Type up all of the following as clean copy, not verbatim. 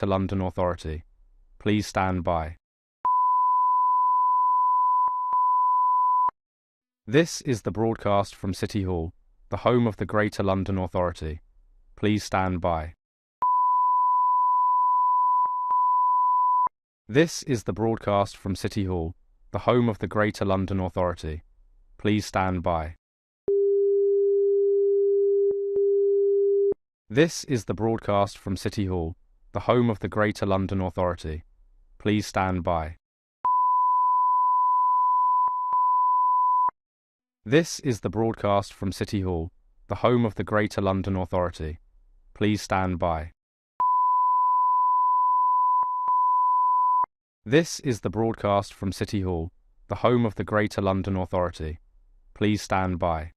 to London Authority. Please stand by. This is the broadcast from City Hall, the home of the Greater London Authority. Please stand by. This is the broadcast from City Hall, the home of the Greater London Authority. Please stand by. This is the broadcast from City Hall, the home of the Greater London Authority. Please stand by. This is the broadcast from City Hall, the home of the Greater London Authority. Please stand by. This is the broadcast from City Hall, the home of the Greater London Authority. Please stand by.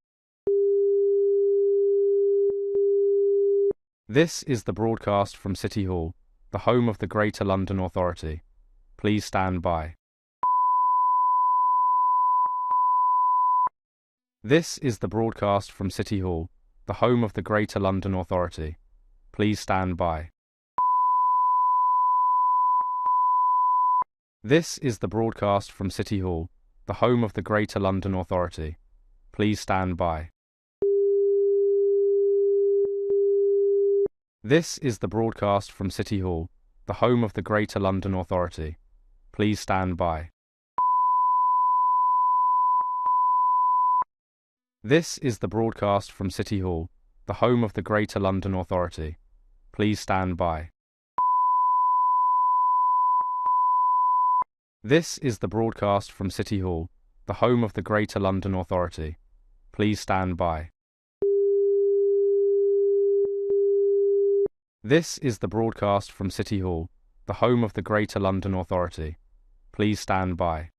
This is the broadcast from City Hall, the home of the Greater London Authority. Please stand by. This is the broadcast from City Hall, the home of the Greater London Authority. Please stand by. This is the broadcast from City Hall, the home of the Greater London Authority. Please stand by. This is the broadcast from City Hall, the home of the Greater London Authority. Please stand by. This is the broadcast from City Hall, the home of the Greater London Authority. Please stand by. This is the broadcast from City Hall, the home of the Greater London Authority. Please stand by. This is the broadcast from City Hall, the home of the Greater London Authority. Please stand by.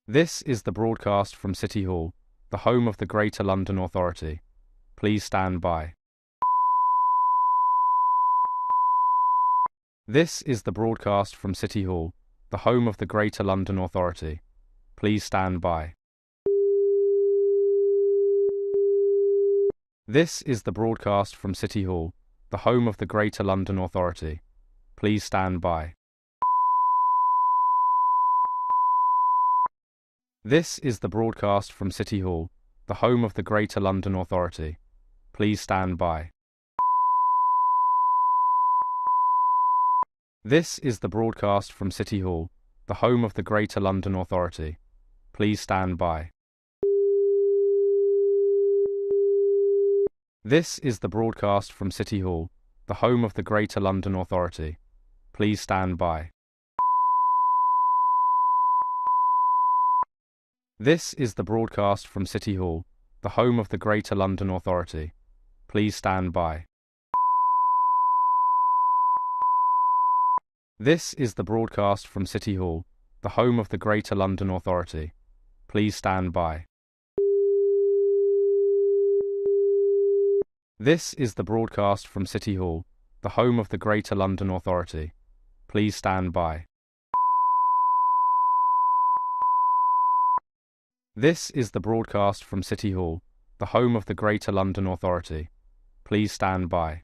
This is the broadcast from City Hall, the home of the Greater London Authority. Please stand by. This is the broadcast from City Hall, the home of the Greater London Authority. Please stand by. This is the broadcast from City Hall, the home of the Greater London Authority. Please stand by. This is the broadcast from City Hall, the home of the Greater London Authority. Please stand by. This is the broadcast from City Hall, the home of the Greater London Authority. Please stand by. This is the broadcast from City Hall, the home of the Greater London Authority. Please stand by. This is the broadcast from City Hall, the home of the Greater London Authority. Please stand by. This is the broadcast from City Hall, the home of the Greater London Authority. Please stand by. This is the broadcast from City Hall, the home of the Greater London Authority. Please stand by. This is the broadcast from City Hall, the home of the Greater London Authority. Please stand by.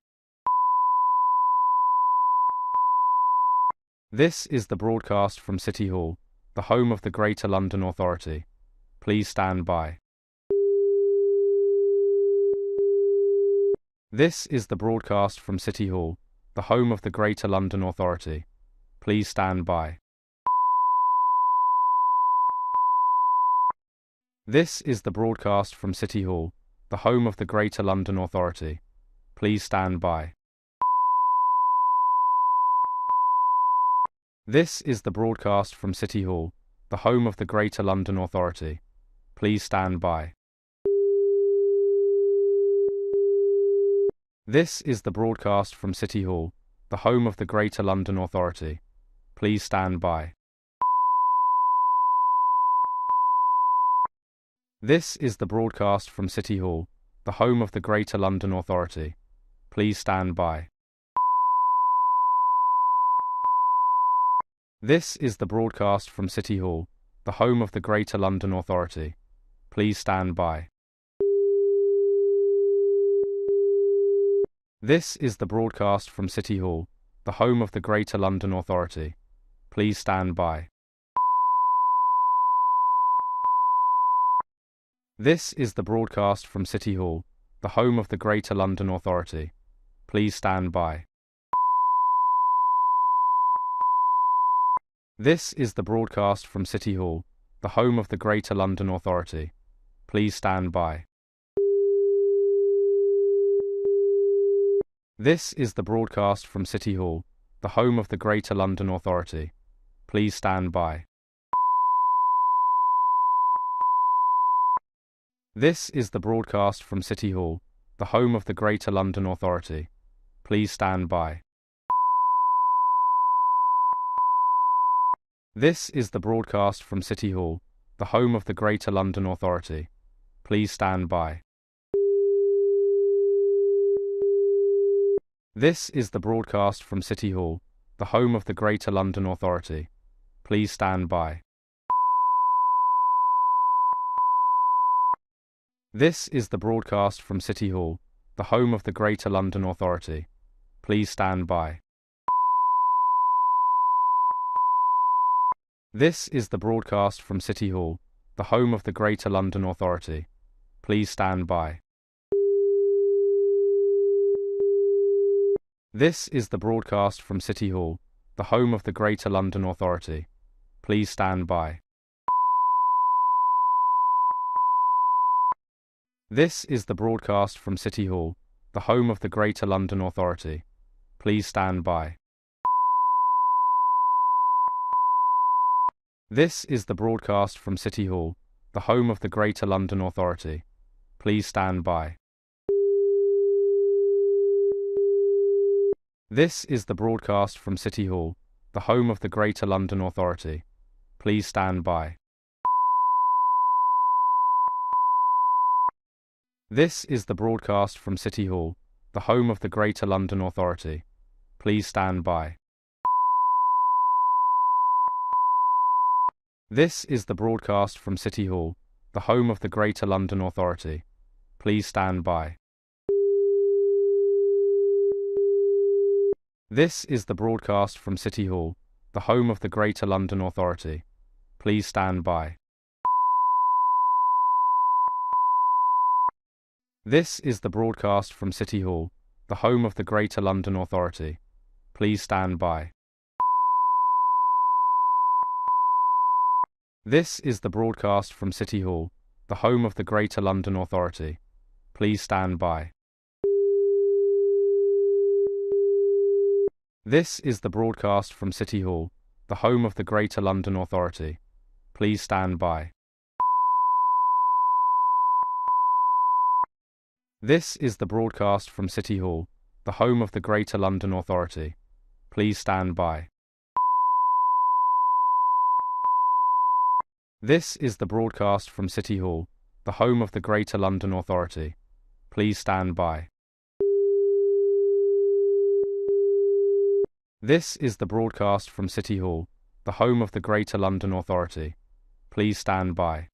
This is the broadcast from City Hall, the home of the Greater London Authority. Please stand by. This is the broadcast from City Hall, the home of the Greater London Authority. Please stand by. This is the broadcast from City Hall, the home of the Greater London Authority. Please stand by. This is the broadcast from City Hall, the home of the Greater London Authority. Please stand by. This is the broadcast from City Hall, the home of the Greater London Authority. Please stand by. This is the broadcast from City Hall, the home of the Greater London Authority. Please stand by. This is the broadcast from City Hall, the home of the Greater London Authority. Please stand by. This is the broadcast from City Hall, the home of the Greater London Authority. Please stand by. This is the broadcast from City Hall, the home of the Greater London Authority. Please stand by. This is the broadcast from City Hall, the home of the Greater London Authority. Please stand by. This is the broadcast from City Hall, the home of the Greater London Authority. Please stand by. This is the broadcast from City Hall, the home of the Greater London Authority. Please stand by. This is the broadcast from City Hall, the home of the Greater London Authority. Please stand by. This is the broadcast from City Hall, the home of the Greater London Authority. Please stand by. This is the broadcast from City Hall, the home of the Greater London Authority. Please stand by. This is the broadcast from City Hall, the home of the Greater London Authority. Please stand by. This is the broadcast from City Hall, the home of the Greater London Authority. Please stand by. This is the broadcast from City Hall, the home of the Greater London Authority. Please stand by. This is the broadcast from City Hall, the home of the Greater London Authority. Please stand by. This is the broadcast from City Hall, the home of the Greater London Authority. Please stand by. This is the broadcast from City Hall, the home of the Greater London Authority. Please stand by. This is the broadcast from City Hall, the home of the Greater London Authority. Please stand by. This is the broadcast from City Hall, the home of the Greater London Authority. Please stand by. This is the broadcast from City Hall, the home of the Greater London Authority. Please stand by. This is the broadcast from City Hall, the home of the Greater London Authority. Please stand by. This is the broadcast from City Hall, the home of the Greater London Authority. Please stand by. This is the broadcast from City Hall, the home of the Greater London Authority. Please stand by. This is the broadcast from City Hall, the home of the Greater London Authority. Please stand by. This is the broadcast from City Hall, the home of the Greater London Authority. Please stand by.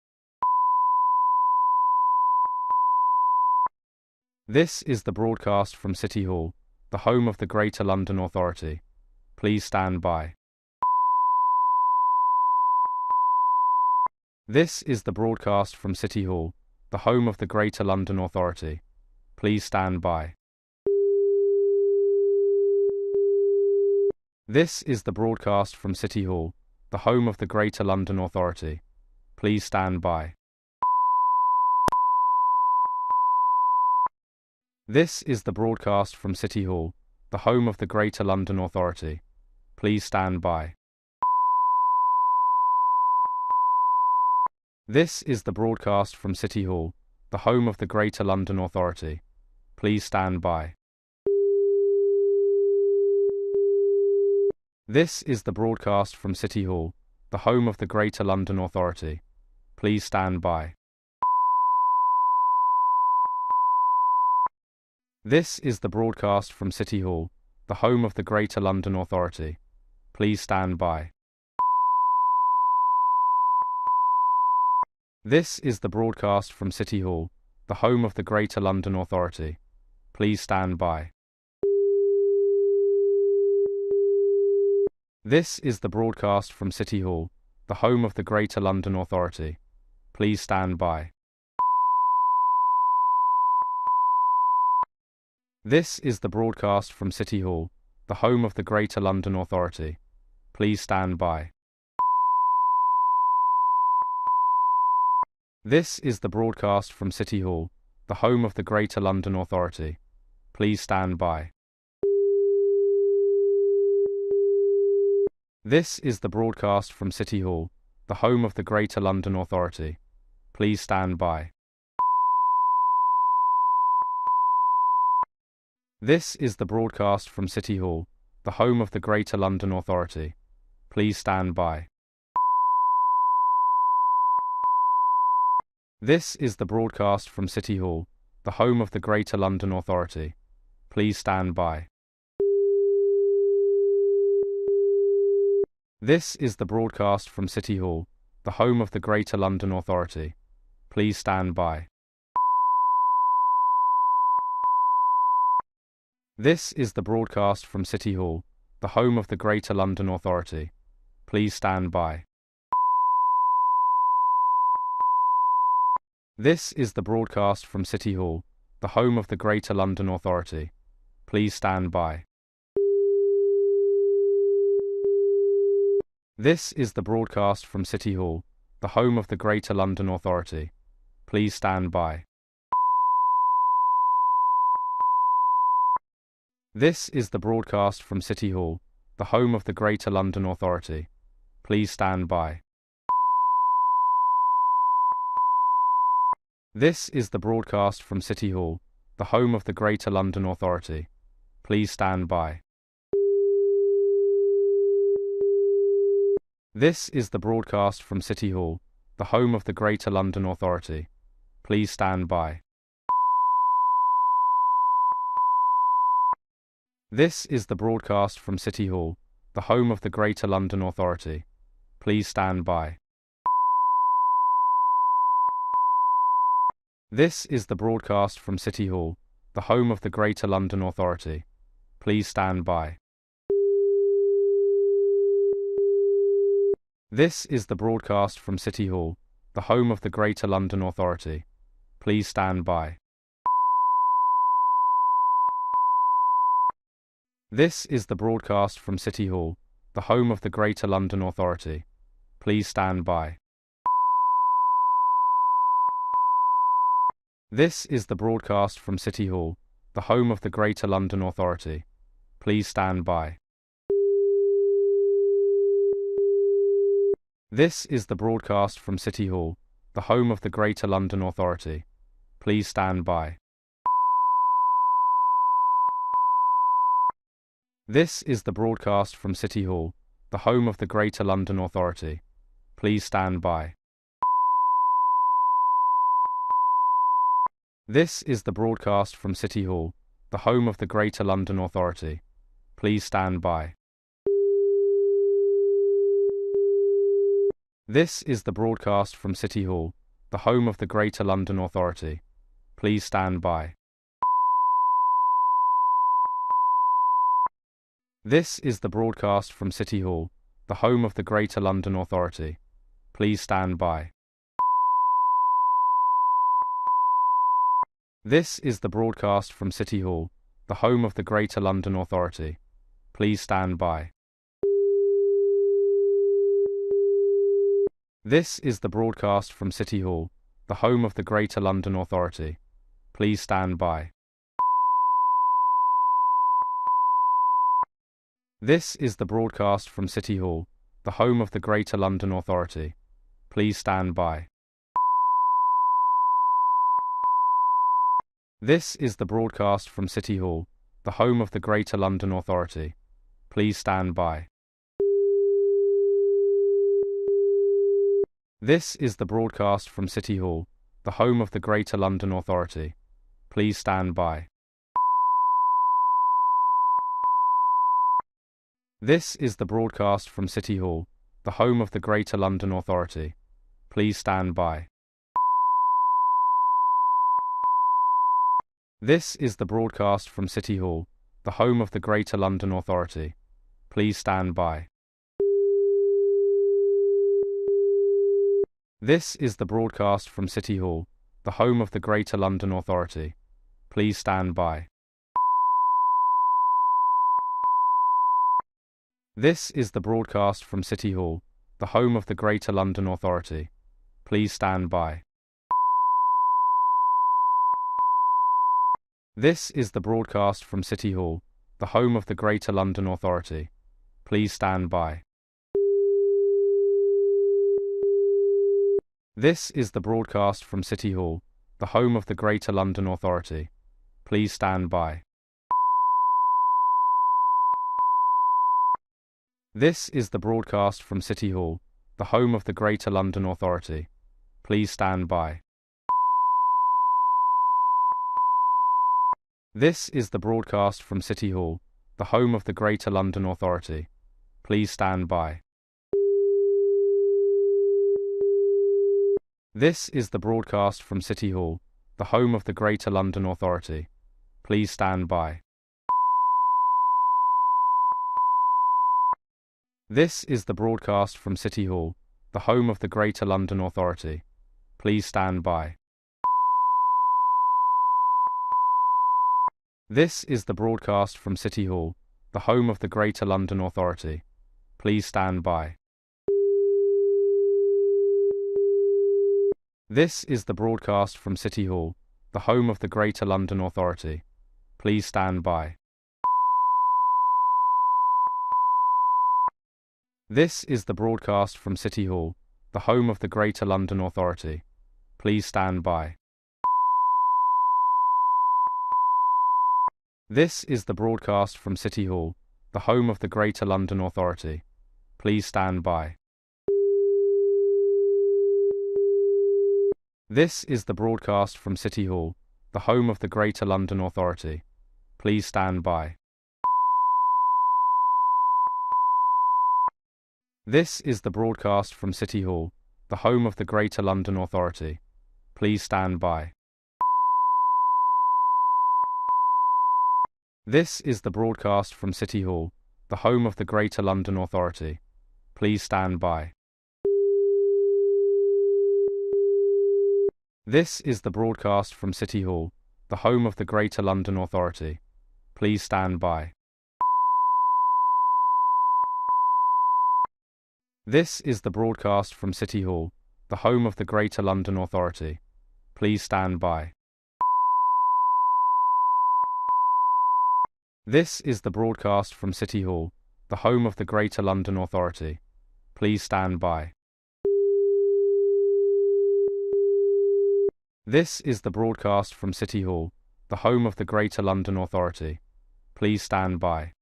This is the broadcast from City Hall, the home of the Greater London Authority. Please stand by. This is the broadcast from City Hall, the home of the Greater London Authority. Please stand by. This is the broadcast from City Hall, the home of the Greater London Authority. Please stand by. This is the broadcast from City Hall, the home of the Greater London Authority. Please stand by. This is the broadcast from City Hall, the home of the Greater London Authority. Please stand by. This is the broadcast from City Hall, the home of the Greater London Authority. Please stand by. This is the broadcast from City Hall, the home of the Greater London Authority. Please stand by. This is the broadcast from City Hall, the home of the Greater London Authority. Please stand by. This is the broadcast from City Hall, the home of the Greater London Authority. Please stand by. This is the broadcast from City Hall, the home of the Greater London Authority. Please stand by. This is the broadcast from City Hall, the home of the Greater London Authority. Please stand by. This is the broadcast from City Hall, the home of the Greater London Authority. Please stand by. This is the broadcast from City Hall, the home of the Greater London Authority. Please stand by. This is the broadcast from City Hall, the home of the Greater London Authority. Please stand by. This is the broadcast from City Hall, the home of the Greater London Authority. Please stand by. This is the broadcast from City Hall, the home of the Greater London Authority. Please stand by. This is the broadcast from City Hall, the home of the Greater London Authority. Please stand by. This is the broadcast from City Hall, the home of the Greater London Authority. Please stand by. This is the broadcast from City Hall, the home of the Greater London Authority. Please stand by. This is the broadcast from City Hall, the home of the Greater London Authority. Please stand by. This is the broadcast from City Hall, the home of the Greater London Authority. Please stand by. This is the broadcast from City Hall, the home of the Greater London Authority. Please stand by. This is the broadcast from City Hall, the home of the Greater London Authority. Please stand by. This is the broadcast from City Hall, the home of the Greater London Authority. Please stand by. This is the broadcast from City Hall, the home of the Greater London Authority. Please stand by. This is the broadcast from City Hall, the home of the Greater London Authority. Please stand by. This is the broadcast from City Hall, the home of the Greater London Authority. Please stand by. This is the broadcast from City Hall, the home of the Greater London Authority. Please stand by. This is the broadcast from City Hall, the home of the Greater London Authority. Please stand by. This is the broadcast from City Hall, the home of the Greater London Authority. Please stand by. This is the broadcast from City Hall, the home of the Greater London Authority. Please stand by. This is the broadcast from City Hall, the home of the Greater London Authority. Please stand by. This is the broadcast from City Hall, the home of the Greater London Authority. Please stand by. This is the broadcast from City Hall, the home of the Greater London Authority. Please stand by. This is the broadcast from City Hall, the home of the Greater London Authority. Please stand by. This is the broadcast from City Hall, the home of the Greater London Authority. Please stand by. This is the broadcast from City Hall, the home of the Greater London Authority. Please stand by. This is the broadcast from City Hall, the home of the Greater London Authority. Please stand by. This is the broadcast from City Hall, the home of the Greater London Authority. Please stand by. This is the broadcast from City Hall, the home of the Greater London Authority. Please stand by. This is the broadcast from City Hall, the home of the Greater London Authority. Please stand by. This is the broadcast from City Hall, the home of the Greater London Authority. Please stand by. This is the broadcast from City Hall, the home of the Greater London Authority. Please stand by. This is the broadcast from City Hall, the home of the Greater London Authority. Please stand by. This is the broadcast from City Hall, the home of the Greater London Authority. Please stand by. This is the broadcast from City Hall, the home of the Greater London Authority. Please stand by. This is the broadcast from City Hall, the home of the Greater London Authority. Please stand by. This is the broadcast from City Hall, the home of the Greater London Authority. Please stand by. This is the broadcast from City Hall, the home of the Greater London Authority. Please stand by. This is the broadcast from City Hall, the home of the Greater London Authority. Please stand by. This is the broadcast from City Hall, the home of the Greater London Authority. Please stand by. This is the broadcast from City Hall, the home of the Greater London Authority. Please stand by. This is the broadcast from City Hall, the home of the Greater London Authority. Please stand by. This is the broadcast from City Hall, the home of the Greater London Authority. Please stand by. This is the broadcast from City Hall, the home of the Greater London Authority. Please stand by. This is the broadcast from City Hall, the home of the Greater London Authority. Please stand by. This is the broadcast from City Hall, the home of the Greater London Authority. Please stand by.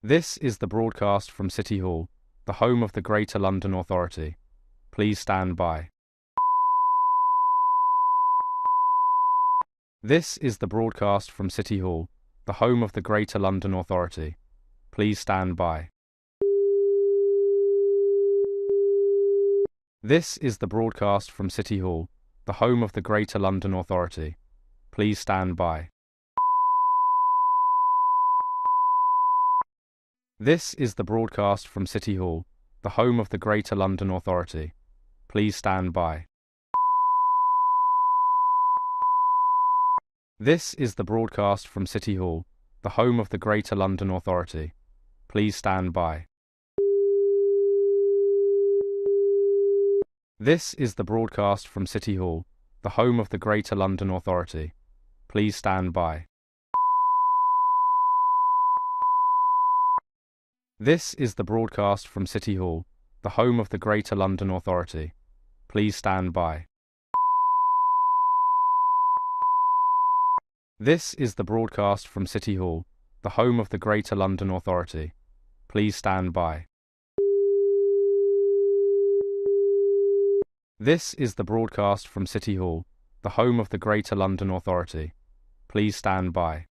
This is the broadcast from City Hall, the home of the Greater London Authority. Please stand by. This is the broadcast from City Hall, the home of the Greater London Authority. Please stand by. This is the broadcast from City Hall, the home of the Greater London Authority. Please stand by. This is the broadcast from City Hall, the home of the Greater London Authority. Please stand by. This is the broadcast from City Hall, the home of the Greater London Authority. Please stand by. This is the broadcast from City Hall, the home of the Greater London Authority. Please stand by. This is the broadcast from City Hall, the home of the Greater London Authority. Please stand by. This is the broadcast from City Hall, the home of the Greater London Authority. Please stand by. This is the broadcast from City Hall, the home of the Greater London Authority. Please stand by.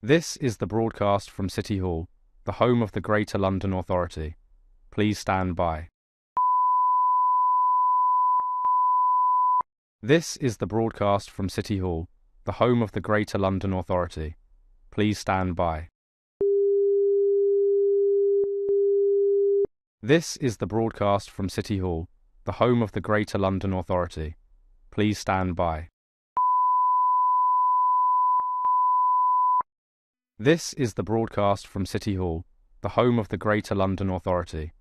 This is the broadcast from City Hall, the home of the Greater London Authority. Please stand by. This is the broadcast from City Hall, the home of the Greater London Authority. Please stand by. This is the broadcast from City Hall, the home of the Greater London Authority. Please stand by. This is the broadcast from City Hall, the home of the Greater London Authority.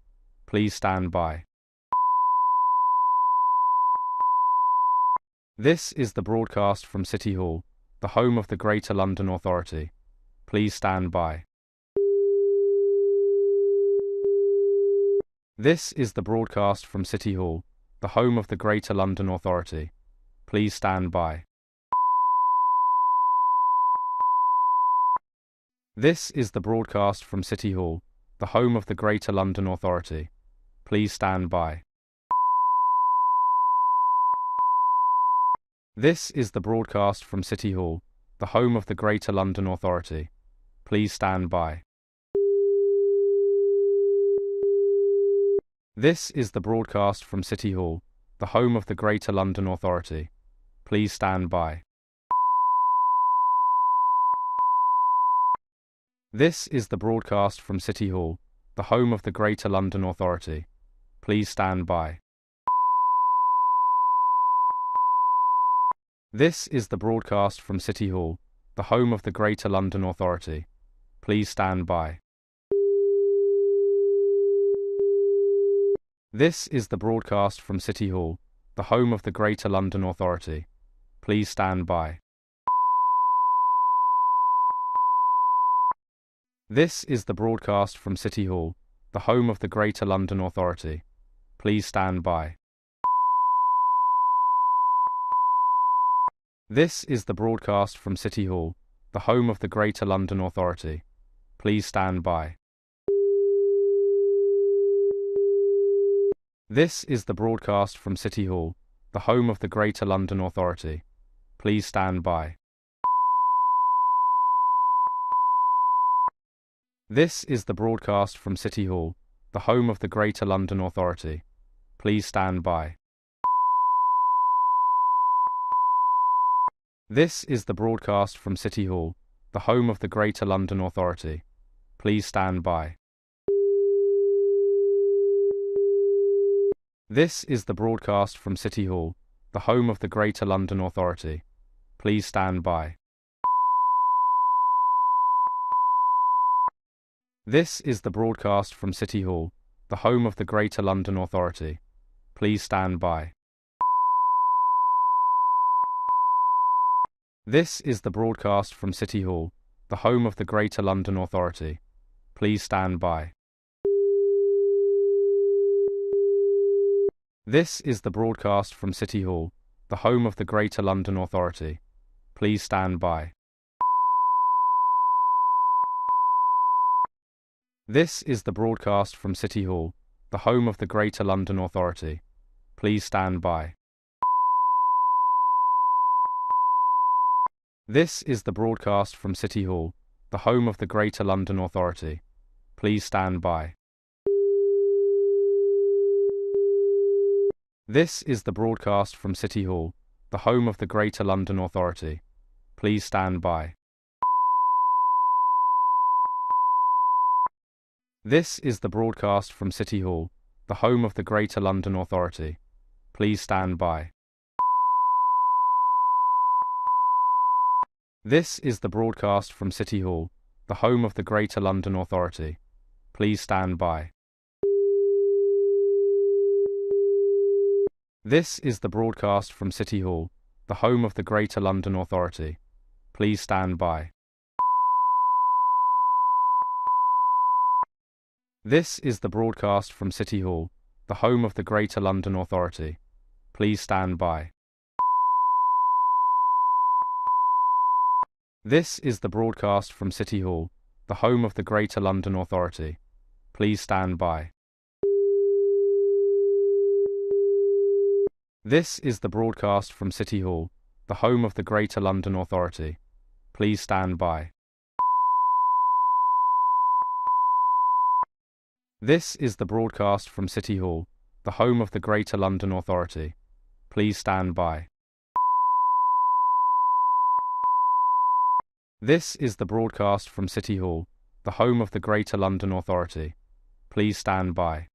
Please stand by. This is the broadcast from City Hall, the home of the Greater London Authority. Please stand by. This is the broadcast from City Hall, the home of the Greater London Authority. Please stand by. This is the broadcast from City Hall, the home of the Greater London Authority. Please stand by. This is the broadcast from City Hall, the home of the Greater London Authority. Please stand by. This is the broadcast from City Hall, the home of the Greater London Authority. Please stand by. This is the broadcast from City Hall, the home of the Greater London Authority. Please stand by. This is the broadcast from City Hall, the home of the Greater London Authority. Please stand by. This is the broadcast from City Hall, the home of the Greater London Authority. Please stand by. This is the broadcast from City Hall, the home of the Greater London Authority. Please stand by. This is the broadcast from City Hall, the home of the Greater London Authority. Please stand by. This is the broadcast from City Hall, the home of the Greater London Authority. Please stand by. This is the broadcast from City Hall, the home of the Greater London Authority. Please stand by. This is the broadcast from City Hall, the home of the Greater London Authority. Please stand by. This is the broadcast from City Hall, the home of the Greater London Authority. Please stand by. This is the broadcast from City Hall, the home of the Greater London Authority. Please stand by. This is the broadcast from City Hall, the home of the Greater London Authority. Please stand by. This is the broadcast from City Hall, the home of the Greater London Authority. Please stand by. This is the broadcast from City Hall, the home of the Greater London Authority. Please stand by. This is the broadcast from City Hall, the home of the Greater London Authority. Please stand by. This is the broadcast from City Hall, the home of the Greater London Authority. Please stand by. This is the broadcast from City Hall, the home of the Greater London Authority. Please stand by. This is the broadcast from City Hall, the home of the Greater London Authority. Please stand by. This is the broadcast from City Hall, the home of the Greater London Authority. Please stand by. This is the broadcast from City Hall, the home of the Greater London Authority. Please stand by. This is the broadcast from City Hall, the home of the Greater London Authority. Please stand by. This is the broadcast from City Hall, the home of the Greater London Authority. Please stand by. This is the broadcast from City Hall, the home of the Greater London Authority. Please stand by. This is the broadcast from City Hall, the home of the Greater London Authority. Please stand by.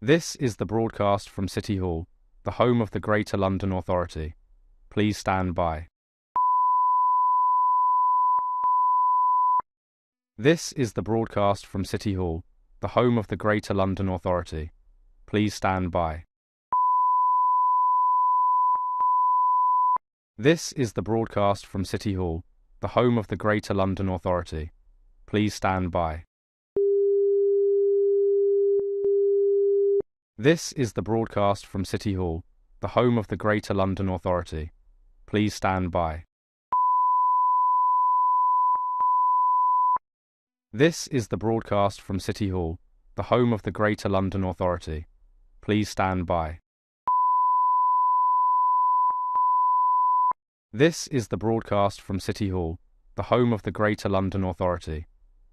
This is the broadcast from City Hall, the home of the Greater London Authority. Please stand by. This is the broadcast from City Hall, the home of the Greater London Authority. Please stand by. This is the broadcast from City Hall, the home of the Greater London Authority. Please stand by. This is the broadcast from City Hall, the home of the Greater London Authority. Please stand by. This is the broadcast from City Hall, the home of the Greater London Authority. Please stand by. This is the broadcast from City Hall, the home of the Greater London Authority.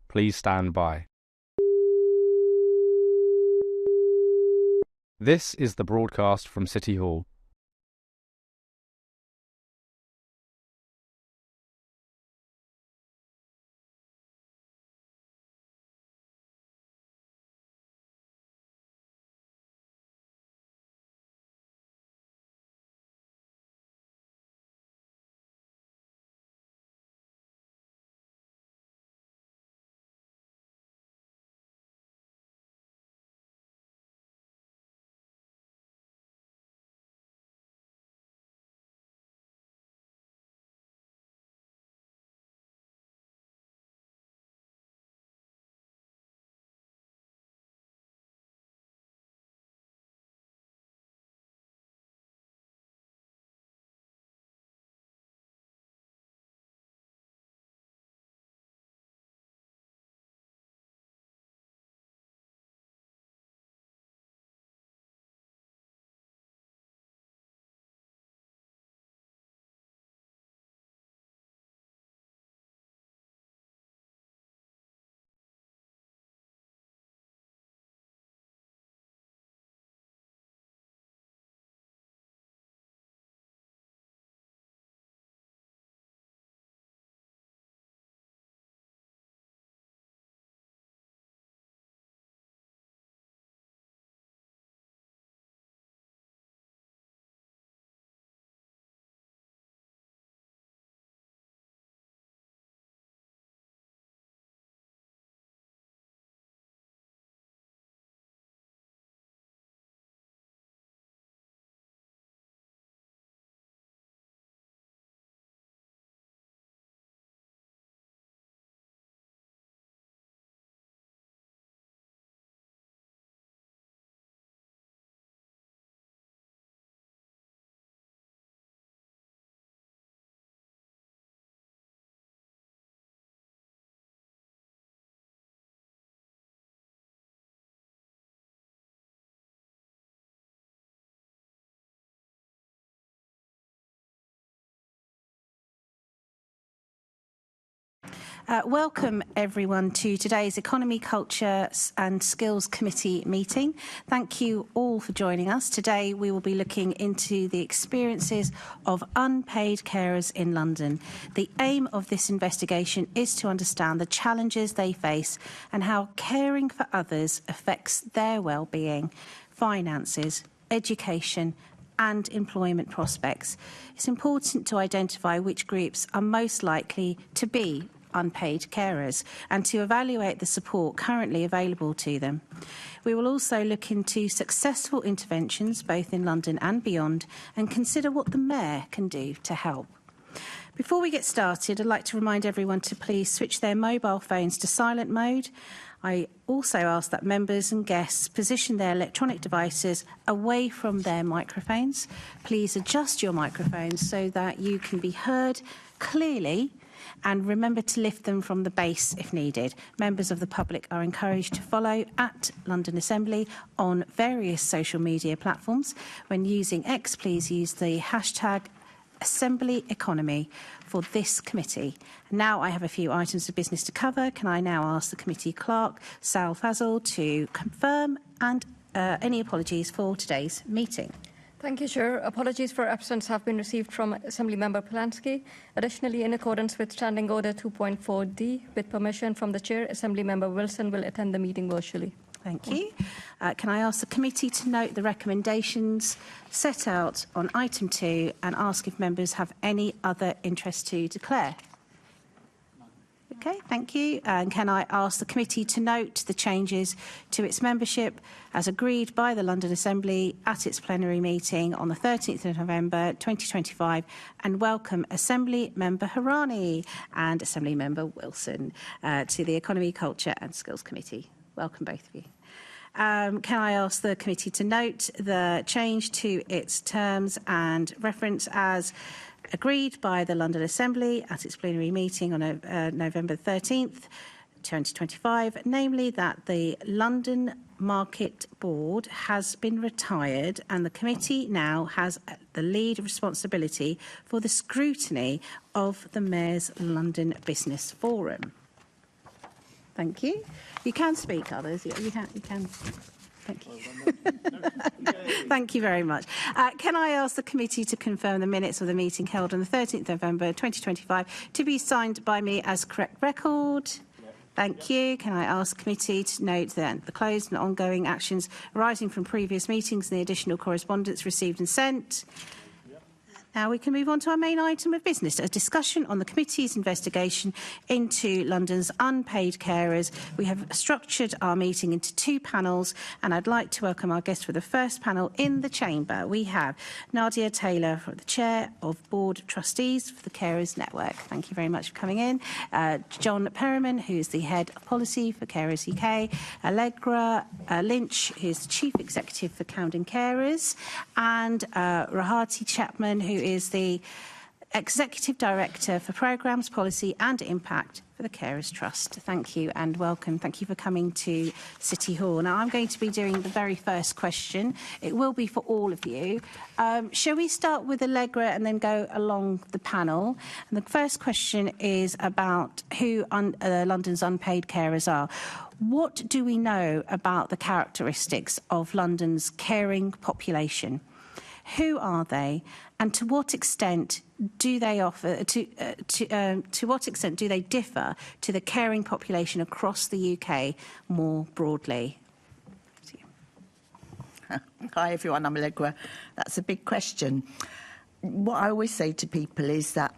Please stand by. This is the broadcast from City Hall. Welcome everyone to today's Economy, Culture and Skills Committee meeting. Thank you all for joining us. Today we will be looking into the experiences of unpaid carers in London. The aim of this investigation is to understand the challenges they face and how caring for others affects their well-being, finances, education and employment prospects. It's important to identify which groups are most likely to be unpaid carers and to evaluate the support currently available to them. We will also look into successful interventions both in London and beyond and consider what the Mayor can do to help. Before we get started, I'd like to remind everyone to please switch their mobile phones to silent mode. I also ask that members and guests position their electronic devices away from their microphones. Please adjust your microphones so that you can be heard clearly, and remember to lift them from the base if needed. Members of the public are encouraged to follow at London Assembly on various social media platforms. When using X, please use the hashtag Assembly Economy for this committee. Now I have a few items of business to cover. Can I now ask the committee clerk, Sal Fazal, to confirm and any apologies for today's meeting? Thank you, Chair. Apologies for absence have been received from Assembly Member Polanski. Additionally, in accordance with Standing Order 2.4D, with permission from the Chair, Assembly Member Wilson will attend the meeting virtually. Thank you. Can I ask the committee to note the recommendations set out on item 2 and ask if members have any other interest to declare? Okay, thank you. And can I ask the committee to note the changes to its membership as agreed by the London Assembly at its plenary meeting on the 13th of November 2025 and welcome Assembly Member Harani and Assembly Member Wilson to the Economy, Culture and Skills Committee. Welcome both of you. Can I ask the committee to note the change to its terms and reference as agreed by the London Assembly at its plenary meeting on November 13th, 2025, namely that the London Market Board has been retired and the committee now has the lead responsibility for the scrutiny of the Mayor's London Business Forum. Thank you. You can speak, others. You can. Thank you. Thank you very much. Can I ask the committee to confirm the minutes of the meeting held on the 13th November 2025 to be signed by me as correct record? Thank you. Can I ask the committee to note that the closed and ongoing actions arising from previous meetings and the additional correspondence received and sent? Now we can move on to our main item of business, a discussion on the committee's investigation into London's unpaid carers. We have structured our meeting into 2 panels and I'd like to welcome our guests for the first panel in the chamber. We have Nadia Taylor, the Chair of Board of Trustees for the Carers Network. Thank you very much for coming in. John Perriman, who's the Head of Policy for Carers UK. Allegra Lynch, who's the Chief Executive for Camden Carers. And Rahati Chapman, who is the Executive Director for Programmes, Policy and Impact for the Carers Trust. Thank you and welcome. Thank you for coming to City Hall. Now, I'm going to be doing the very first question. It will be for all of you. Shall we start with Allegra and then go along the panel? And the first question is about who London's unpaid carers are. What do we know about the characteristics of London's caring population? Who are they, and to what extent do they offer? To what extent do they differ to the caring population across the UK more broadly? Hi everyone, I'm Allegra. That's a big question. What I always say to people is that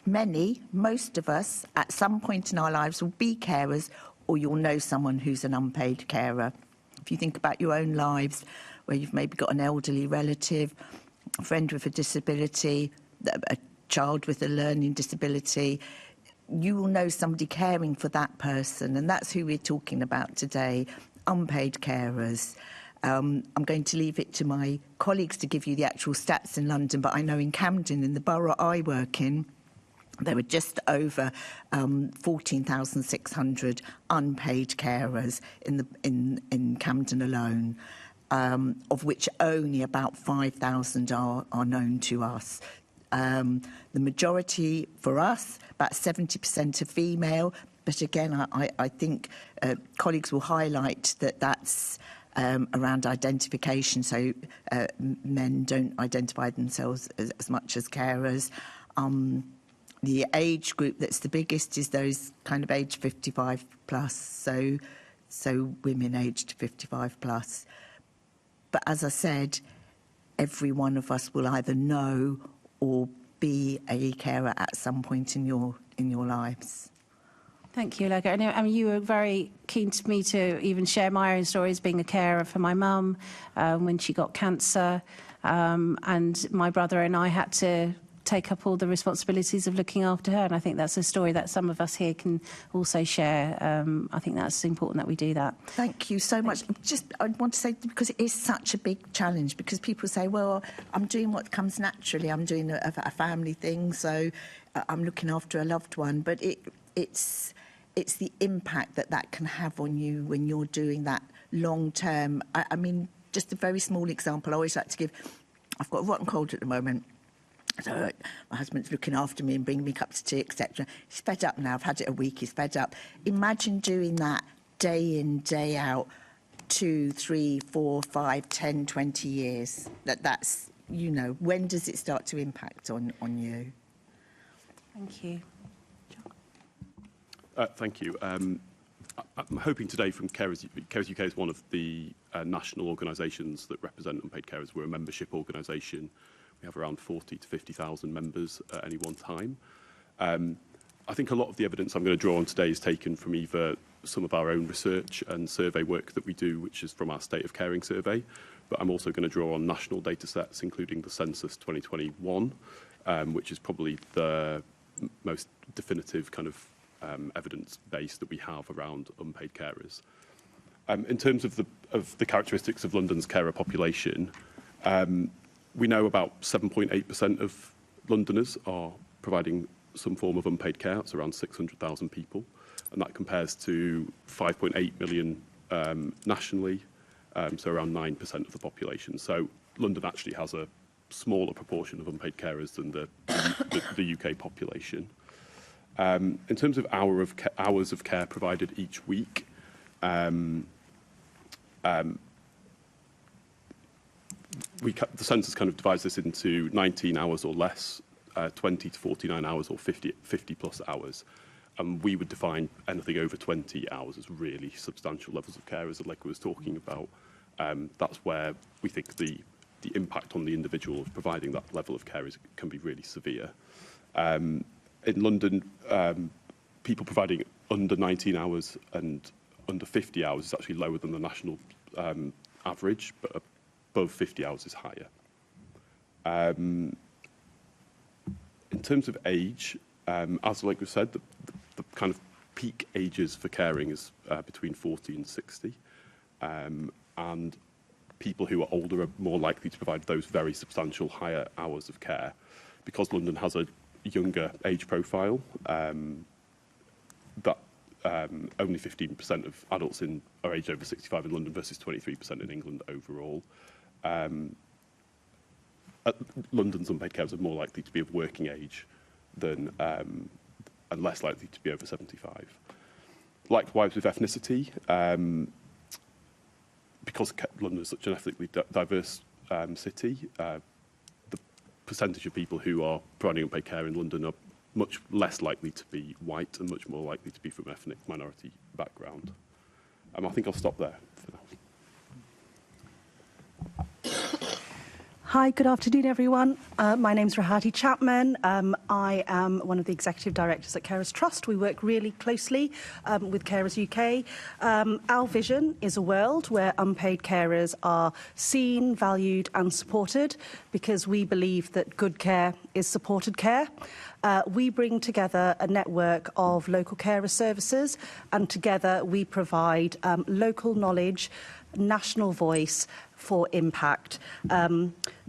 most of us, at some point in our lives, will be carers, or you'll know someone who's an unpaid carer. If you think about your own lives, where you've maybe got an elderly relative, a friend with a disability, a child with a learning disability, you will know somebody caring for that person, and that's who we're talking about today, unpaid carers. I'm going to leave it to my colleagues to give you the actual stats in London, but I know in Camden, in the borough I work in, there were just over 14,600 unpaid carers in Camden alone. Of which only about 5,000 are known to us. The majority for us, about 70% are female, but again, I think colleagues will highlight that that's around identification, so men don't identify themselves as much as carers. The age group that's the biggest is those kind of age 55 plus, so women aged 55 plus. But as I said, every one of us will either know or be a carer at some point in your lives. Thank you, Allegra. I mean, you were very keen to me to even share my own stories being a carer for my mum when she got cancer, and my brother and I had to take up all the responsibilities of looking after her, and I think that's a story that some of us here can also share. I think that's important that we do that. Thank you so much. I want to say, because it is such a big challenge, because people say, well, I'm doing what comes naturally, I'm doing a family thing, so I'm looking after a loved one, but it's the impact that can have on you when you're doing that long term. I mean, just a very small example I always like to give. I've got a rotten cold at the moment. So my husband's looking after me and bringing me cups of tea, etc. He's fed up now. I've had it a week. He's fed up. Imagine doing that day in, day out, 2, 3, 4, 5, 10, 20 years. That's, you know, when does it start to impact on you? Thank you. Thank you. I'm hoping today from Carers UK is one of the national organisations that represent unpaid carers. We're a membership organisation. We have around 40 to 50,000 members at any one time. I think a lot of the evidence I'm going to draw on today is taken from either some of our own research and survey work that we do, which is from our State of Caring survey, but I'm also going to draw on national data sets, including the Census 2021, which is probably the most definitive kind of evidence base that we have around unpaid carers. In terms of the characteristics of London's carer population, we know about 7.8% of Londoners are providing some form of unpaid care. That's around 600,000 people, and that compares to 5.8 million nationally, so around 9% of the population. So London actually has a smaller proportion of unpaid carers than the UK population. In terms of hours of care provided each week, the census kind of divides this into 19 hours or less, 20 to 49 hours, or 50 plus hours. And we would define anything over 20 hours as really substantial levels of care, as Allegra was talking about. That's where we think the impact on the individual of providing that level of care can be really severe. In London, people providing under 19 hours and under 50 hours is actually lower than the national average, but above 50 hours is higher. In terms of age, as like we said, the kind of peak ages for caring is between 40 and 60. And people who are older are more likely to provide those very substantial higher hours of care. Because London has a younger age profile, that only 15% of adults are aged over 65 in London versus 23% in England overall. London's unpaid carers are more likely to be of working age than and less likely to be over 75. Likewise with ethnicity, because London is such an ethnically diverse city, the percentage of people who are providing unpaid care in London are much less likely to be white and much more likely to be from ethnic minority background. I think I'll stop there for now. Hi, good afternoon, everyone. My name's Rahati Chapman. I am one of the executive directors at Carers Trust. We work really closely with Carers UK. Our vision is a world where unpaid carers are seen, valued and supported, because we believe that good care is supported care. We bring together a network of local carer services, and together we provide local knowledge, national voice for impact.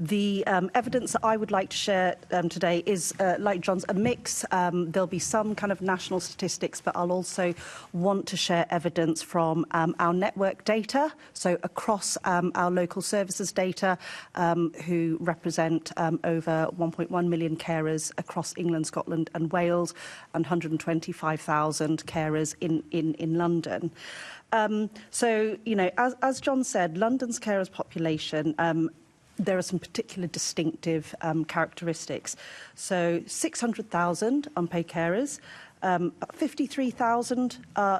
The evidence that I would like to share today is, like John's, a mix. There'll be some kind of national statistics, but I'll also want to share evidence from our network data, so across our local services data, who represent over 1.1 million carers across England, Scotland and Wales, and 125,000 carers in London. So, you know, as John said, London's carers population, there are some particular distinctive characteristics. So 600,000 unpaid carers, 53,000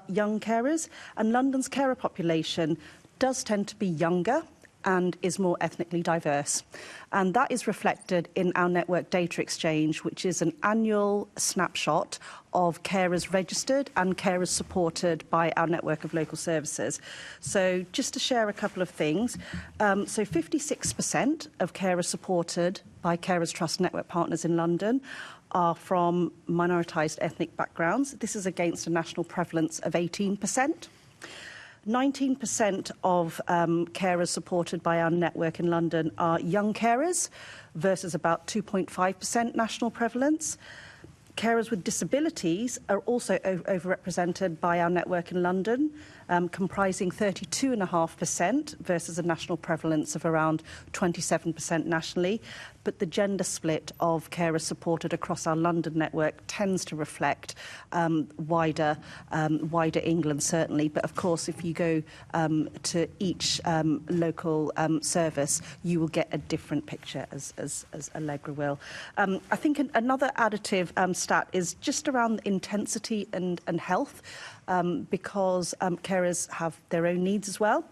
young carers, and London's carer population does tend to be younger and is more ethnically diverse. And that is reflected in our network data exchange, which is an annual snapshot of carers registered and carers supported by our network of local services. So just to share a couple of things, so 56% of carers supported by Carers Trust network partners in London are from minoritised ethnic backgrounds. This is against a national prevalence of 18%. 19% of carers supported by our network in London are young carers versus about 2.5% national prevalence. Carers with disabilities are also overrepresented by our network in London, comprising 32.5% versus a national prevalence of around 27% nationally. But the gender split of carers supported across our London network tends to reflect wider England, certainly. But of course, if you go to each local service, you will get a different picture, as Allegra will. I think another additive stat is just around intensity and health. because carers have their own needs as well.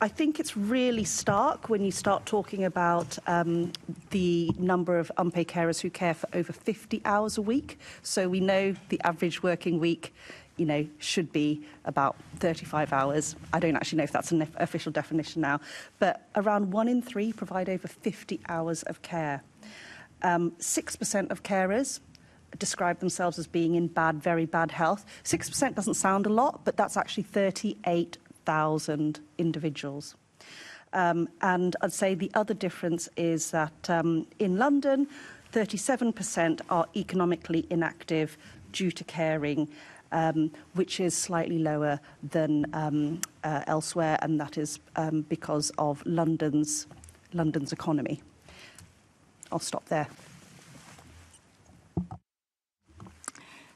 I think it's really stark when you start talking about the number of unpaid carers who care for over 50 hours a week. So we know the average working week, should be about 35 hours. I don't actually know if that's an official definition now, but around 1 in 3 provide over 50 hours of care. 6% of carers describe themselves as being in very bad health. 6% doesn't sound a lot, but that's actually 38,000 individuals. And I'd say the other difference is that in London, 37% are economically inactive due to caring, which is slightly lower than elsewhere, and that is because of London's economy. I'll stop there.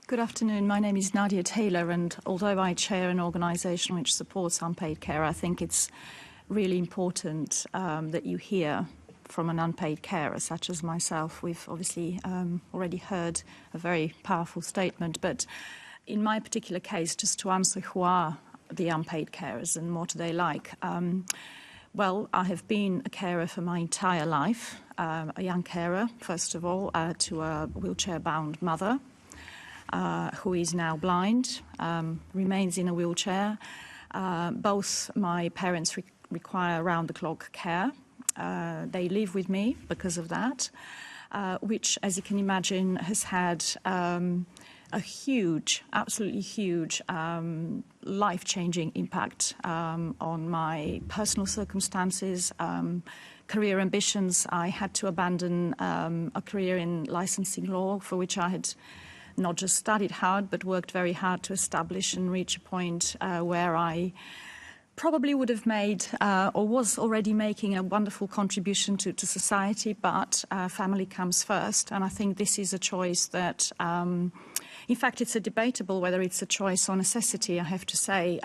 Good afternoon. My name is Nadia Taylor, and although I chair an organisation which supports unpaid care, I think it's really important that you hear from an unpaid carer such as myself. We've obviously already heard a very powerful statement, but in my particular case, just to answer who are the unpaid carers and what do they like. Well, I have been a carer for my entire life, a young carer, first of all, to a wheelchair-bound mother who is now blind, remains in a wheelchair. Both my parents require round-the-clock care. They live with me because of that, which, as you can imagine, has had a huge, absolutely huge, life-changing impact on my personal circumstances, career ambitions. I had to abandon a career in licensing law, for which I had not just studied hard, but worked very hard to establish and reach a point where I probably would have made or was already making a wonderful contribution to society, but family comes first. And I think this is a choice that, in fact, it's a debatable whether it's a choice or necessity, I have to say.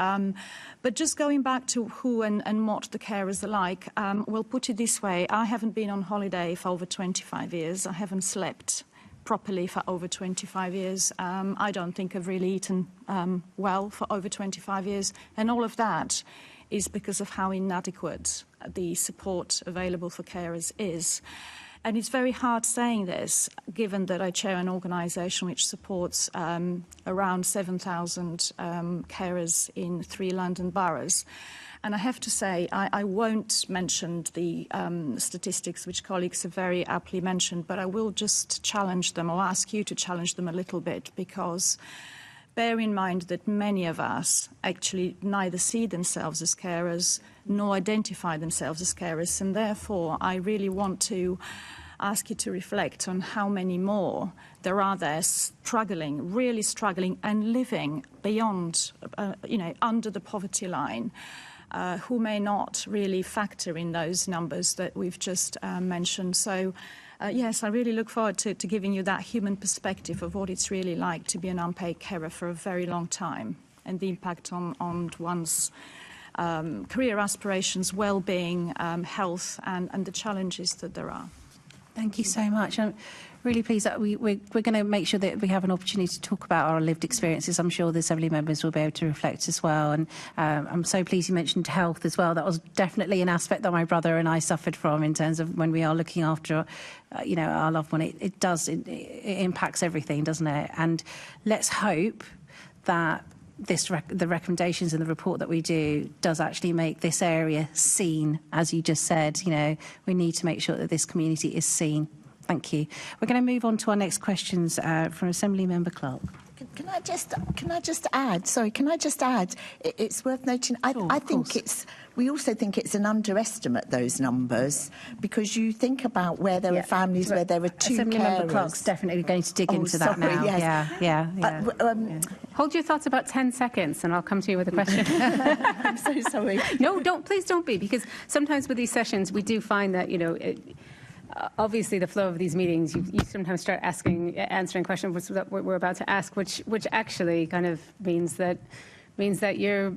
But just going back to who and what the carers are like, we'll put it this way. I haven't been on holiday for over 25 years. I haven't slept properly for over 25 years. I don't think I've really eaten well for over 25 years. And all of that is because of how inadequate the support available for carers is. And it's very hard saying this, given that I chair an organisation which supports around 7,000 carers in 3 London boroughs. And I have to say, I won't mention the statistics which colleagues have very aptly mentioned, but I will just challenge them or ask you to challenge them a little bit, because bear in mind that many of us actually neither see themselves as carers nor identify themselves as carers, and therefore I really want to ask you to reflect on how many more there are there struggling, really struggling and living beyond, under the poverty line, who may not really factor in those numbers that we've just mentioned. So, yes, I really look forward to giving you that human perspective of what it's really like to be an unpaid carer for a very long time, and the impact on one's career aspirations, well-being, health, and the challenges that there are. Thank you so much. I'm really pleased that we're going to make sure that we have an opportunity to talk about our lived experiences. I'm sure the Assembly members will be able to reflect as well. And I'm so pleased you mentioned health as well. That was definitely an aspect that my brother and I suffered from in terms of when we are looking after, our loved one. It impacts everything, doesn't it? And let's hope that the recommendations in the report that we do does actually make this area seen, as you just said. We need to make sure that this community is seen. Thank you. We're going to move on to our next questions from Assembly Member Clark. Can I just add? Sorry, can I just add? It's worth noting. I think we also think it's an underestimate, those numbers, because you think about where there are families where there are 2 Assembly carers. Member Clark's definitely going to dig into that now. Yes. Yeah. Hold your thoughts about 10 seconds and I'll come to you with a question. I'm so sorry. No, please don't be, because sometimes with these sessions we do find that, obviously the flow of these meetings, you sometimes start answering questions that we're about to ask, which actually kind of means that you're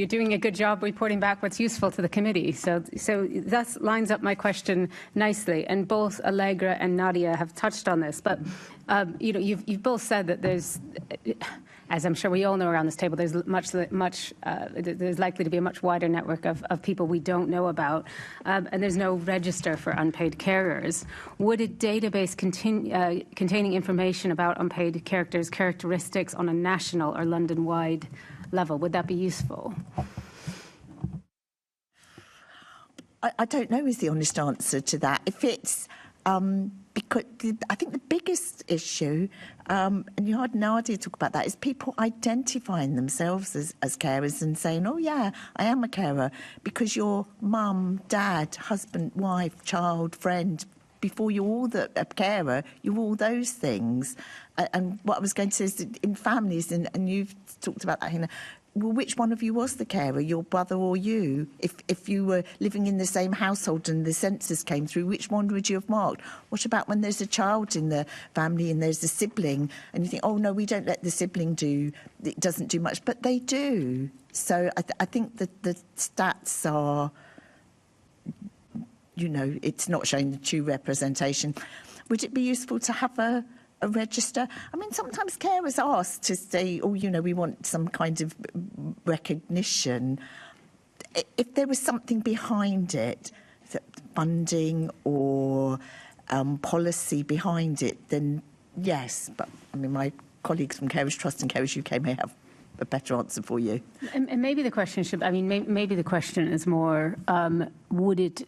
doing a good job reporting back what's useful to the committee. So that lines up my question nicely. And both Allegra and Nadia have touched on this. But You've both said that there's, as I'm sure we all know around this table, there's there's likely to be a much wider network of people we don't know about, and there's no register for unpaid carers. Would a database containing information about unpaid carers' characteristics on a national or London-wide level, would that be useful? I don't know is the honest answer to that. If it's because I think the biggest issue, and you heard Nadia talk about that, is people identifying themselves as carers and saying, oh yeah, I am a carer, because your mum, dad, husband, wife, child, friend, before you're all a carer, you're all those things. And what I was going to say is that in families, and you've talked about that, Hina, well, which one of you was the carer, your brother or you? If you were living in the same household and the census came through, which one would you have marked? What about when there's a child in the family and there's a sibling and you think, oh, no, we don't let the sibling it doesn't do much, but they do. So I think that the stats are, it's not showing the true representation. Would it be useful to have a register? I mean, sometimes carers ask to say, oh, we want some kind of recognition. If there was something behind it, funding or policy behind it, then yes. But, I mean, my colleagues from Carers Trust and Carers UK may have a better answer for you. And maybe the question maybe the question is more, would it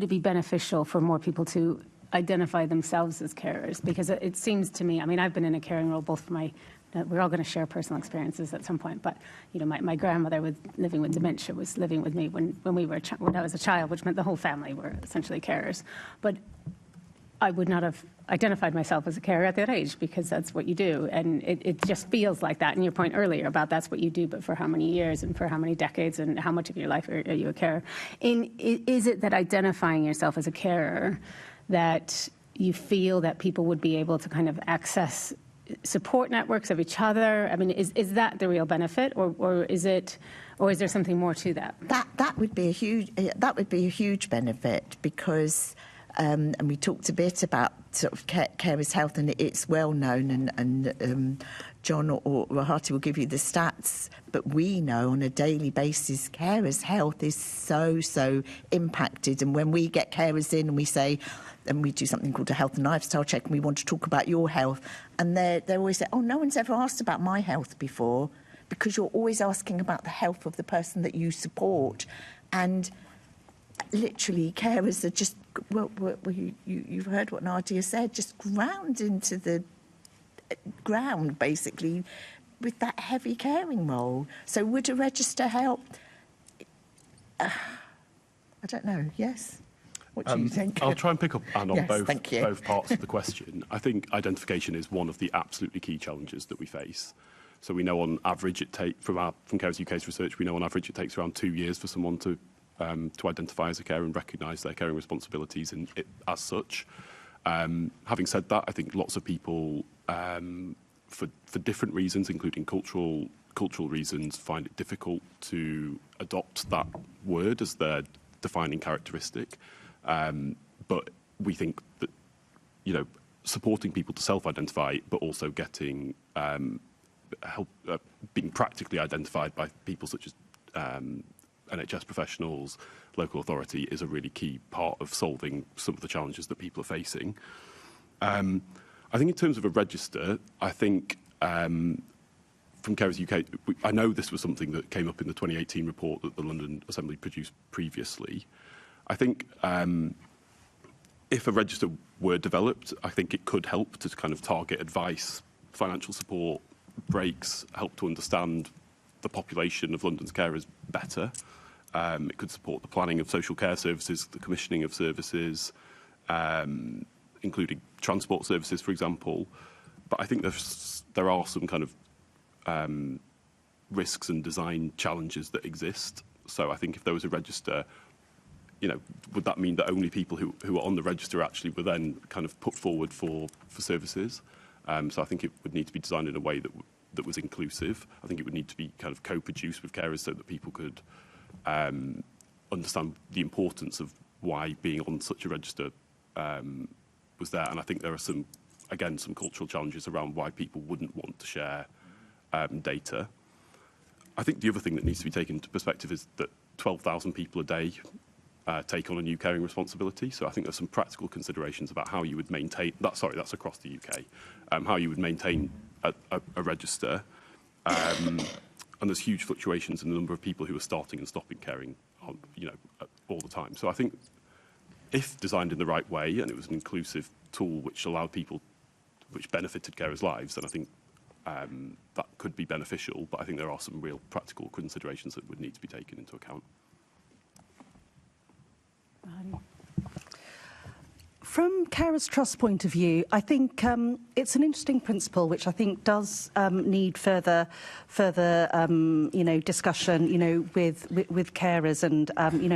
be beneficial for more people to identify themselves as carers? Because it seems to me, I mean, I've been in a caring role both for we're all going to share personal experiences at some point, but, my grandmother living with dementia was living with me when I was a child, which meant the whole family were essentially carers. But I would not have identified myself as a carer at that age, because that's what you do. And it just feels like that. And your point earlier about that's what you do, but for how many years and for how many decades and how much of your life are you a carer? Is it that identifying yourself as a carer that you feel that people would be able to kind of access support networks of each other? I mean, is that the real benefit, or is there something more to that? That would be a huge benefit, because and we talked a bit about sort of carers' health, and it's well known, and John or Rahati will give you the stats, but we know on a daily basis carers' health is so impacted. And when we get carers in and we say, and we do something called a health and lifestyle check, and we want to talk about your health, and they always say, oh, no one's ever asked about my health before, because you're always asking about the health of the person that you support. And literally, carers are just, you've heard what Nadia said, just ground into the ground, basically, with that heavy caring role. So would a register help? I don't know, yes? What do you think? I'll try and pick up, Anne, on Yes, both parts of the question. I think identification is one of the absolutely key challenges that we face. So we know on average from Carers UK's research, we know on average it takes around 2 years for someone to identify as a carer and recognise their caring responsibilities as such. Having said that, I think lots of people, for different reasons, including cultural reasons, find it difficult to adopt that word as their defining characteristic. But we think that, supporting people to self-identify, but also getting help being practically identified by people such as NHS professionals, local authority, is a really key part of solving some of the challenges that people are facing. I think in terms of a register, I think from Carers UK, I know this was something that came up in the 2018 report that the London Assembly produced previously. I think if a register were developed, I think it could help to kind of target advice, financial support, breaks, help to understand the population of London's carers better. It could support the planning of social care services, the commissioning of services, including transport services, for example. But I think there are some kind of risks and design challenges that exist. So I think if there was a register, would that mean that only people who are on the register actually were then kind of put forward for services? So I think it would need to be designed in a way that was inclusive. I think it would need to be kind of co-produced with carers so that people could understand the importance of why being on such a register was there. And I think there are some again, some cultural challenges around why people wouldn't want to share data. I think the other thing that needs to be taken into perspective is that 12,000 people a day take on a new caring responsibility. So I think there's some practical considerations about how you would maintain that. Sorry, that's across the UK. How you would maintain a register. And there's huge fluctuations in the number of people who are starting and stopping caring, all the time. So I think if designed in the right way and it was an inclusive tool which allowed people, which benefited carers' lives, then I think that could be beneficial. But I think there are some real practical considerations that would need to be taken into account. From Carers Trust point of view, I think it's an interesting principle which I think does need further discussion, with carers, and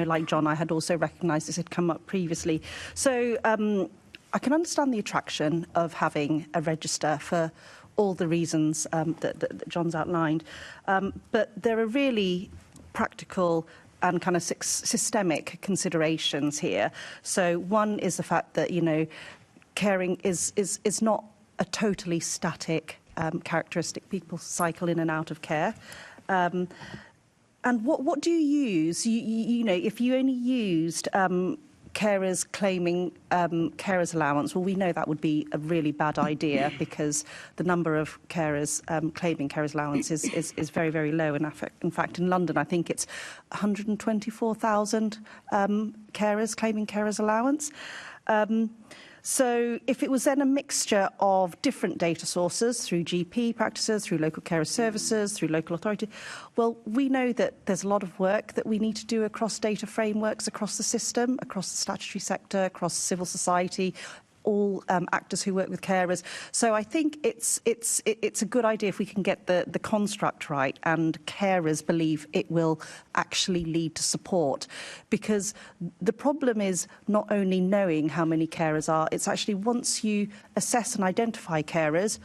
like John, I had also recognised this had come up previously. So I can understand the attraction of having a register for all the reasons that John's outlined, but there are really practical and kind of systemic considerations here. So one is the fact that, caring is not a totally static characteristic. People cycle in and out of care. And what do you use? If you only used carers claiming carers allowance, well, we know that would be a really bad idea because the number of carers claiming carers allowance is very, very low. And in fact, in London, I think it's 124,000 carers claiming carers allowance. So if it was then a mixture of different data sources through GP practices, through local carer services, through local authority, well, we know that there's a lot of work that we need to do across data frameworks, across the system, across the statutory sector, across civil society, all actors who work with carers. So I think it's a good idea if we can get the construct right, and carers believe it will actually lead to support. Because the problem is not only knowing how many carers are, it's actually once you assess and identify carers,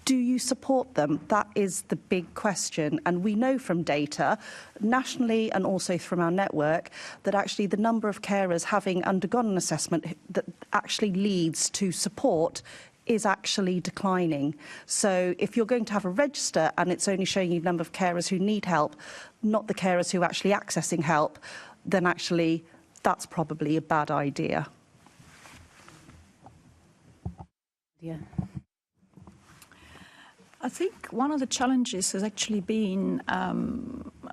do you support them? That is the big question. And we know from data, nationally and also from our network, that actually the number of carers having undergone an assessment that actually leads to support is actually declining. So if you're going to have a register and it's only showing you the number of carers who need help, not the carers who are actually accessing help, then actually that's probably a bad idea. Yeah. I think one of the challenges has actually been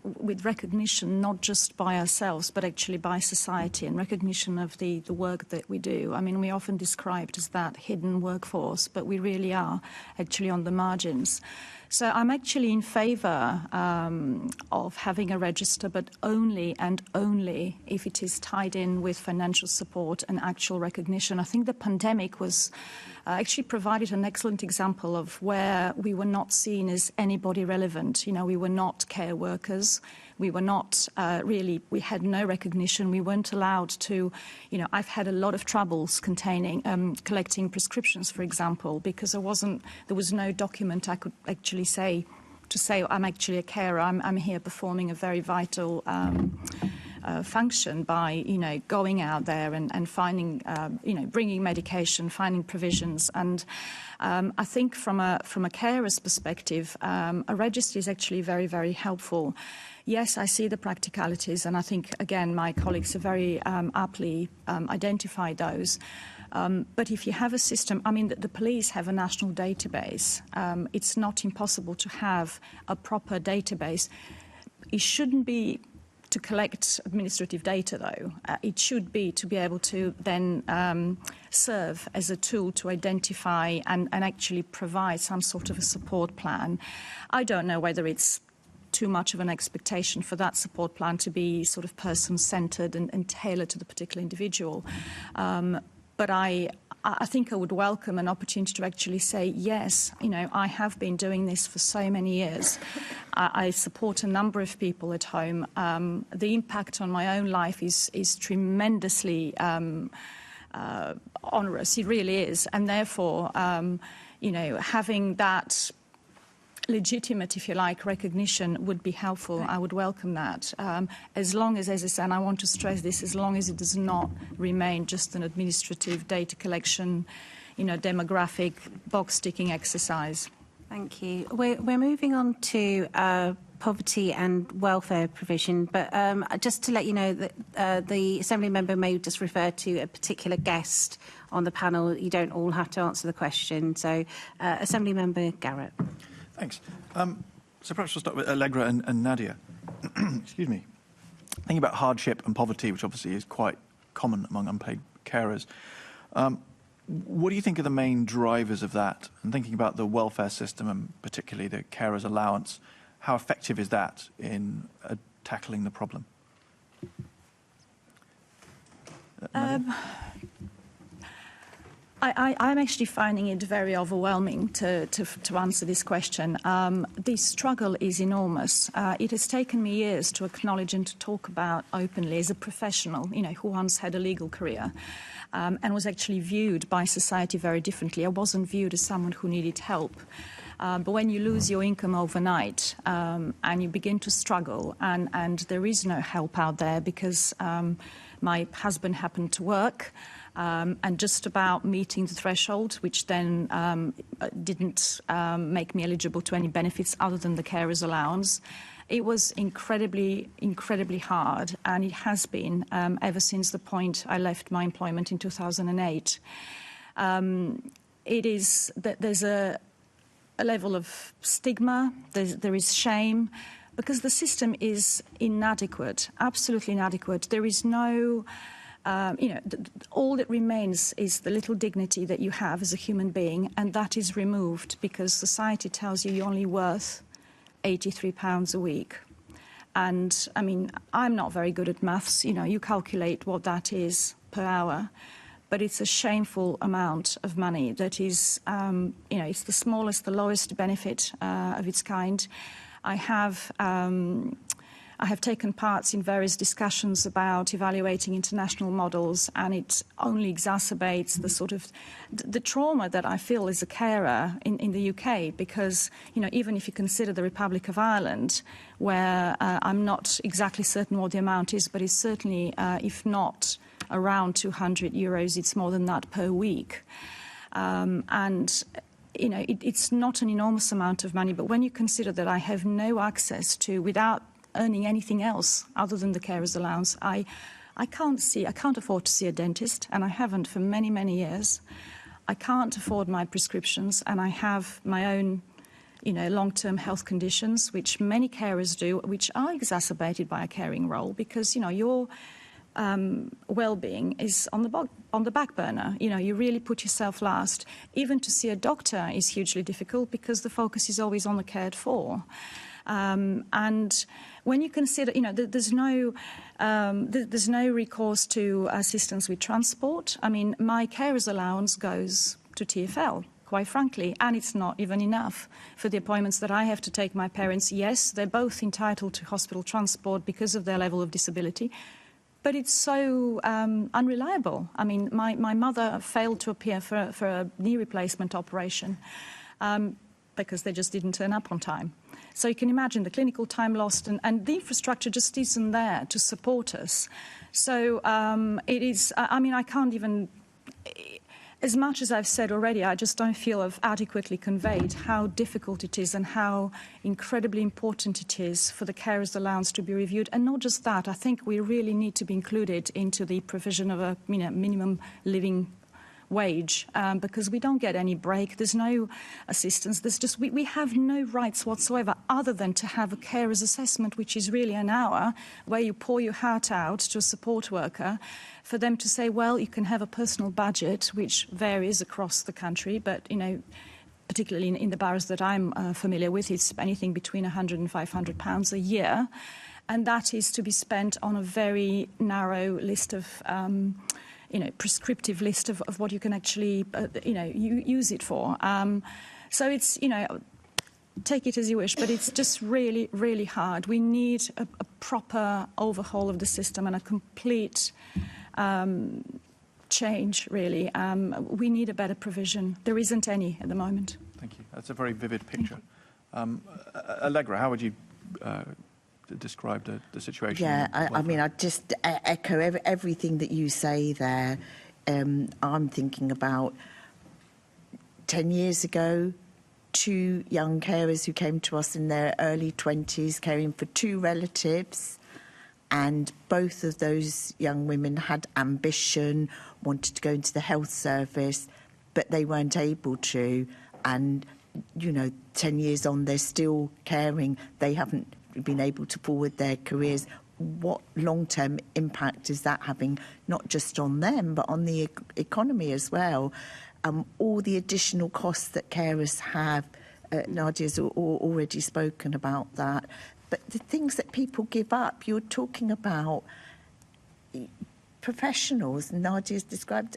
with recognition, not just by ourselves, but actually by society, and recognition of the work that we do. I mean, we're often described as that hidden workforce, but we really are actually on the margins. So I'm actually in favour of having a register, but only and only if it is tied in with financial support and actual recognition. I think the pandemic was actually provided an excellent example of where we were not seen as anybody relevant. We were not care workers. We were not we had no recognition. We weren't allowed to, I've had a lot of troubles collecting prescriptions, for example, because there was no document I could actually say I'm actually a carer. I'm here performing a very vital function by, going out there and finding, bringing medication, finding provisions. And I think from a carer's perspective, a register is actually very, very helpful. Yes, I see the practicalities, and I think, again, my colleagues have very aptly identified those. But if you have a system, the police have a national database. It's not impossible to have a proper database. It shouldn't be to collect administrative data, though. It should be to be able to then serve as a tool to identify and actually provide some sort of a support plan. I don't know whether it's too much of an expectation for that support plan to be sort of person-centred and tailored to the particular individual. But I think I would welcome an opportunity to actually say, yes, I have been doing this for so many years. I support a number of people at home. The impact on my own life is tremendously onerous. It really is. And therefore, having that legitimate, if you like, recognition would be helpful. I would welcome that. As long as I said, and I want to stress this, as long as it does not remain just an administrative data collection, demographic box-ticking exercise. Thank you. We're moving on to poverty and welfare provision, but just to let you know that the Assembly member may just refer to a particular guest on the panel. You don't all have to answer the question. So, Assembly member Garrett. Thanks. So perhaps we'll start with Allegra and Nadia. Excuse me. Thinking about hardship and poverty, which obviously is quite common among unpaid carers. What do you think are the main drivers of that? And thinking about the welfare system and particularly the carers allowance, how effective is that in tackling the problem? I'm actually finding it very overwhelming to answer this question. The struggle is enormous. It has taken me years to acknowledge and to talk about openly as a professional, who once had a legal career and was actually viewed by society very differently. I wasn't viewed as someone who needed help. But when you lose your income overnight and you begin to struggle and there is no help out there because my husband happened to work, and just about meeting the threshold, which then didn't make me eligible to any benefits other than the carer's allowance. It was incredibly, incredibly hard, and it has been ever since the point I left my employment in 2008. It is that there's a level of stigma, there is shame, because the system is inadequate, absolutely inadequate. There is no... all that remains is the little dignity that you have as a human being, and that is removed because society tells you you're only worth £83 a week. And, I mean, I'm not very good at maths. You calculate what that is per hour, but it's a shameful amount of money that is, it's the smallest, the lowest benefit of its kind. I have taken part in various discussions about evaluating international models, and it only exacerbates the trauma that I feel as a carer in the UK, because, even if you consider the Republic of Ireland, where I'm not exactly certain what the amount is, but it's certainly, if not around €200, it's more than that per week. It's not an enormous amount of money, but when you consider that I have no access to, without earning anything else other than the carer's allowance, I can't afford to see a dentist, and I haven't for many, many years. I can't afford my prescriptions, and I have my own, long-term health conditions, which many carers do, which are exacerbated by a caring role, because, your well-being is on the back burner. You really put yourself last. Even to see a doctor is hugely difficult because the focus is always on the cared for. And when you consider, there's no recourse to assistance with transport. I mean, my carer's allowance goes to TfL, quite frankly, and it's not even enough for the appointments that I have to take my parents. Yes, they're both entitled to hospital transport because of their level of disability, but it's so unreliable. I mean, my mother failed to appear for a knee replacement operation because they just didn't turn up on time. So you can imagine the clinical time lost, and the infrastructure just isn't there to support us. So it is, I can't even, as much as I've said already, I just don't feel I've adequately conveyed how difficult it is and how incredibly important it is for the carer's allowance to be reviewed. And not just that, I think we really need to be included into the provision of a minimum living wage, because we don't get any break. There's no assistance. There's just we have no rights whatsoever other than to have a carer's assessment, which is really an hour where you pour your heart out to a support worker for them to say, well, you can have a personal budget, which varies across the country, but, particularly in the boroughs that I'm familiar with, it's anything between £100 and £500 a year. And that is to be spent on a very narrow list of prescriptive list of what you can actually, use it for. So it's, take it as you wish, but it's just really, really hard. We need a proper overhaul of the system and a complete change, really. We need a better provision. There isn't any at the moment. Thank you. That's a very vivid picture. Allegra, how would you describe the situation? Yeah, I just echo everything that you say there. I'm thinking about 10 years ago, 2 young carers who came to us in their early 20s, caring for 2 relatives. And both of those young women had ambition, wanted to go into the health service, but they weren't able to. And, 10 years on, they're still caring. They haven't been able to forward their careers. What long-term impact is that having, not just on them, but on the economy as well? All the additional costs that carers have, Nadia's already spoken about that. But the things that people give up, you're talking about professionals, Nadia's described,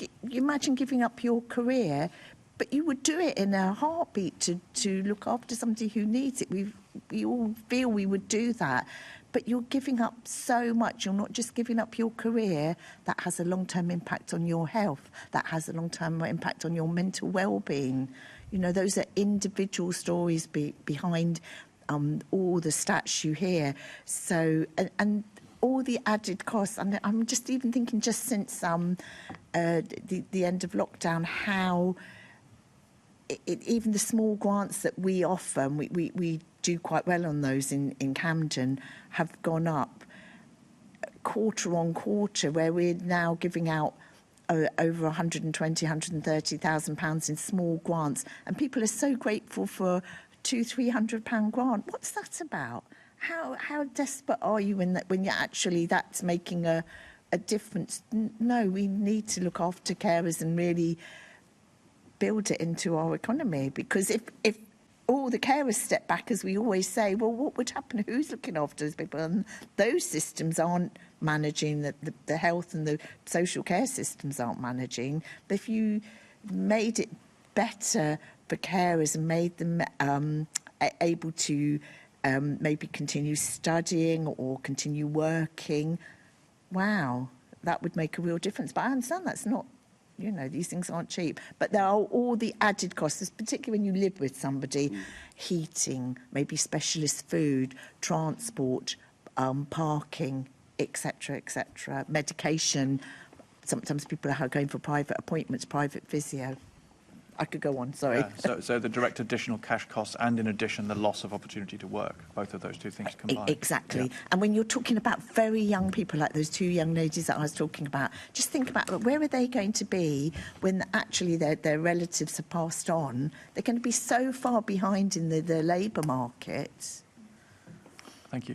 you imagine giving up your career, but you would do it in a heartbeat to look after somebody who needs it. We all feel we would do that. But you're giving up so much. You're not just giving up your career. That has a long-term impact on your health. That has a long-term impact on your mental well-being. Those are individual stories behind all the stats you hear. So, and all the added costs. And I'm just even thinking just since the end of lockdown, how even the small grants that we offer, and we do quite well on those in Camden, have gone up quarter on quarter, where we're now giving out over 120, 130,000 pounds in small grants, and people are so grateful for £200-300 grant. What's that about? How desperate are you when you're actually that's making a difference? No, we need to look after carers and really build it into our economy, because if all the carers step back, as we always say, well, what would happen? Who's looking after those people? And those systems aren't managing, the health and the social care systems aren't managing. But if you made it better for carers and made them able to maybe continue studying or continue working, wow, that would make a real difference. But I understand that's not, these things aren't cheap. But there are all the added costs, particularly when you live with somebody, heating, maybe specialist food, transport, parking, etc., medication. Sometimes people are going for private appointments, private physio. I could go on, sorry. Yeah, so the direct additional cash costs and, in addition, the loss of opportunity to work, both of those two things combined. Exactly. Yeah. And when you're talking about very young people, like those 2 young ladies that I was talking about, just think about where are they going to be when actually their relatives have passed on? They're going to be so far behind in the labour market. Thank you.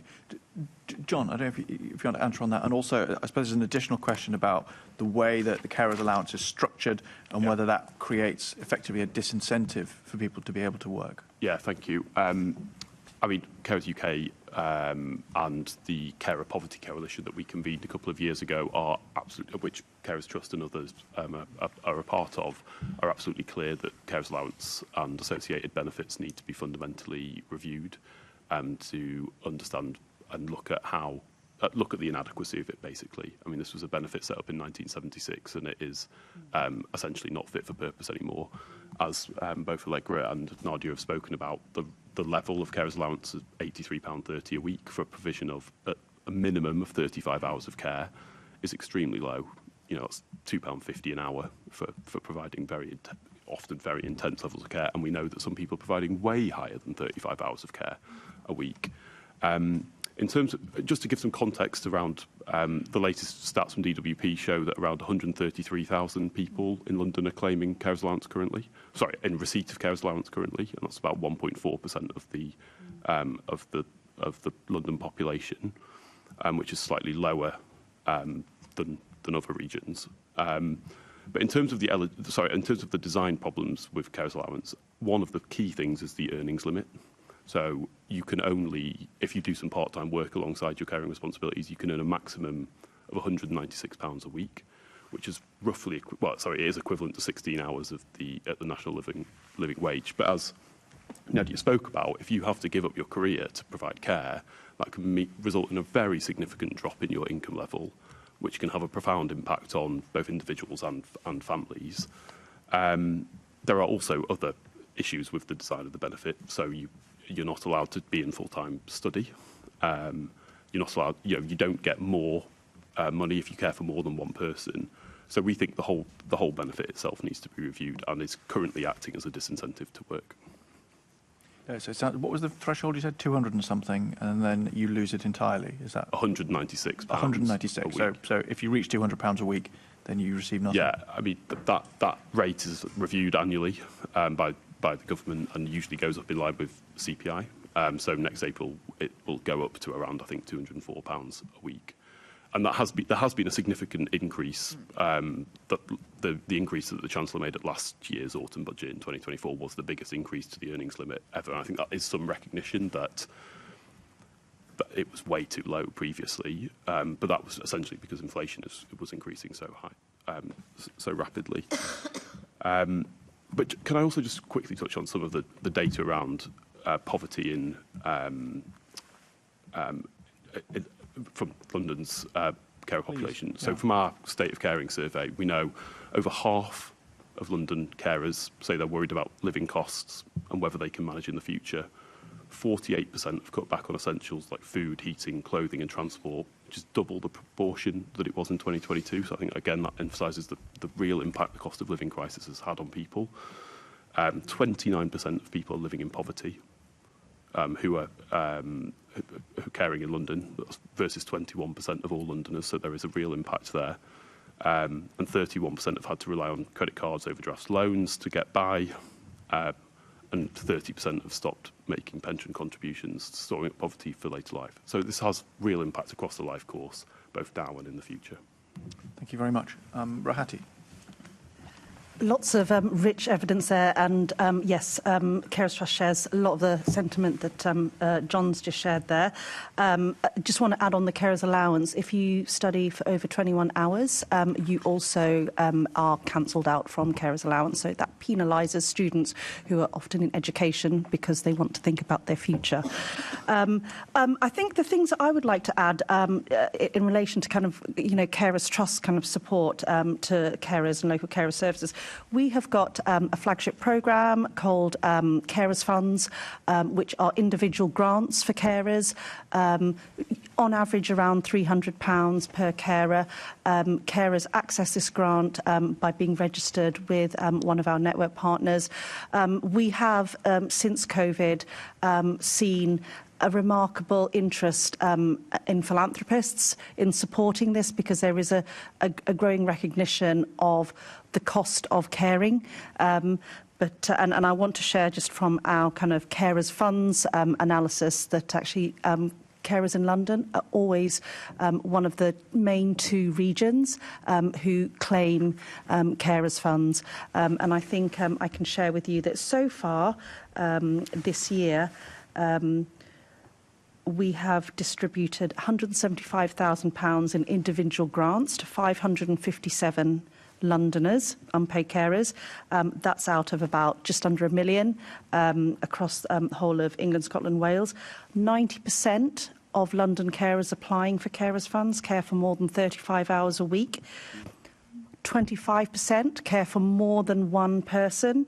John, I don't know if you want to answer on that. And also, I suppose there's an additional question about the way that the carers allowance is structured and whether that creates effectively a disincentive for people to be able to work. Yeah, thank you. Carers UK and the Carer Poverty Coalition that we convened a couple of years ago are absolutely, which Carers Trust and others are a part of, are absolutely clear that carers allowance and associated benefits need to be fundamentally reviewed to understand and look at the inadequacy of it, basically. This was a benefit set up in 1976, and it is essentially not fit for purpose anymore. As both Allegra and Nadia have spoken about, the level of carers allowance is £83.30 a week for a provision of a minimum of 35 hours of care is extremely low. It's £2.50 an hour for providing often very intense levels of care, and we know that some people are providing way higher than 35 hours of care a week. In terms of, just to give some context around the latest stats from DWP show that around 133,000 people in London are claiming carers allowance currently. Sorry, in receipt of carers allowance currently, and that's about 1.4% of the London population, which is slightly lower than other regions. But in terms of the design problems with carers allowance, one of the key things is the earnings limit. So you can only, if you do some part-time work alongside your caring responsibilities, you can earn a maximum of £196 a week, which is roughly, it is equivalent to 16 hours of at the national living wage. But as Nadia spoke about, if you have to give up your career to provide care, that can result in a very significant drop in your income level, which can have a profound impact on both individuals and families. There are also other issues with the design of the benefit. So you're not allowed to be in full-time study. You're not allowed. You don't get more money if you care for more than one person. So we think the whole benefit itself needs to be reviewed and is currently acting as a disincentive to work. So what was the threshold you said? 200 and something, and then you lose it entirely. Is that £196? 196. So if you reach £200 a week, then you receive nothing. Yeah, I mean that rate is reviewed annually by the government and usually goes up in line with CPI. So next April it will go up to around, I think, £204 a week. And there has been a significant increase. The increase that the Chancellor made at last year's autumn budget in 2024 was the biggest increase to the earnings limit ever. And I think that is some recognition that it was way too low previously, but that was essentially because inflation was increasing so high, so rapidly. But can I also just quickly touch on some of the data around poverty from London's carer population? So from our State of Caring survey, we know over half of London carers say they're worried about living costs and whether they can manage in the future. 48% have cut back on essentials like food, heating, clothing and transport, which is double the proportion that it was in 2022. So I think, again, that emphasises the real impact the cost of living crisis has had on people. 29% of people are living in poverty who are caring in London versus 21% of all Londoners, so there is a real impact there. And 31% have had to rely on credit cards, overdrafts, loans to get by. And 30% have stopped making pension contributions, storing up poverty for later life. So this has real impact across the life course, both now and in the future. Thank you very much. Rahati. Lots of rich evidence there, and yes, Carers Trust shares a lot of the sentiment that John's just shared there. I just want to add on the carers allowance. If you study for over 21 hours, you also are cancelled out from carers allowance, so that penalises students who are often in education because they want to think about their future. I think the things that I would like to add in relation to kind of, Carers Trust kind of support to carers and local carer services. We have got a flagship programme called Carers Funds, which are individual grants for carers, on average around £300 per carer. Carers access this grant by being registered with one of our network partners. We have, since COVID, seen a remarkable interest in philanthropists in supporting this, because there is a growing recognition of the cost of caring. And I want to share just from our kind of Carers Funds analysis that actually carers in London are always one of the main two regions who claim Carers Funds. And I think I can share with you that so far this year, we have distributed £175,000 in individual grants to 557 Londoners, unpaid carers. That's out of about just under 1 million across the whole of England, Scotland, Wales. 90% of London carers applying for Carers Funds care for more than 35 hours a week. 25% care for more than one person.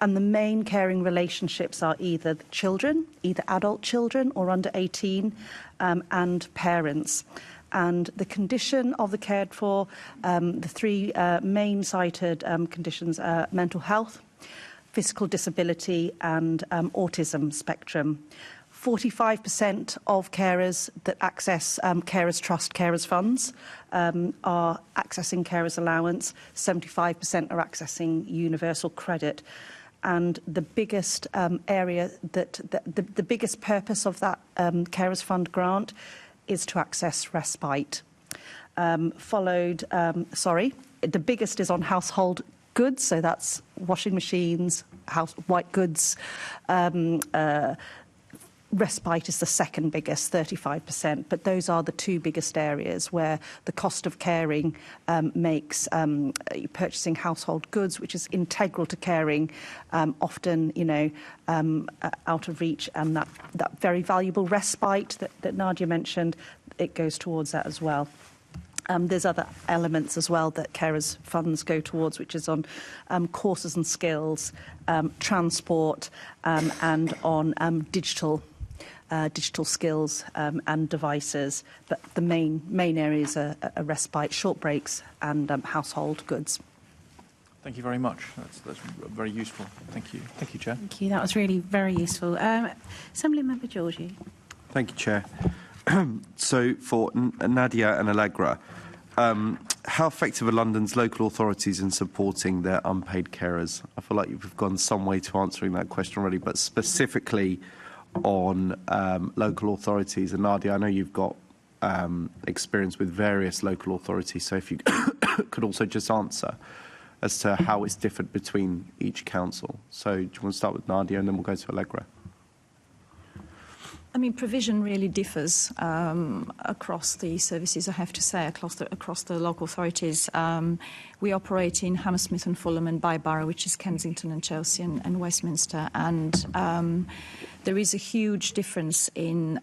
And the main caring relationships are either children, either adult children or under 18, and parents. And the condition of the cared for, the three main cited conditions are mental health, physical disability and autism spectrum. 45% of carers that access Carers Trust Carers Funds are accessing carers allowance. 75% are accessing universal credit. And the biggest area the biggest purpose of that Carers Fund grant is to access respite. The biggest is on household goods, so that's washing machines, white goods. Respite is the second biggest, 35%, but those are the two biggest areas where the cost of caring makes purchasing household goods, which is integral to caring, often, out of reach, and that very valuable respite that Nadia mentioned, it goes towards that as well. There's other elements as well that Carers Funds go towards, which is on courses and skills, transport, and on digital digital skills and devices, but the main areas are respite, short breaks and household goods. Thank you very much. That's very useful. Thank you. Thank you, Chair. Thank you. That was really very useful. Assembly Member Georgie. Thank you, Chair. So for Nadia and Allegra, how effective are London's local authorities in supporting their unpaid carers? I feel like you've gone some way to answering that question already, but specifically on local authorities. And Nadia, I know you've got experience with various local authorities, so if you could also just answer as to how it's differed between each council. So do you want to start with Nadia and then we'll go to Allegra? I mean, provision really differs across the services, I have to say, across the local authorities. We operate in Hammersmith and Fulham and by borough, which is Kensington and Chelsea and Westminster. And there is a huge difference in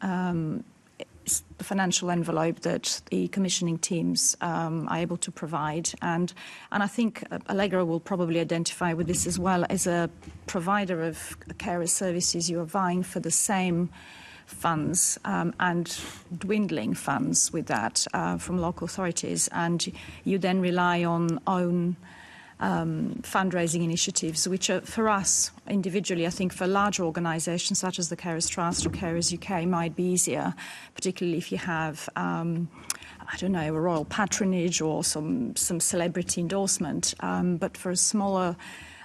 the financial envelope that the commissioning teams are able to provide. And I think Allegra will probably identify with this as well. As a provider of carer services, you are vying for the same funds and dwindling funds with that from local authorities, and you then rely on own fundraising initiatives, which are, for us individually, I think for larger organisations such as the Carers Trust or Carers UK might be easier, particularly if you have I don't know, a royal patronage or some celebrity endorsement, but for a smaller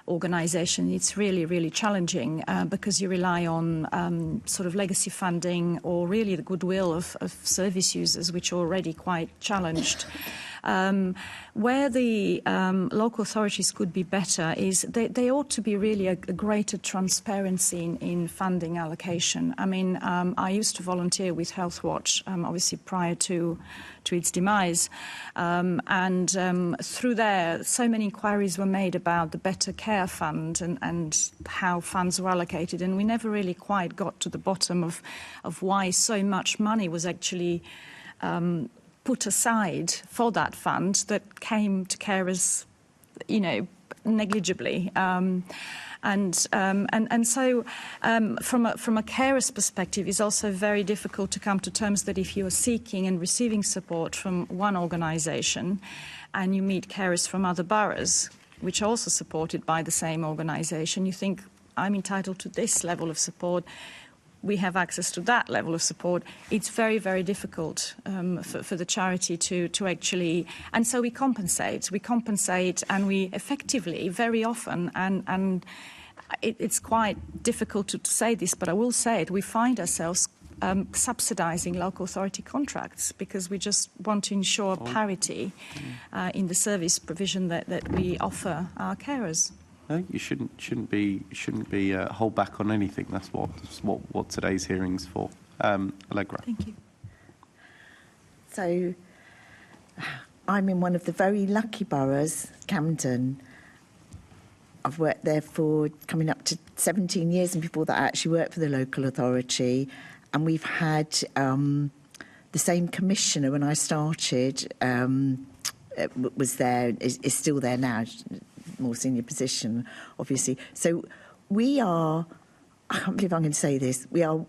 organisation, it's really challenging because you rely on sort of legacy funding or really the goodwill of service users, which are already quite challenged. Where the local authorities could be better is they ought to be really a greater transparency in funding allocation. I mean, I used to volunteer with Healthwatch, obviously prior to its demise, and through there, so many inquiries were made about the Better Care Fund and how funds were allocated, and we never really quite got to the bottom of why so much money was actually put aside for that fund that came to carers, you know, negligibly. And so from a carer's perspective, it's also very difficult to come to terms that if you are seeking and receiving support from one organisation and you meet carers from other boroughs, which are also supported by the same organisation, you think, I'm entitled to this level of support, we have access to that level of support. It's very difficult for the charity to actually, and so we compensate and we effectively very often, and it's quite difficult to say this, but I will say it, we find ourselves subsidising local authority contracts because we just want to ensure parity in the service provision that we offer our carers. No, you shouldn't be hold back on anything. That's what today's hearing's for. Allegra. Thank you. So, I'm in one of the very lucky boroughs, Camden. I've worked there for coming up to 17 years, and before that I actually worked for the local authority. And we've had the same commissioner when I started, was there, is still there now, more senior position, obviously. So we are, I can't believe I'm going to say this, we are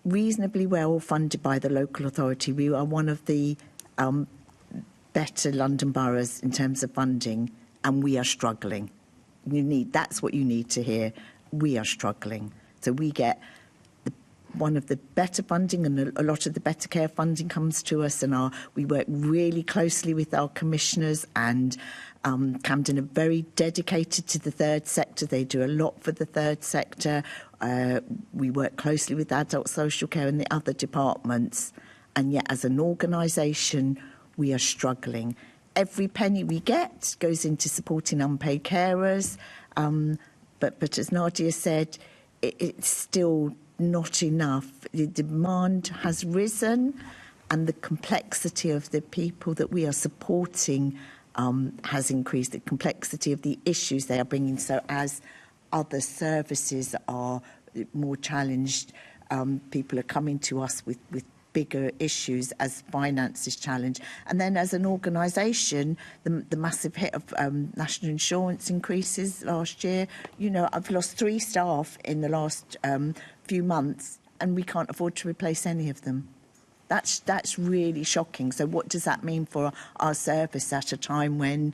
reasonably well funded by the local authority. We are one of the better London boroughs in terms of funding, and we are struggling. That's what you need to hear. We are struggling. So we get one of the better funding, and a lot of the Better Care funding comes to us, and we work really closely with our commissioners, and Camden are very dedicated to the third sector. They do a lot for the third sector. We work closely with adult social care and the other departments, and yet as an organisation we are struggling. Every penny we get goes into supporting unpaid carers, but as Nadia said, it's still not enough. The demand has risen, and the complexity of the people that we are supporting has increased. The complexity of the issues they are bringing. So as other services are more challenged, people are coming to us with bigger issues as finance is challenged. And then as an organisation, the massive hit of national insurance increases last year. You know, I've lost 3 staff in the last few months and we can't afford to replace any of them. That's really shocking. So what does that mean for our service at a time when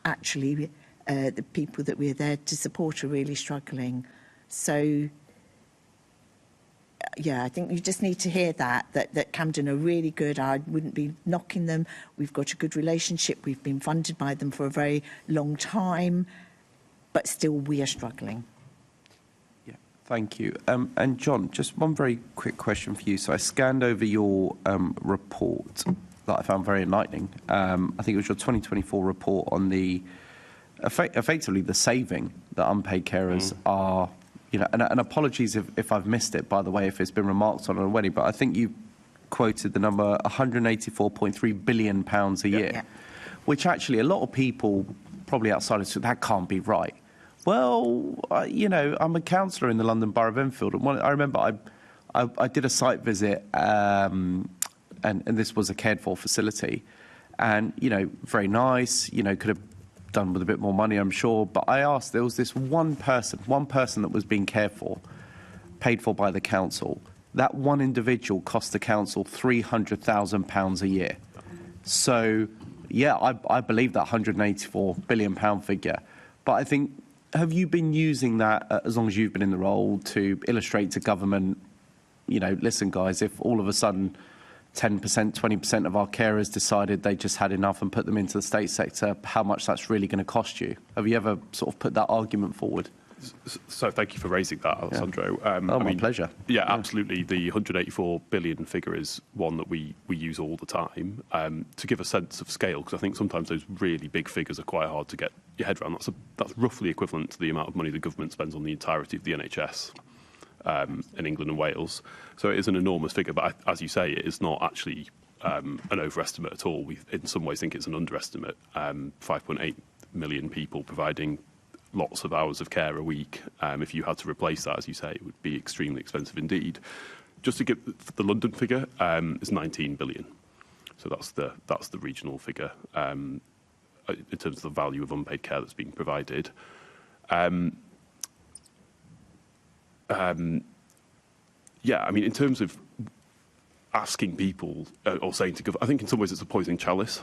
actually the people that we're there to support are really struggling? So, yeah, I think you just need to hear that Camden are really good. I wouldn't be knocking them. We've got a good relationship. We've been funded by them for a very long time, but still we are struggling. Yeah, thank you. And John, just one very quick question for you. So I scanned over your report that I found very enlightening. I think it was your 2024 report on the effectively the saving that unpaid carers are. You know, and apologies if I've missed it, by the way, if it's been remarked on already, but I think you quoted the number £184.3 billion a year, which actually a lot of people probably outside of that can't be right. Well, you know, I'm a councillor in the London Borough of Enfield, and I remember I did a site visit, and this was a cared for facility, and, you know, very nice, you know, could have done with a bit more money, I'm sure, but I asked, there was this one person that was being cared for, paid for by the council. That one individual cost the council £300,000 a year. So, yeah, I believe that £184 billion figure. But I think, have you been using that, as long as you've been in the role, to illustrate to government, you know, listen, guys, if all of a sudden 10%, 20% of our carers decided they just had enough and put them into the state sector, how much that's really going to cost you? Have you ever sort of put that argument forward? So thank you for raising that, Alessandro. My pleasure. Yeah, absolutely. The 184 billion figure is one that we use all the time to give a sense of scale, because I think sometimes those really big figures are quite hard to get your head around. That's roughly equivalent to the amount of money the government spends on the entirety of the NHS. In England and Wales. So it is an enormous figure, but as you say, it is not actually an overestimate at all. We, in some ways, think it's an underestimate. 5.8 million people providing lots of hours of care a week. If you had to replace that, as you say, it would be extremely expensive indeed. Just to give the London figure, is 19 billion. So that's the regional figure in terms of the value of unpaid care that's being provided. Yeah, I mean, in terms of asking people or saying to government, I think in some ways it's a poison chalice,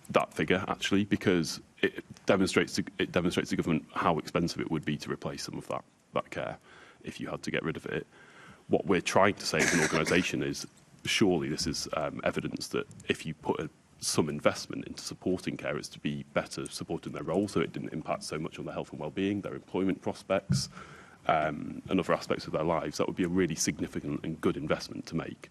that figure, actually, because it demonstrates to government how expensive it would be to replace some of that care if you had to get rid of it. What we're trying to say as an organisation is, surely this is evidence that if you put some investment into supporting carers to be better supported in their role, so it didn't impact so much on their health and well-being, their employment prospects, and other aspects of their lives, that would be a really significant and good investment to make.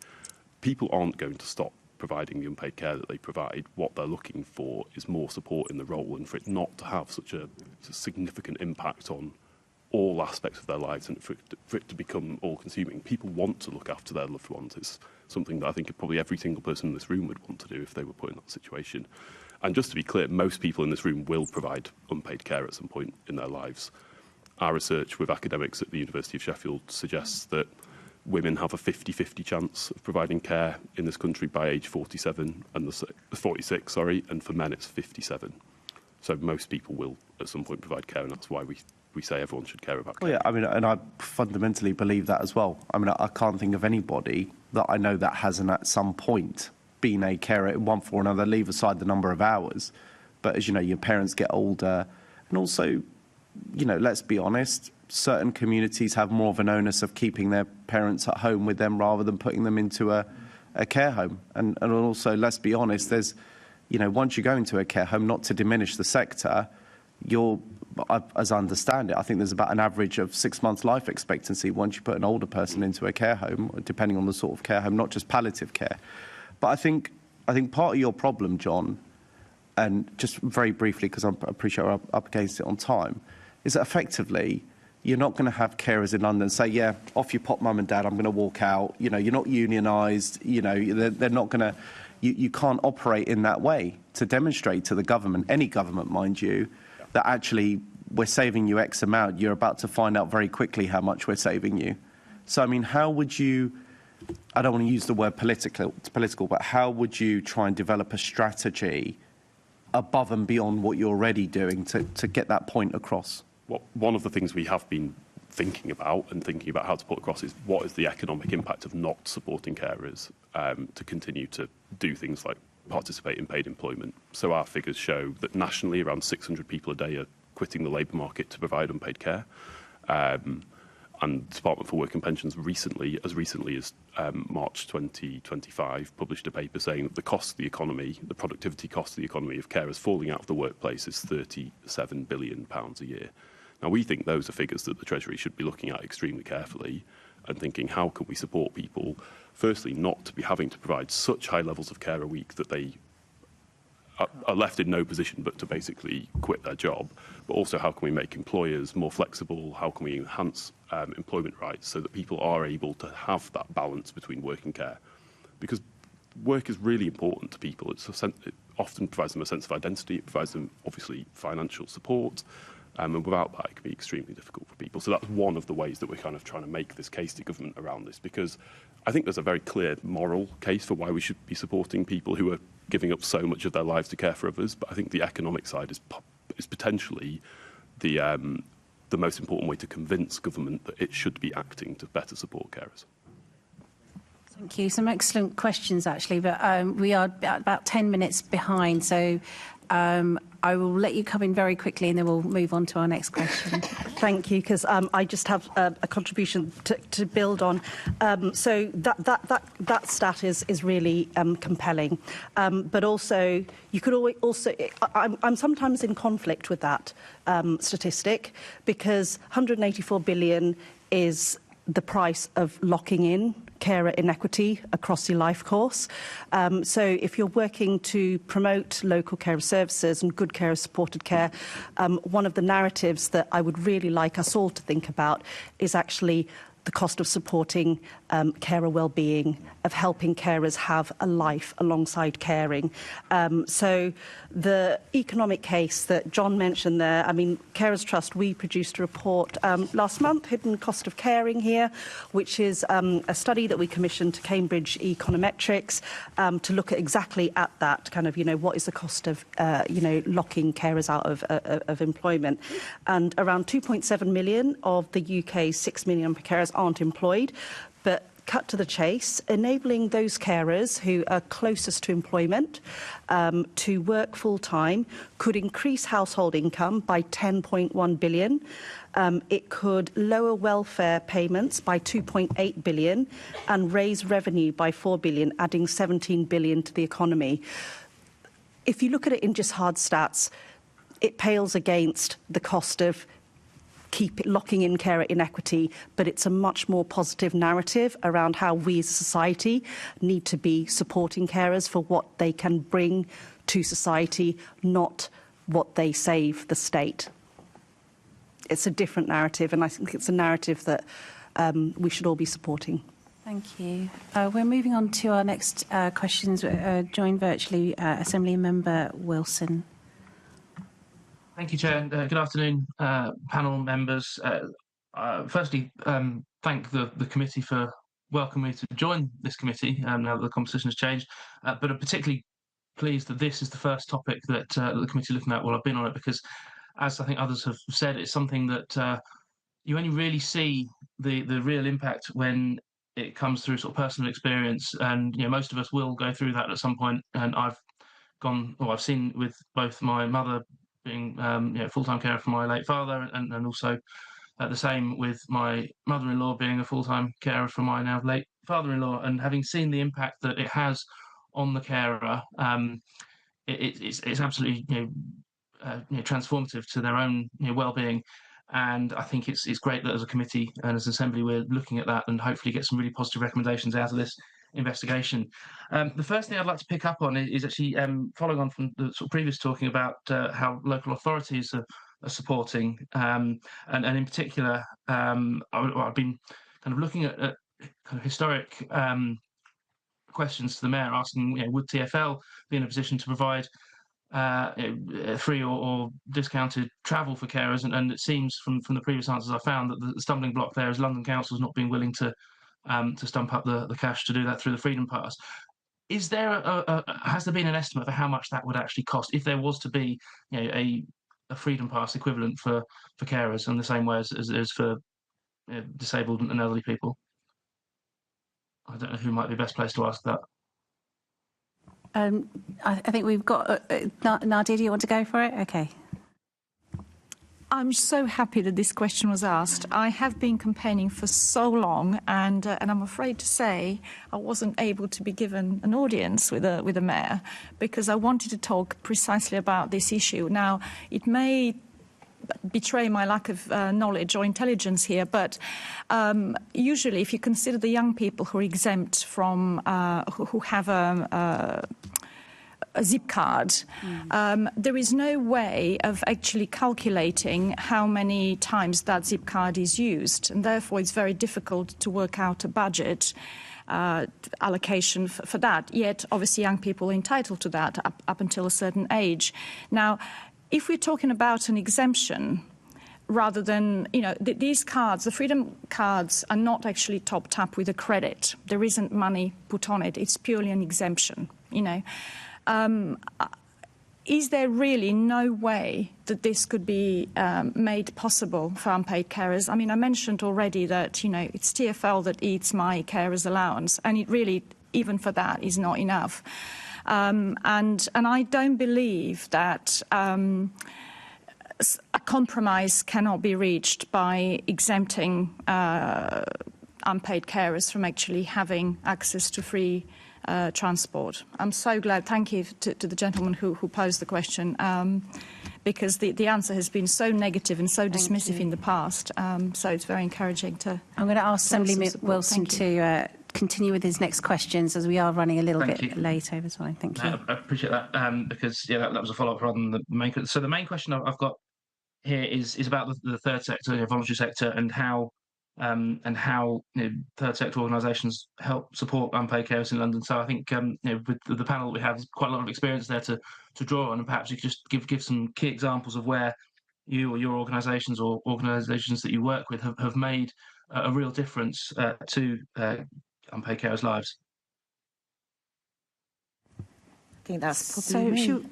People aren't going to stop providing the unpaid care that they provide. What they're looking for is more support in the role, and for it not to have such a significant impact on all aspects of their lives, and for it to become all-consuming. People want to look after their loved ones. It's something that I think probably every single person in this room would want to do if they were put in that situation. And just to be clear, most people in this room will provide unpaid care at some point in their lives. Our research with academics at the University of Sheffield suggests that women have a 50-50 chance of providing care in this country by age 46, and for men it's 57. So most people will at some point provide care, and that's why we say everyone should care about care. Well, yeah, I mean, and I fundamentally believe that as well. I mean, I can't think of anybody that I know that hasn't at some point been a carer in one form or another, leave aside the number of hours. But as you know, your parents get older, and also, you know, let's be honest, certain communities have more of an onus of keeping their parents at home with them rather than putting them into a care home. And also, let's be honest, there's, you know, once you go into a care home, not to diminish the sector, as I understand it, I think there's about an average of 6 months life expectancy once you put an older person into a care home, depending on the sort of care home, not just palliative care. But I think part of your problem, John, and just very briefly, because I appreciate we're up against it on time, is that effectively you're not going to have carers in London say, yeah, off you pop, mum and dad, I'm going to walk out. You know, you're not unionised. You know, they're not going to... You can't operate in that way to demonstrate to the government, any government, mind you, that actually we're saving you X amount. You're about to find out very quickly how much we're saving you. So, I mean, how would you... I don't want to use the word political, but how would you try and develop a strategy above and beyond what you're already doing to get that point across? Well, one of the things we have been thinking about how to put across is what is the economic impact of not supporting carers to continue to do things like participate in paid employment. So our figures show that nationally around 600 people a day are quitting the labour market to provide unpaid care. And the Department for Work and Pensions as recently as March 2025, published a paper saying that the cost of the economy, the productivity cost of the economy of carers falling out of the workplace is £37 billion a year. Now, we think those are figures that the Treasury should be looking at extremely carefully and thinking, how can we support people, firstly, not to be having to provide such high levels of care a week that they are left in no position but to basically quit their job, but also how can we make employers more flexible, how can we enhance employment rights so that people are able to have that balance between work and care. Because work is really important to people. It often provides them a sense of identity, it provides them, obviously, financial support, and without that it can be extremely difficult for people. So that's one of the ways that we're kind of trying to make this case to government around this, because I think there's a very clear moral case for why we should be supporting people who are giving up so much of their lives to care for others, but I think the economic side is potentially the most important way to convince government that it should be acting to better support carers. Thank you. Some excellent questions, actually, but we are about 10 minutes behind, so I will let you come in very quickly and then we'll move on to our next question. Thank you, because I just have a contribution to build on. So that stat is really compelling, but also you could also I'm sometimes in conflict with that statistic, because 184 billion is the price of locking in carer inequity across your life course. So if you're working to promote local carer services and good carer supported care, one of the narratives that I would really like us all to think about is actually the cost of supporting carer well-being, of helping carers have a life alongside caring. So the economic case that John mentioned there, I mean, Carers Trust, we produced a report last month, Hidden Cost of Caring here, which is a study that we commissioned to Cambridge Econometrics to look at exactly at that kind of, what is the cost of, locking carers out of employment. And around 2.7 million of the UK's 6 million carers aren't employed, but cut to the chase, enabling those carers who are closest to employment to work full-time could increase household income by 10.1 billion. It could lower welfare payments by 2.8 billion and raise revenue by 4 billion, adding 17 billion to the economy. If you look at it in just hard stats, it pales against the cost of locking in carer inequity, but it's a much more positive narrative around how we as a society need to be supporting carers for what they can bring to society, not what they save the state. It's a different narrative, and I think it's a narrative that we should all be supporting. Thank you. We're moving on to our next questions. Joined virtually, Assembly Member Wilson. Thank you, Chair. Good afternoon, panel members. Firstly, thank the committee for welcoming me to join this committee now that the composition has changed. But I'm particularly pleased that this is the first topic that the committee is looking at while I've been on it, because, as I think others have said, it's something that you only really see the real impact when it comes through sort of personal experience. And most of us will go through that at some point. And I've seen with both my mother being full-time carer for my late father, and also the same with my mother-in-law being a full-time carer for my now late father-in-law, and having seen the impact that it has on the carer, it's absolutely transformative to their own well-being. And I think it's great that as a committee and as an assembly we're looking at that and hopefully get some really positive recommendations out of this investigation. The first thing I'd like to pick up on is actually following on from the sort of previous talking about how local authorities are supporting, and in particular, I've been kind of looking at kind of historic questions to the Mayor, asking, would TfL be in a position to provide free or discounted travel for carers? And it seems from the previous answers I found that the stumbling block there is London Council's not being willing to stump up the cash to do that through the Freedom Pass. Is there has there been an estimate for how much that would actually cost if there was to be a Freedom Pass equivalent for carers in the same way as for disabled and elderly people? I don't know who might be best placed to ask that. I think we've got... Nadia, do you want to go for it? Okay. I'm so happy that this question was asked. I have been campaigning for so long, and I'm afraid to say I wasn't able to be given an audience with a mayor because I wanted to talk precisely about this issue. Now, it may betray my lack of knowledge or intelligence here, but usually if you consider the young people who are exempt from, who have a zip card, there is no way of actually calculating how many times that zip card is used, and therefore it's very difficult to work out a budget allocation for that. Yet, obviously, young people are entitled to that up until a certain age. Now, if we're talking about an exemption, rather than, these cards, the Freedom cards are not actually topped up with a credit. There isn't money put on it. It's purely an exemption, Is there really no way that this could be made possible for unpaid carers? I mean, I mentioned already that, it's TfL that eats my carers allowance, and it really, even for that, is not enough. And I don't believe that a compromise cannot be reached by exempting unpaid carers from actually having access to free transport. I'm so glad. Thank you to the gentleman who posed the question, because the answer has been so negative and so dismissive in the past. So it's very encouraging to... I'm going to ask Assemblyman Wilson to continue with his next questions, as we are running a little bit late over time. Thank you. I appreciate that, because that was a follow-up rather than the main. So the main question I've got here is about the third sector, voluntary sector, and how third sector organisations help support unpaid carers in London. So I think with the panel that we have, there's quite a lot of experience there to draw on, and perhaps you could just give some key examples of where you or your organisations or organisations that you work with have made a real difference to unpaid carers' lives. I think that's probably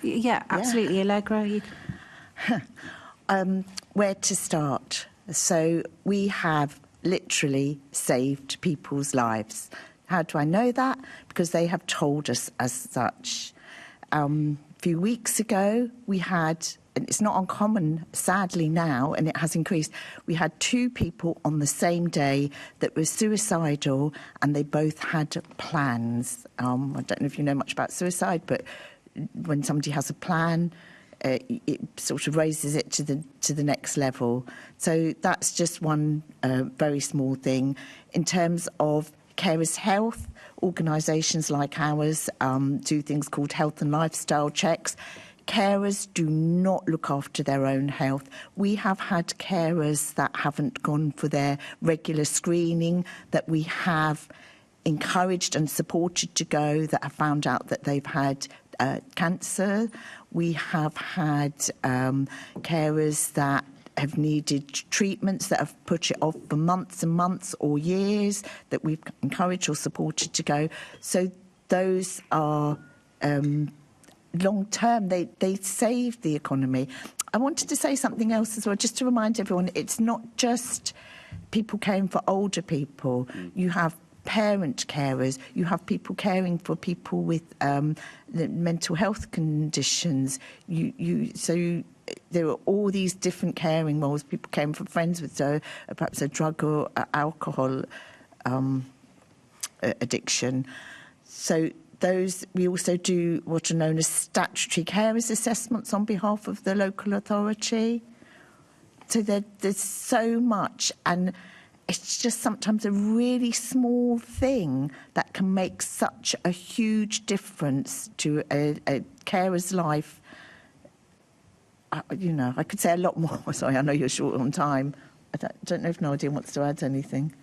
yeah, absolutely. Allegra, you where to start? So we have literally saved people's lives. How do I know that? Because they have told us as such. A few weeks ago, we had, and it's not uncommon, sadly now, and it has increased, we had 2 people on the same day that were suicidal, and they both had plans. I don't know if you know much about suicide, but when somebody has a plan, it sort of raises it to the next level. So that's just one very small thing. In terms of carers' health, organisations like ours do things called health and lifestyle checks. Carers do not look after their own health. We have had carers that haven't gone for their regular screening, that we have encouraged and supported to go, that have found out that they've had cancer. We have had carers that have needed treatments that have put it off for months and months or years, that we've encouraged or supported to go. So those are long-term. They save the economy. I wanted to say something else as well, just to remind everyone, it's not just people caring for older people. You have parent carers, you have people caring for people with mental health conditions. So there are all these different caring roles, people caring for friends with perhaps a drug or alcohol addiction. So those, we also do what are known as statutory carers assessments on behalf of the local authority. So there's so much, and it's just sometimes a really small thing that can make such a huge difference to a carer's life. I could say a lot more. Sorry, I know you're short on time. I don't know if Nadia wants to add anything.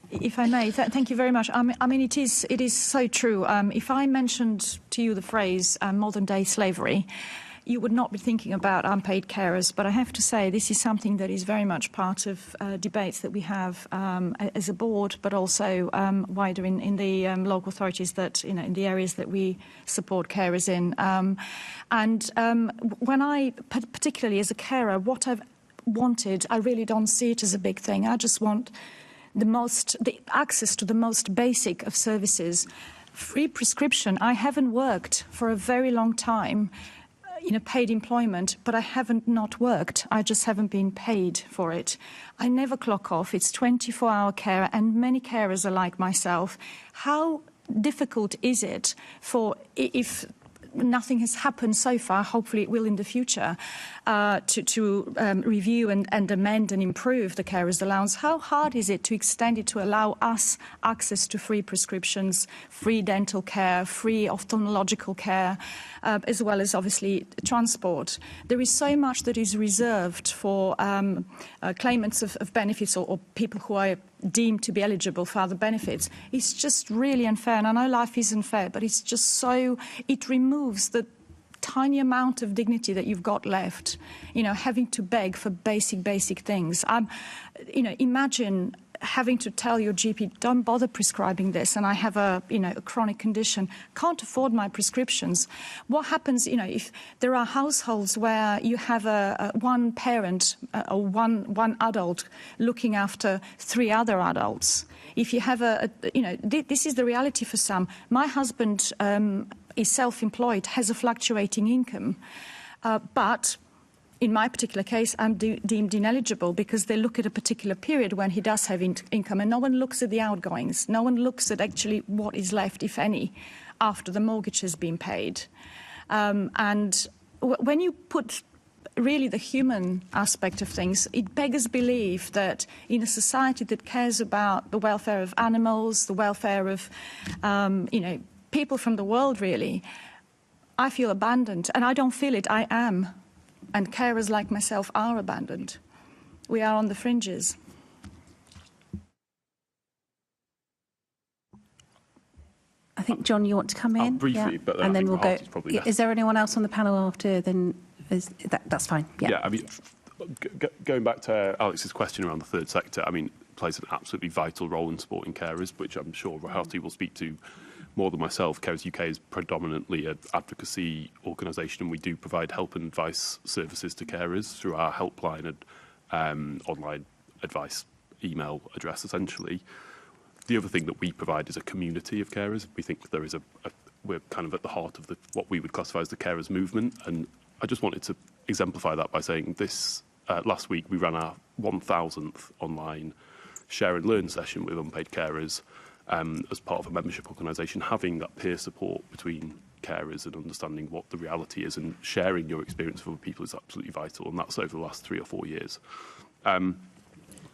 If I may, thank you very much. I mean, it is so true. If I mentioned to you the phrase modern-day slavery, you would not be thinking about unpaid carers, but I have to say this is something that is very much part of debates that we have as a board, but also wider in the local authorities that, in the areas that we support carers in. And when I, particularly as a carer, what I've wanted, I really don't see it as a big thing. I just want the access to the most basic of services. Free prescription. I haven't worked for a very long time in paid employment, but I haven't not worked. I just haven't been paid for it. I never clock off. It's 24-hour care, and many carers are like myself. How difficult is it for, if nothing has happened so far, hopefully it will in the future, to review and amend and improve the carers allowance? How hard is it to extend it to allow us access to free prescriptions, free dental care, free ophthalmological care, as well as obviously transport? There is so much that is reserved for claimants of benefits or people who are deemed to be eligible for other benefits. It's just really unfair, and I know life isn't fair, but it's just so, it removes the tiny amount of dignity that you've got left, having to beg for basic things. Imagine having to tell your GP, don't bother prescribing this, and I have a chronic condition, can't afford my prescriptions. What happens, if there are households where you have one parent or one adult looking after 3 other adults? If you have this is the reality for some. My husband is self-employed, has a fluctuating income, but in my particular case, I'm deemed ineligible because they look at a particular period when he does have income, and no one looks at the outgoings. No one looks at actually what is left, if any, after the mortgage has been paid. And when you put really the human aspect of things, it beggars belief that in a society that cares about the welfare of animals, the welfare of, people from the world, really, I feel abandoned. And I don't feel it, I am. And carers like myself are abandoned. We are on the fringes. I think, John, you want to come in? Briefly, yeah. but and then we'll go. Best. Is there anyone else on the panel after? Then that's fine. Yeah. Yeah, I mean, going back to Alex's question around the third sector, I mean, plays an absolutely vital role in supporting carers, which I'm sure Rahati will speak to more than myself. Carers UK is predominantly an advocacy organisation, and we do provide help and advice services to carers through our helpline and online advice email address, essentially. The other thing that we provide is a community of carers. We think there is we're kind of at the heart of what we would classify as the carers movement, and I just wanted to exemplify that by saying this last week we ran our 1000th online share and learn session with unpaid carers. As part of a membership organisation, having that peer support between carers and understanding what the reality is and sharing your experience with other people is absolutely vital, and that's over the last 3 or 4 years.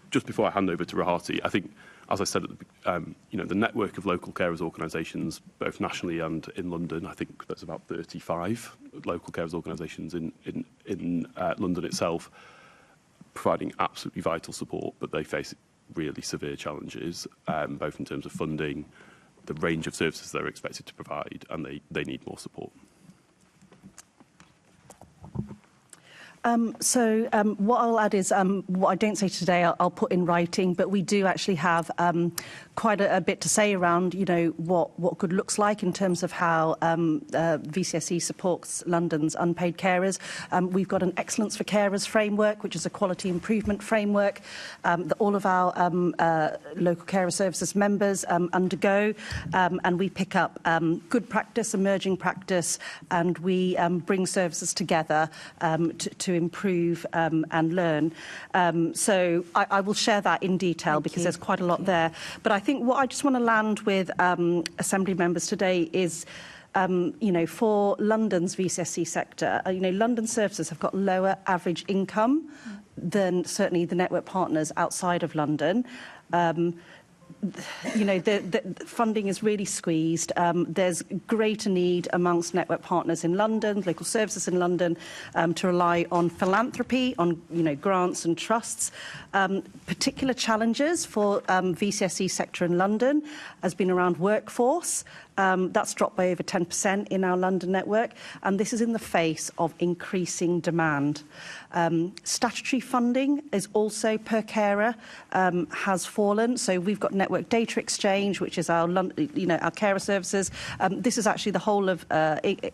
Just before I hand over to Rahati, I think, as I said, the network of local carers organisations, both nationally and in London, I think there's about 35 local carers organisations in London itself, providing absolutely vital support, but they face really severe challenges, both in terms of funding, the range of services they're expected to provide, and they need more support. What I'll add is what I don't say today, I'll put in writing, but we do actually have quite a bit to say around, what good looks like in terms of how VCSE supports London's unpaid carers. We've got an Excellence for Carers framework, which is a quality improvement framework that all of our local carer services members undergo, and we pick up good practice, emerging practice, and we bring services together to improve and learn. So I will share that in detail because there's quite a lot there. But I think what I just want to land with Assembly members today is, for London's VCSE sector, London services have got lower average income than certainly the network partners outside of London. The funding is really squeezed. There's greater need amongst network partners in London, local services in London, to rely on philanthropy, on grants and trusts. Particular challenges for VCSE sector in London has been around workforce. That's dropped by over 10% in our London network, and this is in the face of increasing demand. Statutory funding is also per carer has fallen. So we've got Network Data Exchange, which is our, our carer services. This is actually the whole of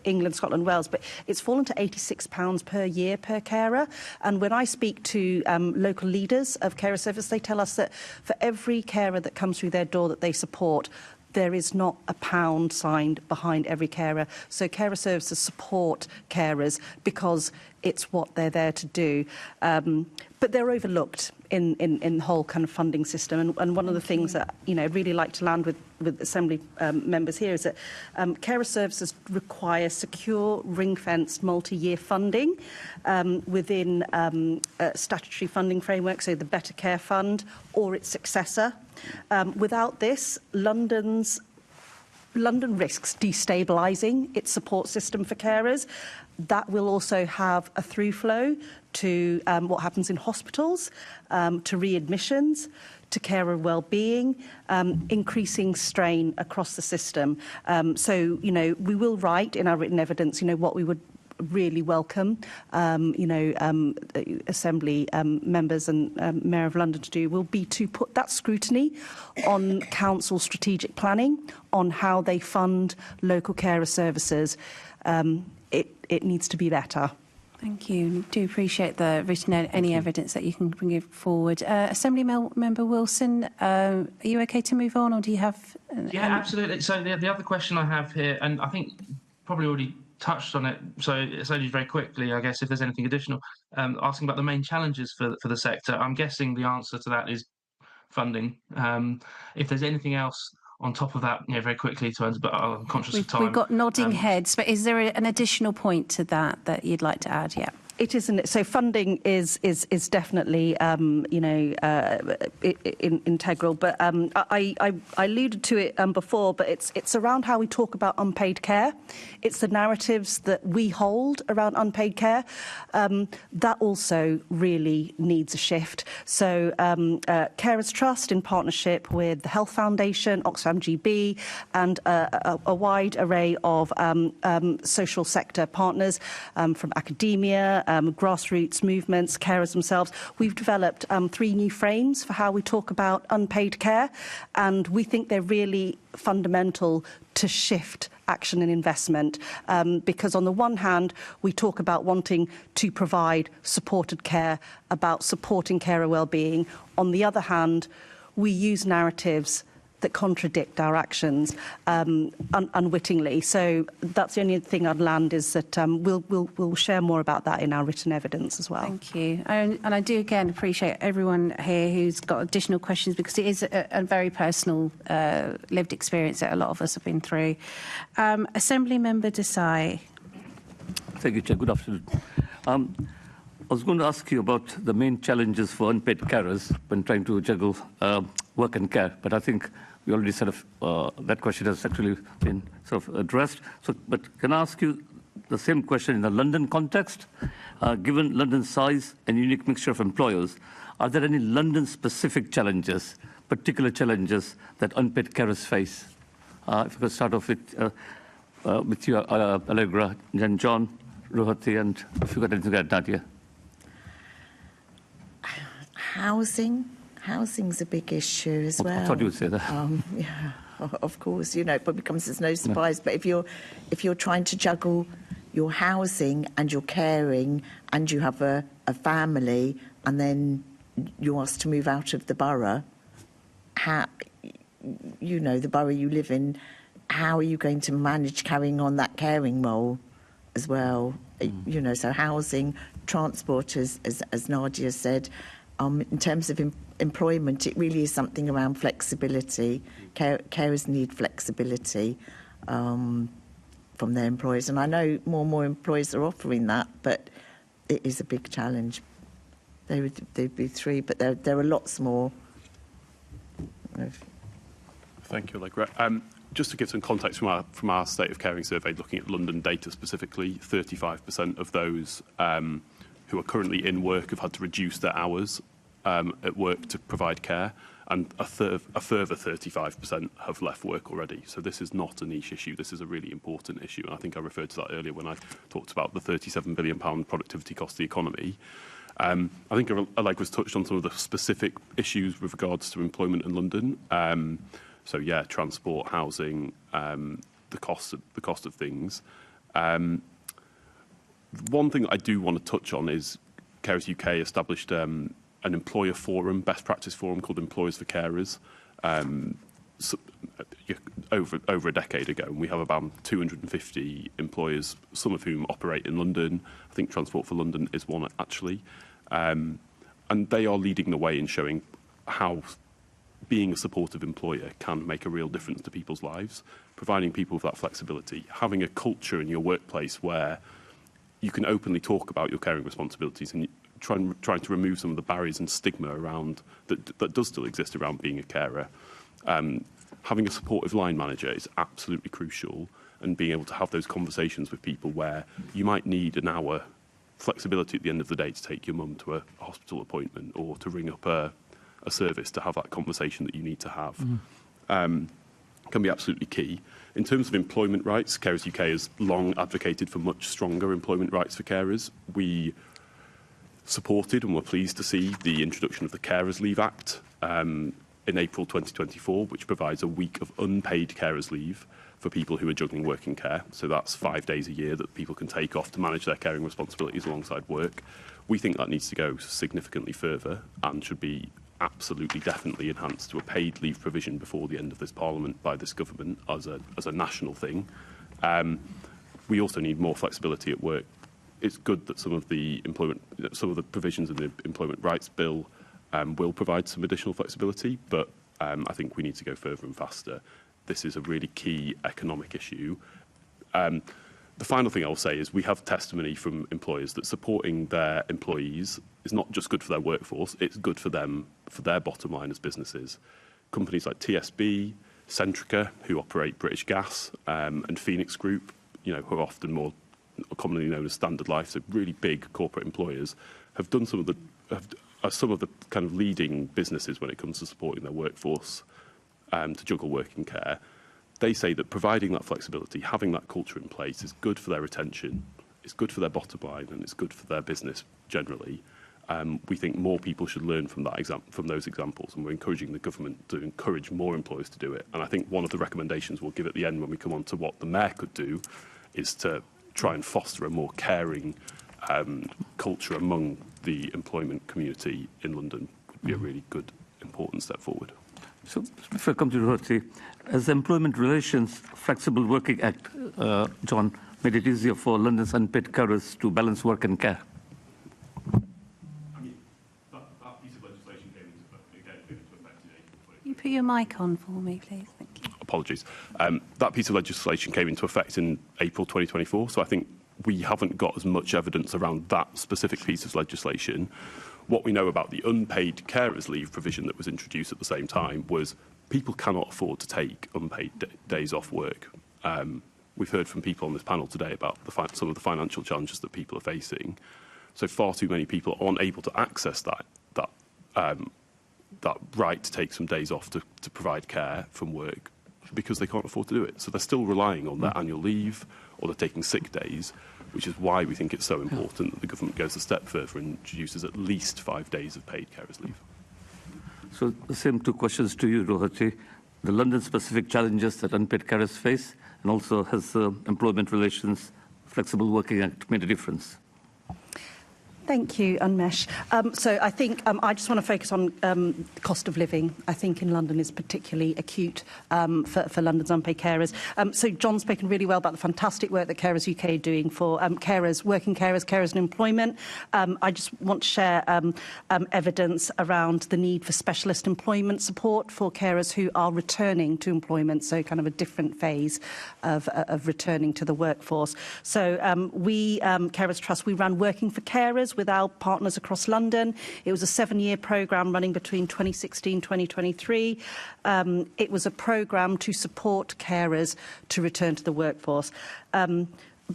England, Scotland, Wales, but it's fallen to £86 per year per carer. And when I speak to local leaders of carer service, they tell us that for every carer that comes through their door that they support, there is not a pound signed behind every carer. So carer services support carers because it's what they're there to do. But they're overlooked in the whole kind of funding system. And one of the things that, I'd really like to land with Assembly members here is that carer services require secure, ring-fenced, multi-year funding within a statutory funding framework, so the Better Care Fund or its successor. Without this, London risks destabilising its support system for carers. That will also have a through flow to what happens in hospitals, to readmissions, to carer well-being, increasing strain across the system. So, we will write in our written evidence, what we would really welcome, Assembly members and Mayor of London to do will be to put that scrutiny on council strategic planning, on how they fund local carer services. It needs to be better. Thank you. Do appreciate the written any evidence that you can bring forward. Assembly Member Wilson, are you okay to move on, or do you have? Yeah, absolutely. So the other question I have here, and I think probably already touched on it, so it's only very quickly, I guess, if there's anything additional, asking about the main challenges for the sector. I'm guessing the answer to that is funding. If there's anything else on top of that, very quickly, but I'm conscious of time. We've got nodding heads, but is there an additional point to that you'd like to add? Yeah. It isn't. So funding is definitely integral. But I alluded to it before. But it's around how we talk about unpaid care. It's the narratives that we hold around unpaid care that also really needs a shift. So Carers Trust, in partnership with the Health Foundation, Oxfam GB, and a wide array of social sector partners from academia, grassroots movements, carers themselves. We've developed 3 new frames for how we talk about unpaid care, and we think they're really fundamental to shift action and investment, because on the one hand, we talk about wanting to provide supported care, about supporting carer well-being. On the other hand, we use narratives that contradict our actions unwittingly. So that's the only thing I'd land is that we'll share more about that in our written evidence as well. Thank you. And I do again appreciate everyone here who's got additional questions, because it is a very personal lived experience that a lot of us have been through. Assembly Member Desai. Thank you, Chair. Good afternoon. I was going to ask you about the main challenges for unpaid carers when trying to juggle work and care, but I think we already sort of that question has actually been sort of addressed. So, but can I ask you the same question in the London context? Given London's size and unique mixture of employers, are there any London-specific challenges, particular challenges that unpaid carers face? If I could start off with you, Allegra, then John, Ruhati, and if you've got anything to add, Nadia. Housing's a big issue as well. I thought you would say that. Yeah, of course, it becomes there's no surprise. No. But if you're trying to juggle your housing and your caring, and you have a family, and then you're asked to move out of the borough, the borough you live in, how are you going to manage carrying on that caring role as well? So housing, transport, as Nadia said. In terms of employment, it really is something around flexibility. Carers need flexibility from their employers, and I know more and more employers are offering that, but it is a big challenge. They'd be 3, but there are lots more. Thank you, Allegra. Just to give some context from our State of Caring survey, looking at London data specifically, 35% of those who are currently in work have had to reduce their hours at work to provide care, and a further 35% have left work already. So this is not a niche issue. This is a really important issue. And I think I referred to that earlier when I talked about the £37 billion productivity cost of the economy. I think Allegra's touched on some of the specific issues with regards to employment in London. So yeah, transport, housing, the cost of things. One thing I do want to touch on is Carers UK established an employer forum, best practice forum called Employers for Carers, over a decade ago. And we have about 250 employers, some of whom operate in London. I think Transport for London is one, actually. And they are leading the way in showing how being a supportive employer can make a real difference to people's lives, providing people with that flexibility, having a culture in your workplace where you can openly talk about your caring responsibilities and trying to remove some of the barriers and stigma around that does still exist around being a carer. Having a supportive line manager is absolutely crucial, and being able to have those conversations with people where you might need an hour flexibility at the end of the day to take your mum to a hospital appointment or to ring up a service to have that conversation that you need to have. Can be absolutely key. In terms of employment rights, Carers UK has long advocated for much stronger employment rights for carers. We supported and were pleased to see the introduction of the Carers Leave Act in April 2024, which provides a week of unpaid carers leave for people who are juggling work and care. So that's 5 days a year that people can take off to manage their caring responsibilities alongside work. We think that needs to go significantly further and should be absolutely definitely enhanced to a paid leave provision before the end of this Parliament by this government as a national thing. We also need more flexibility at work. It's good that some of the provisions in the Employment Rights Bill will provide some additional flexibility, but I think we need to go further and faster. This is a really key economic issue. The final thing I'll say is we have testimony from employers that supporting their employees is not just good for their workforce, it's good for them, for their bottom line as businesses. Companies like TSB, Centrica, who operate British Gas, and Phoenix Group, who are often more commonly known as Standard Life, so really big corporate employers, have done some of the kind of leading businesses when it comes to supporting their workforce to juggle work and care. They say that providing that flexibility, having that culture in place is good for their retention, it's good for their bottom line, and it's good for their business generally. We think more people should learn from those examples, and we're encouraging the government to encourage more employers to do it. And I think one of the recommendations we'll give at the end when we come on to what the Mayor could do is to try and foster a more caring culture among the employment community in London. Would be a really good, important step forward. So, if I come to Rohati, as the Employment Relations Flexible Working Act, John, made it easier for London's unpaid carers to balance work and care. That piece of legislation came into effect today. You put your mic on for me, please. Thank you. Apologies. That piece of legislation came into effect in April 2024, so I think we haven't got as much evidence around that specific piece of legislation. What we know about the unpaid carers leave provision that was introduced at the same time was people cannot afford to take unpaid days off work. We've heard from people on this panel today about some of the financial challenges that people are facing. So far too many people aren't able to access that right to take some days off to provide care from work because they can't afford to do it. So they're still relying on their annual leave or they're taking sick days, which is why we think it's so important that the government goes a step further and introduces at least 5 days of paid carers leave. So the same two questions to you, Rohati. The London-specific challenges that unpaid carers face, and also has the Employment Relations Flexible Working Act made a difference? Thank you, Unmesh. So I think I just want to focus on the cost of living. I think in London is particularly acute for London's unpaid carers. So John's spoken really well about the fantastic work that Carers UK are doing for carers, working carers in employment. I just want to share evidence around the need for specialist employment support for carers who are returning to employment, so kind of a different phase of returning to the workforce. So we, Carers Trust, we ran Working for Carers with our partners across London. It was a 7-year programme running between 2016 and 2023. It was a programme to support carers to return to the workforce.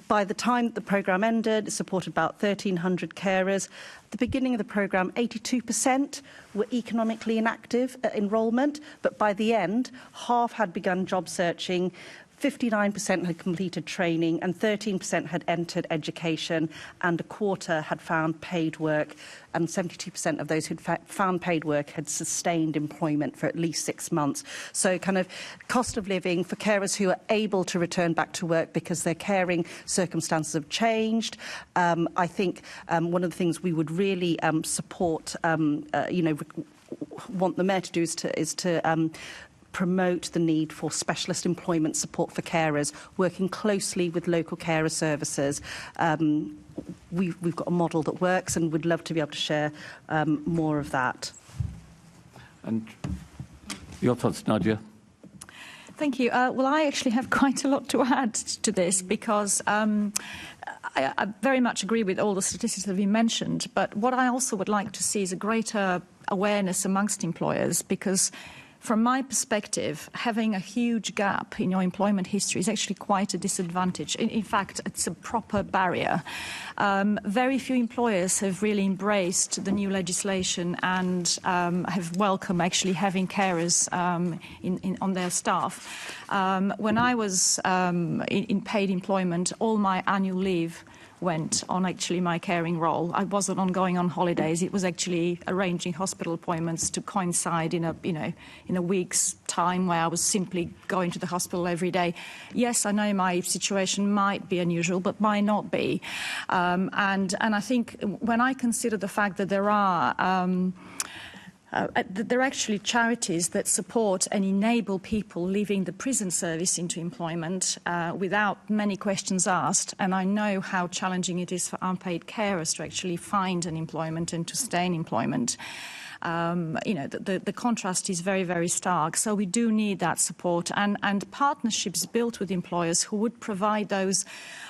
By the time the programme ended, it supported about 1,300 carers. At the beginning of the programme, 82% were economically inactive enrolment, but by the end, half had begun job searching, 59% had completed training, and 13% had entered education, and a quarter had found paid work, and 72% of those who'd found paid work had sustained employment for at least 6 months. So kind of cost of living for carers who are able to return back to work because their caring circumstances have changed. I think one of the things we would really support, want the Mayor to do is to promote the need for specialist employment support for carers, working closely with local carer services. We've got a model that works, and we'd love to be able to share more of that. And your thoughts, Nadia? Thank you. Well, I actually have quite a lot to add to this because I very much agree with all the statistics that have been mentioned. But what I also would like to see is a greater awareness amongst employers, because from my perspective, having a huge gap in your employment history is actually quite a disadvantage. In fact, it's a proper barrier. Very few employers have really embraced the new legislation and have welcomed actually having carers on their staff. When I was in paid employment, all my annual leave went on actually my caring role. I wasn't on going on holidays. It was actually arranging hospital appointments to coincide in a week's time where I was simply going to the hospital every day. Yes, I know my situation might be unusual, but might not be. And I think when I consider the fact that there are actually charities that support and enable people leaving the prison service into employment without many questions asked. And I know how challenging it is for unpaid carers to actually find an employment and to stay in employment. The contrast is very, very stark. So we do need that support and partnerships built with employers who would provide those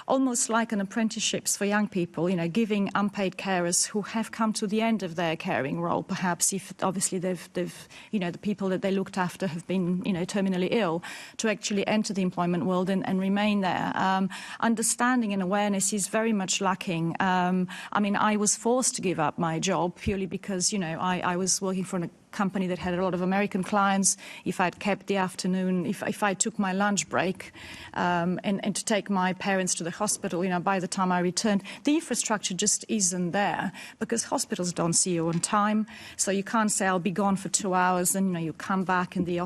almost like an apprenticeships for young people, giving unpaid carers who have come to the end of their caring role, perhaps if obviously they've the people that they looked after have been, terminally ill, to actually enter the employment world and remain there. Understanding and awareness is very much lacking. I was forced to give up my job purely because, I was working for a company that had a lot of American clients. If I'd kept the afternoon, if I took my lunch break and to take my parents to the hospital, by the time I returned, the infrastructure just isn't there because hospitals don't see you on time. So you can't say I'll be gone for 2 hours and you come back and the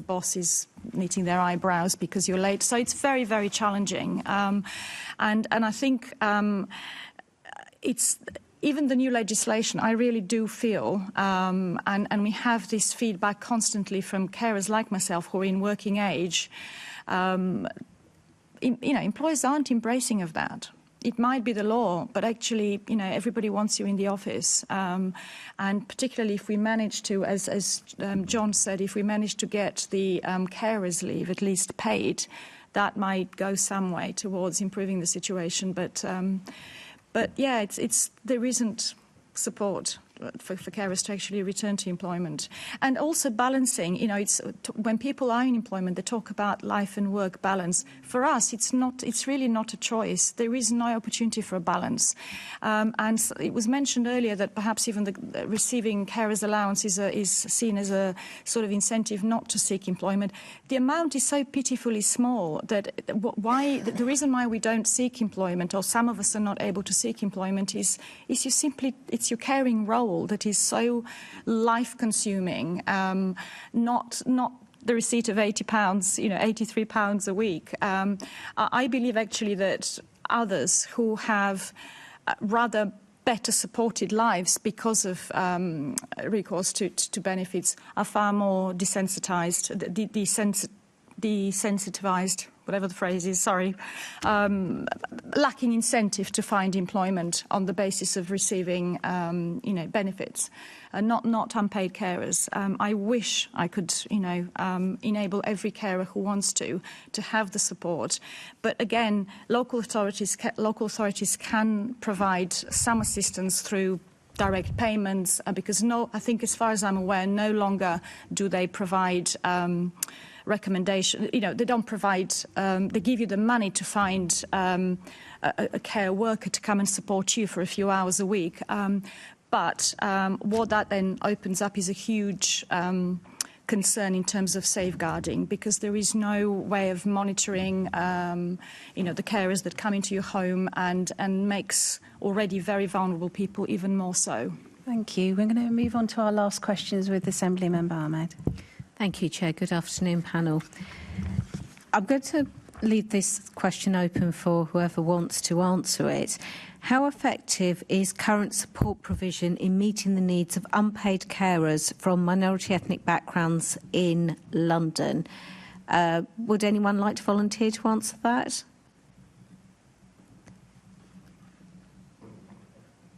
boss is knitting their eyebrows because you're late. So it's very, very challenging. And I think it's even the new legislation, I really do feel, and we have this feedback constantly from carers like myself who are in working age, employers aren't embracing of that. It might be the law, but actually, everybody wants you in the office. And particularly if we manage to, as John said, if we manage to get the carers leave at least paid, that might go some way towards improving the situation. But yeah, there isn't support for carers to actually return to employment. And also balancing, when people are in employment, they talk about life and work balance. For us, it's really not a choice. There is no opportunity for a balance. And it was mentioned earlier that perhaps even the receiving carers allowance is seen as a sort of incentive not to seek employment. The amount is so pitifully small that the reason why we don't seek employment, or some of us are not able to seek employment, is it's your caring role that is so life-consuming, not the receipt of £80, £83 a week. I believe actually that others who have rather better supported lives because of recourse to benefits are far more desensitized, desensitized, whatever the phrase is, lacking incentive to find employment on the basis of receiving, benefits, not unpaid carers. I wish I could, enable every carer who wants to have the support. But again, local authorities can provide some assistance through direct payments because I think as far as I'm aware, no longer do they provide recommendation. You know, they don't provide. They give you the money to find a care worker to come and support you for a few hours a week. But what that then opens up is a huge concern in terms of safeguarding, because there is no way of monitoring, you know, the carers that come into your home and makes already very vulnerable people even more so. Thank you. We're going to move on to our last questions with Assembly Member Ahmed. Thank you, Chair. Good afternoon, panel. I'm going to leave this question open for whoever wants to answer it. How effective is current support provision in meeting the needs of unpaid carers from minority ethnic backgrounds in London? Would anyone like to volunteer to answer that?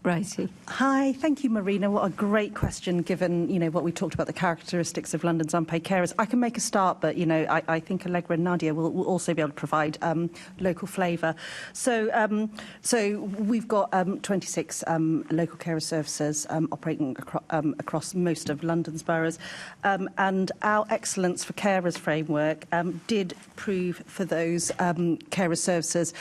Righty. Hi, thank you, Marina. What a great question, given, you know, what we talked about, the characteristics of London's unpaid carers. I can make a start, but, you know, I think Allegra and Nadia will also be able to provide local flavour. So we've got 26 local carer services operating across most of London's boroughs, and our Excellence for Carers framework did prove for those carer services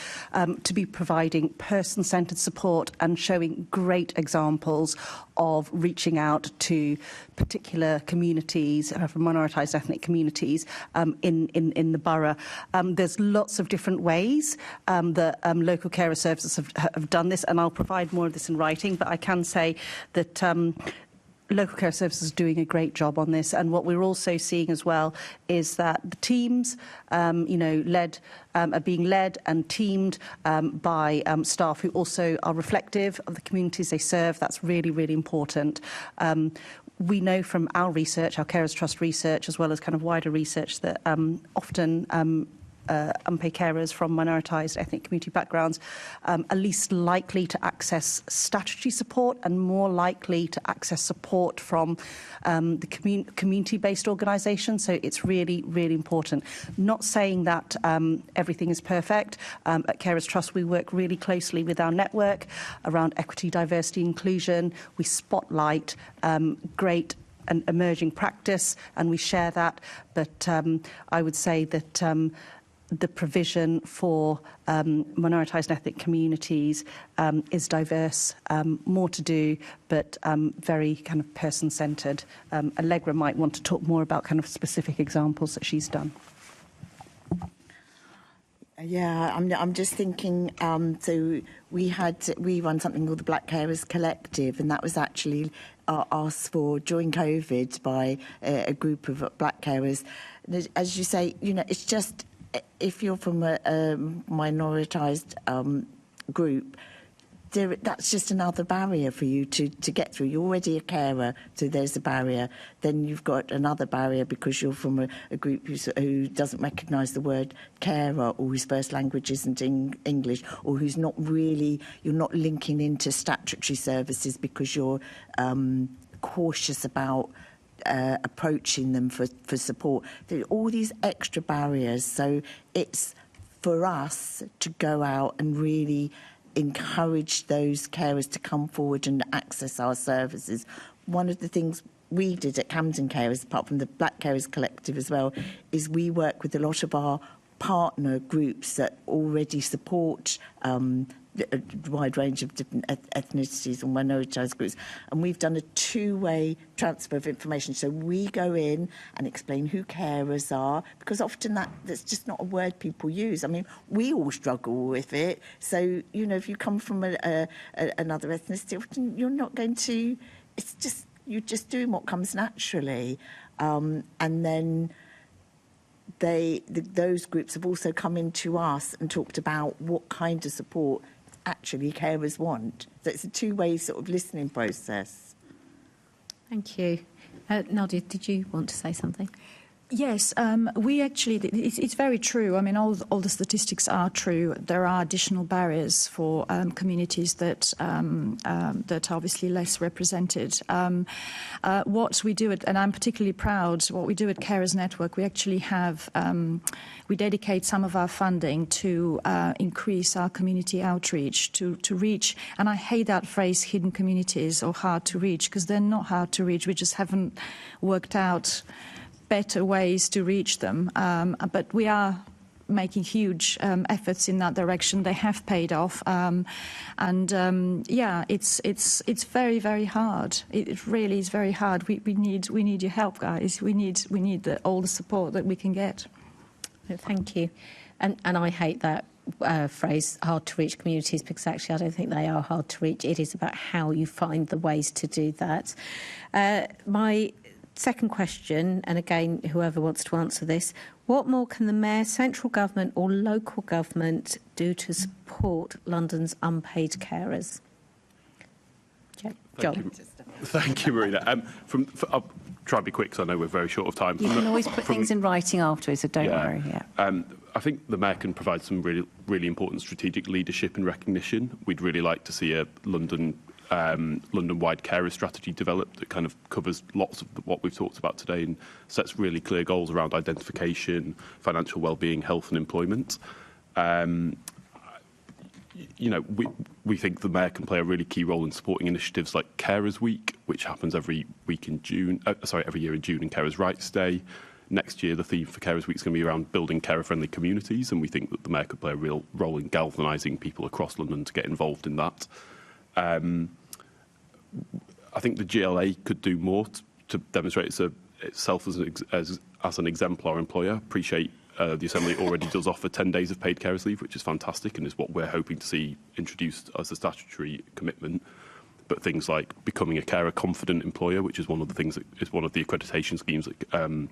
to be providing person-centred support and showing great examples of reaching out to particular communities, from minoritised ethnic communities in the borough. There's lots of different ways that local carer services have done this, and I'll provide more of this in writing, but I can say that local care services are doing a great job on this, and what we're also seeing as well is that the teams, you know, are being led and teamed by staff who also are reflective of the communities they serve. That's really, really important. We know from our research, our Carers Trust research, as well as kind of wider research, that often unpaid carers from minoritised ethnic community backgrounds are least likely to access statutory support and more likely to access support from the community-based organisations. So it's really, really important. Not saying that everything is perfect. At Carers Trust, we work really closely with our network around equity, diversity, inclusion. We spotlight great and emerging practice, and we share that. But I would say that the provision for minoritised ethnic communities is diverse, more to do, but very kind of person-centred. Allegra might want to talk more about kind of specific examples that she's done. Yeah, I'm just thinking, so we run something called the Black Carers Collective, and that was actually asked for during COVID by a group of black carers. And as you say, you know, it's just, if you're from a minoritised group, that's just another barrier for you to get through. You're already a carer, so there's a barrier. Then you've got another barrier because you're from a group who doesn't recognise the word carer, or whose first language isn't English, or who's not really, you're not linking into statutory services because you're cautious about approaching them for support. There are all these extra barriers, so it's for us to go out and really encourage those carers to come forward and access our services. One of the things we did at Camden Carers, apart from the Black Carers Collective as well, is we work with a lot of our partner groups that already support a wide range of different ethnicities and minoritised groups, and we've done a two-way transfer of information. So we go in and explain who carers are, because often that's just not a word people use. I mean, we all struggle with it. So, you know, if you come from another ethnicity, often you're not going to, it's just, you're just doing what comes naturally. And then those groups have also come into us and talked about what kind of support actually carers want. So it's a two-way sort of listening process. Thank you. Nadia, did you want to say something? Yes, we actually, it's very true. I mean, all the statistics are true. There are additional barriers for communities that that are obviously less represented. What we do, and I'm particularly proud, what we do at Carers Network, we actually have, we dedicate some of our funding to increase our community outreach, to reach, and I hate that phrase, hidden communities or hard to reach, because they're not hard to reach. We just haven't worked out better ways to reach them. But we are making huge efforts in that direction. They have paid off, yeah, it's very, very hard. It really is very hard. We need your help, guys. We need all the support that we can get. Thank you. And I hate that phrase, hard to reach communities, because actually I don't think they are hard to reach. It is about how you find the ways to do that. My second question, and again, whoever wants to answer this, what more can the Mayor, central government or local government do to support London's unpaid carers? John. Thank you, Marina. I'll try and be quick, because I know we're very short of time. You can always put things in writing afterwards, so don't worry. Yeah. I think the Mayor can provide some really, really important strategic leadership and recognition. We'd really like to see a London-wide carer strategy developed that kind of covers lots of what we've talked about today and sets really clear goals around identification, financial well-being, health and employment. You know, we think the Mayor can play a really key role in supporting initiatives like Carers Week, which happens every year in June, and Carers Rights Day. Next year, the theme for Carers Week is going to be around building carer-friendly communities, and we think that the Mayor could play a real role in galvanising people across London to get involved in that. I think the GLA could do more to demonstrate itself as an exemplar employer. Appreciate the Assembly already does offer 10 days of paid carers leave, which is fantastic and is what we're hoping to see introduced as a statutory commitment. But things like becoming a carer-confident employer, which is one of the things that is one of the accreditation schemes that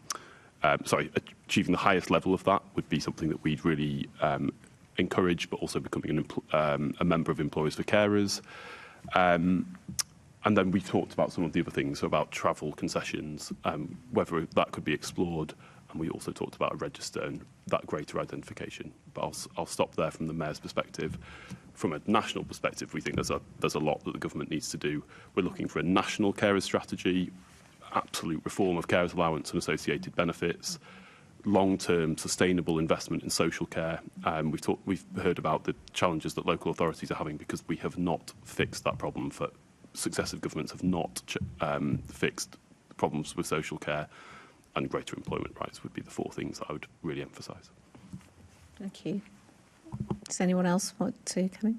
achieving the highest level of that would be something that we'd really encourage, but also becoming a member of Employers for Carers. And then we talked about some of the other things, so about travel concessions, whether that could be explored. And we also talked about a register and that greater identification. But I'll stop there from the Mayor's perspective. From a national perspective, we think there's a lot that the government needs to do. We're looking for a national carers strategy, absolute reform of carers allowance and associated benefits, long-term sustainable investment in social care. We've heard about the challenges that local authorities are having because we have not fixed that problem. For successive governments have not fixed problems with social care, and greater employment rights would be the four things that I would really emphasise. Thank you. Does anyone else want to come in?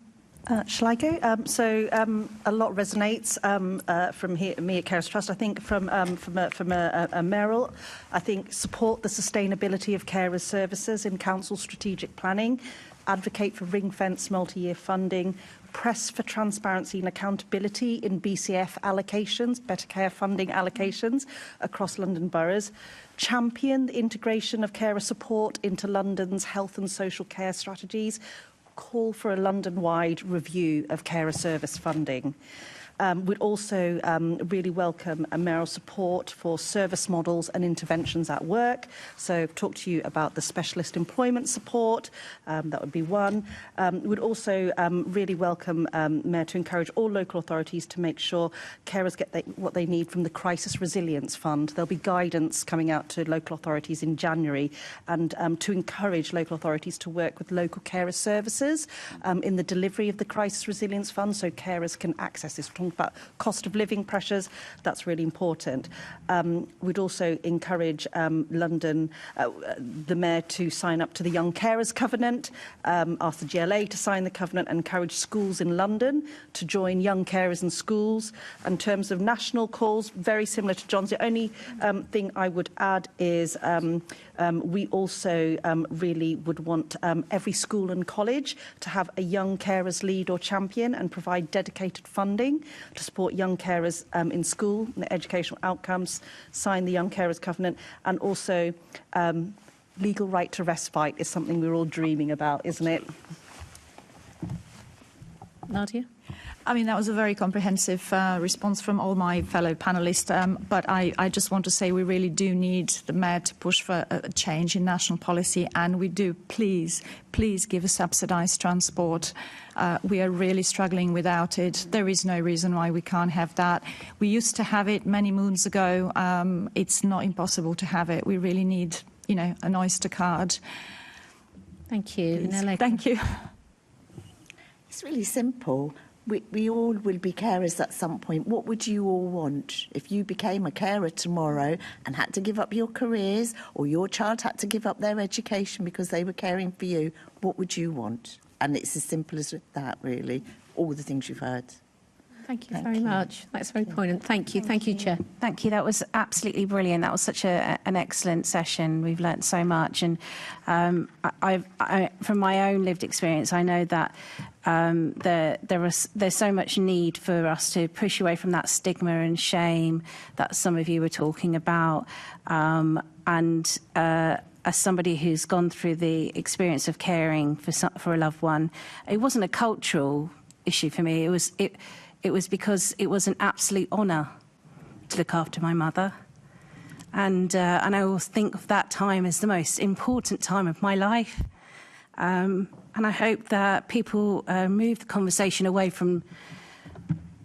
Shall I go? A lot resonates from me at Carers Trust. I think from a mayoral, I think support the sustainability of carers services in council strategic planning, advocate for ring-fence multi-year funding, press for transparency and accountability in BCF allocations, better care funding allocations across London boroughs, champion the integration of carer support into London's health and social care strategies, call for a London-wide review of carer service funding. We'd also really welcome a mayoral support for service models and interventions at work. So I've talked to you about the specialist employment support. That would be one. We'd also really welcome Mayor to encourage all local authorities to make sure carers get what they need from the Crisis Resilience Fund. There'll be guidance coming out to local authorities in January, and to encourage local authorities to work with local carer services in the delivery of the Crisis Resilience Fund, so carers can access this. We're talking about cost of living pressures. That's really important. We'd also encourage the Mayor to sign up to the Young Carers Covenant, ask the GLA to sign the covenant, and encourage schools in London to join young carers in schools. In terms of national calls, very similar to John's. The only thing I would add is we also really would want every school and college to have a young carers lead or champion and provide dedicated funding to support young carers in school and their educational outcomes, sign the Young Carers Covenant, and also legal right to respite is something we're all dreaming about, isn't it? Nadia? I mean, that was a very comprehensive response from all my fellow panellists, but I just want to say we really do need the Mayor to push for a change in national policy, and we do, please give us subsidised transport. We are really struggling without it. There is no reason why we can't have that. We used to have it many moons ago. It's not impossible to have it. We really need, an Oyster card. Thank you. Thank you. It's really simple. we all will be carers at some point. What would you all want if you became a carer tomorrow and had to give up your careers, or your child had to give up their education because they were caring for you? What would you want? And it's as simple as that, really. All the things you've heard. Thank you very much. That's very poignant. Thank you. Thank you, Chair. Thank you. That was absolutely brilliant. That was such an excellent session. We've learnt so much. And from my own lived experience, I know that there's so much need for us to push away from that stigma and shame that some of you were talking about. As somebody who's gone through the experience of caring for a loved one, it wasn't a cultural issue for me. It was because it was an absolute honour to look after my mother. And I always think of that time as the most important time of my life. And I hope that people move the conversation away from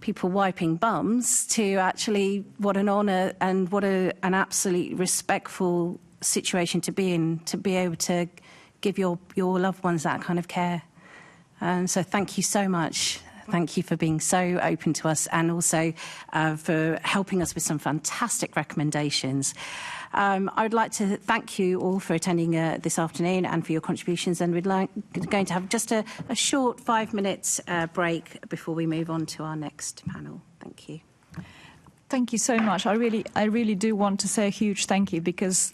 people wiping bums to actually what an honour and what an absolutely respectful situation to be in, to be able to give your loved ones that kind of care. So thank you so much. Thank you for being so open to us, and also for helping us with some fantastic recommendations. I would like to thank you all for attending this afternoon and for your contributions, and we're going to have just a short 5 minutes break before we move on to our next panel. Thank you. Thank you so much. I really do want to say a huge thank you, because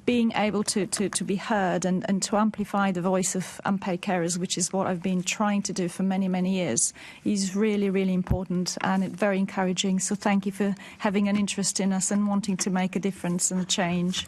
being able to be heard and to amplify the voice of unpaid carers, which is what I've been trying to do for many, many years, is really, really important and very encouraging. So thank you for having an interest in us and wanting to make a difference and a change.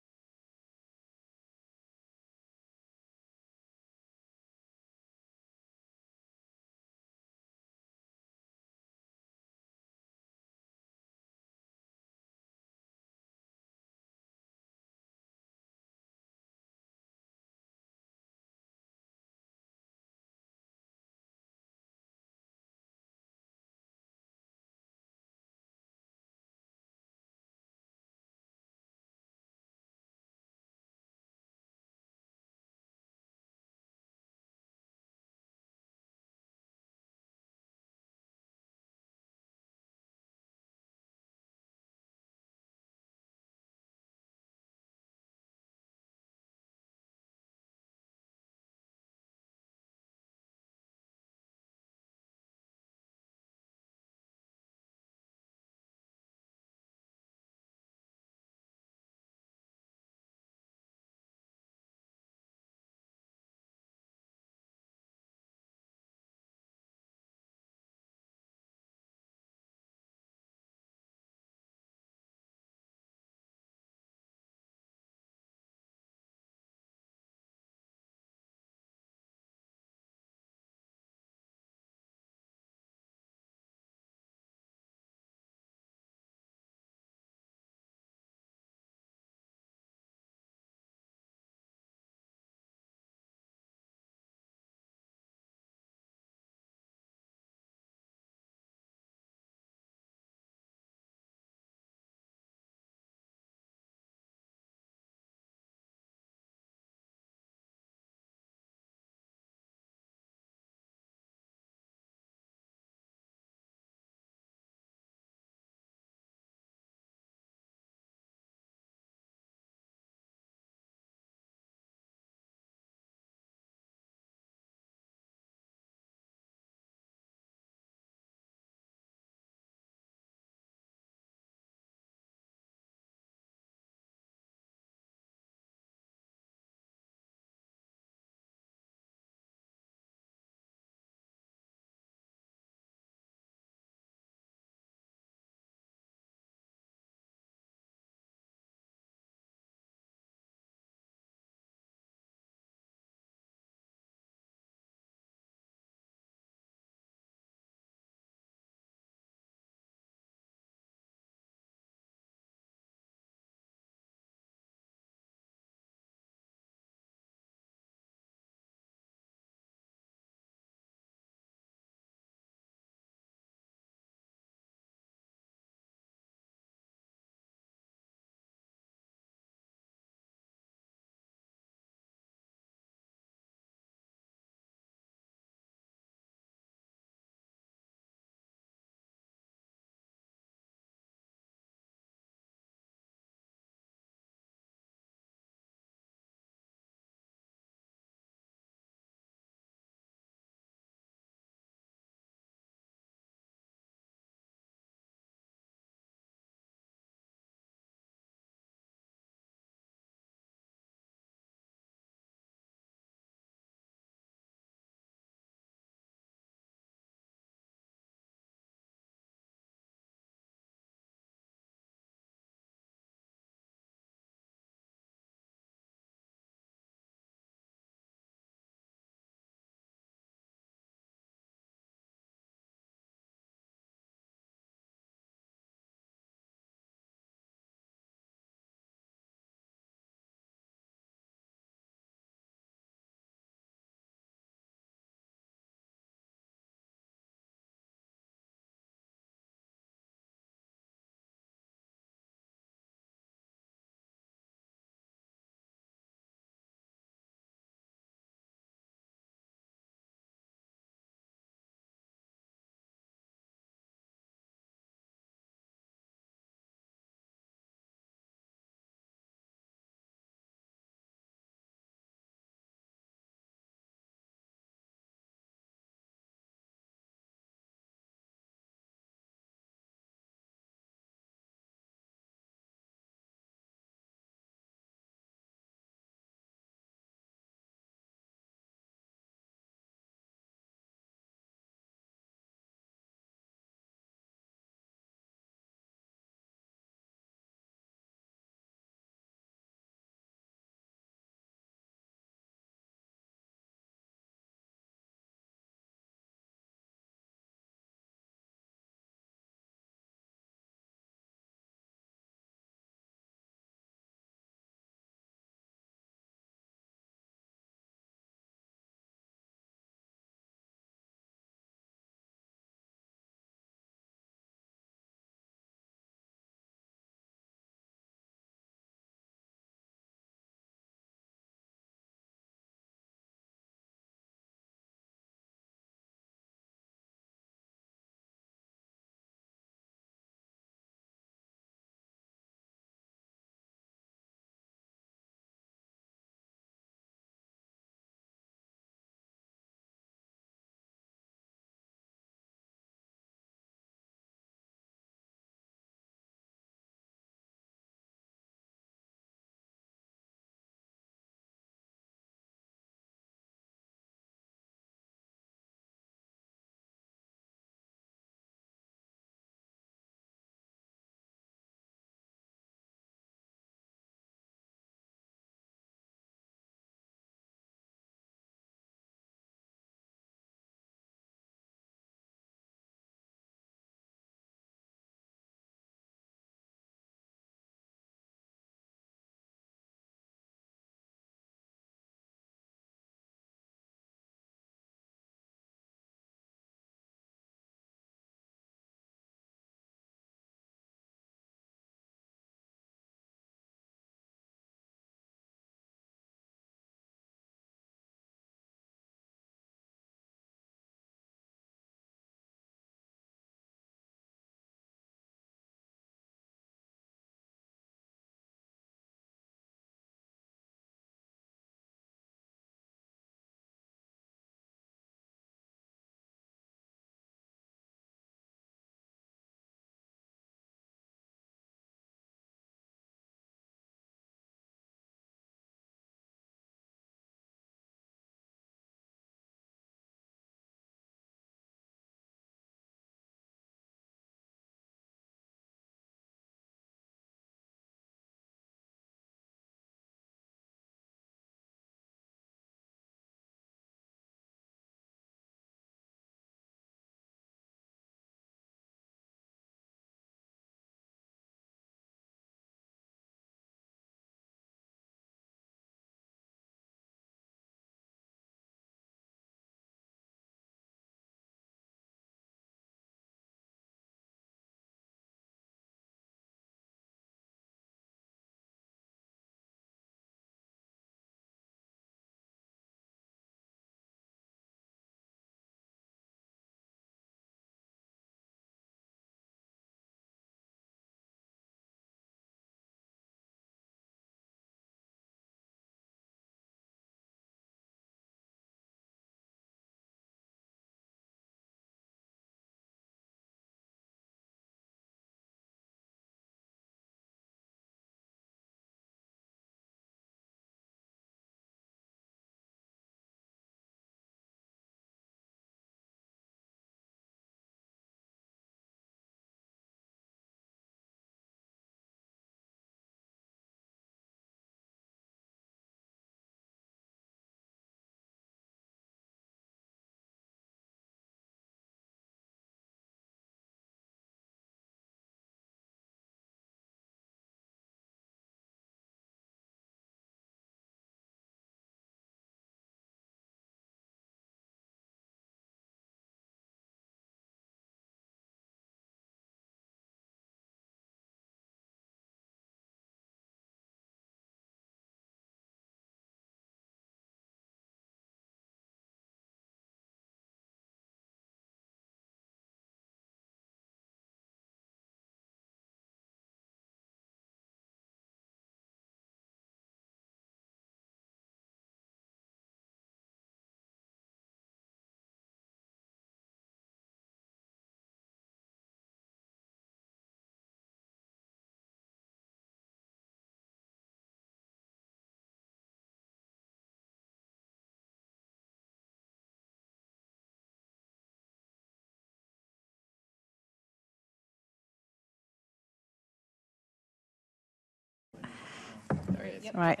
Yep, right.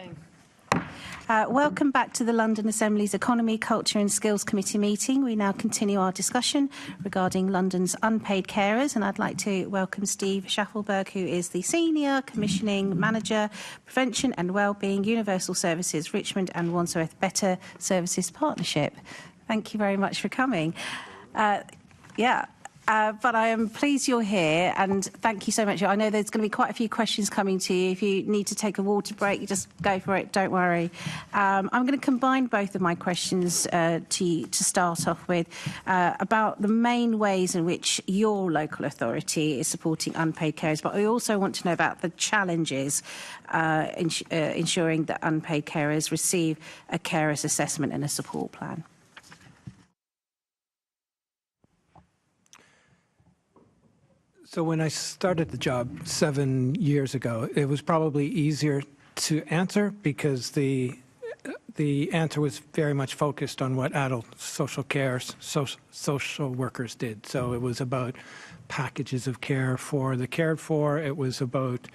Welcome back to the London Assembly's Economy, Culture and Skills Committee meeting. We now continue our discussion regarding London's unpaid carers, and I'd like to welcome Steve Schaffelberg, who is the Senior Commissioning Manager, Prevention and Wellbeing, Universal Services, Richmond and Wandsworth Better Services Partnership. Thank you very much for coming. But I am pleased you're here, and thank you so much. I know there's going to be quite a few questions coming to you. If you need to take a water break, you just go for it, don't worry. I'm going to combine both of my questions to start off with about the main ways in which your local authority is supporting unpaid carers, but I also want to know about the challenges ensuring that unpaid carers receive a carers assessment and a support plan. So when I started the job 7 years ago, it was probably easier to answer because the answer was very much focused on what adult social care social workers did. So it was about packages of care for the cared for. It was about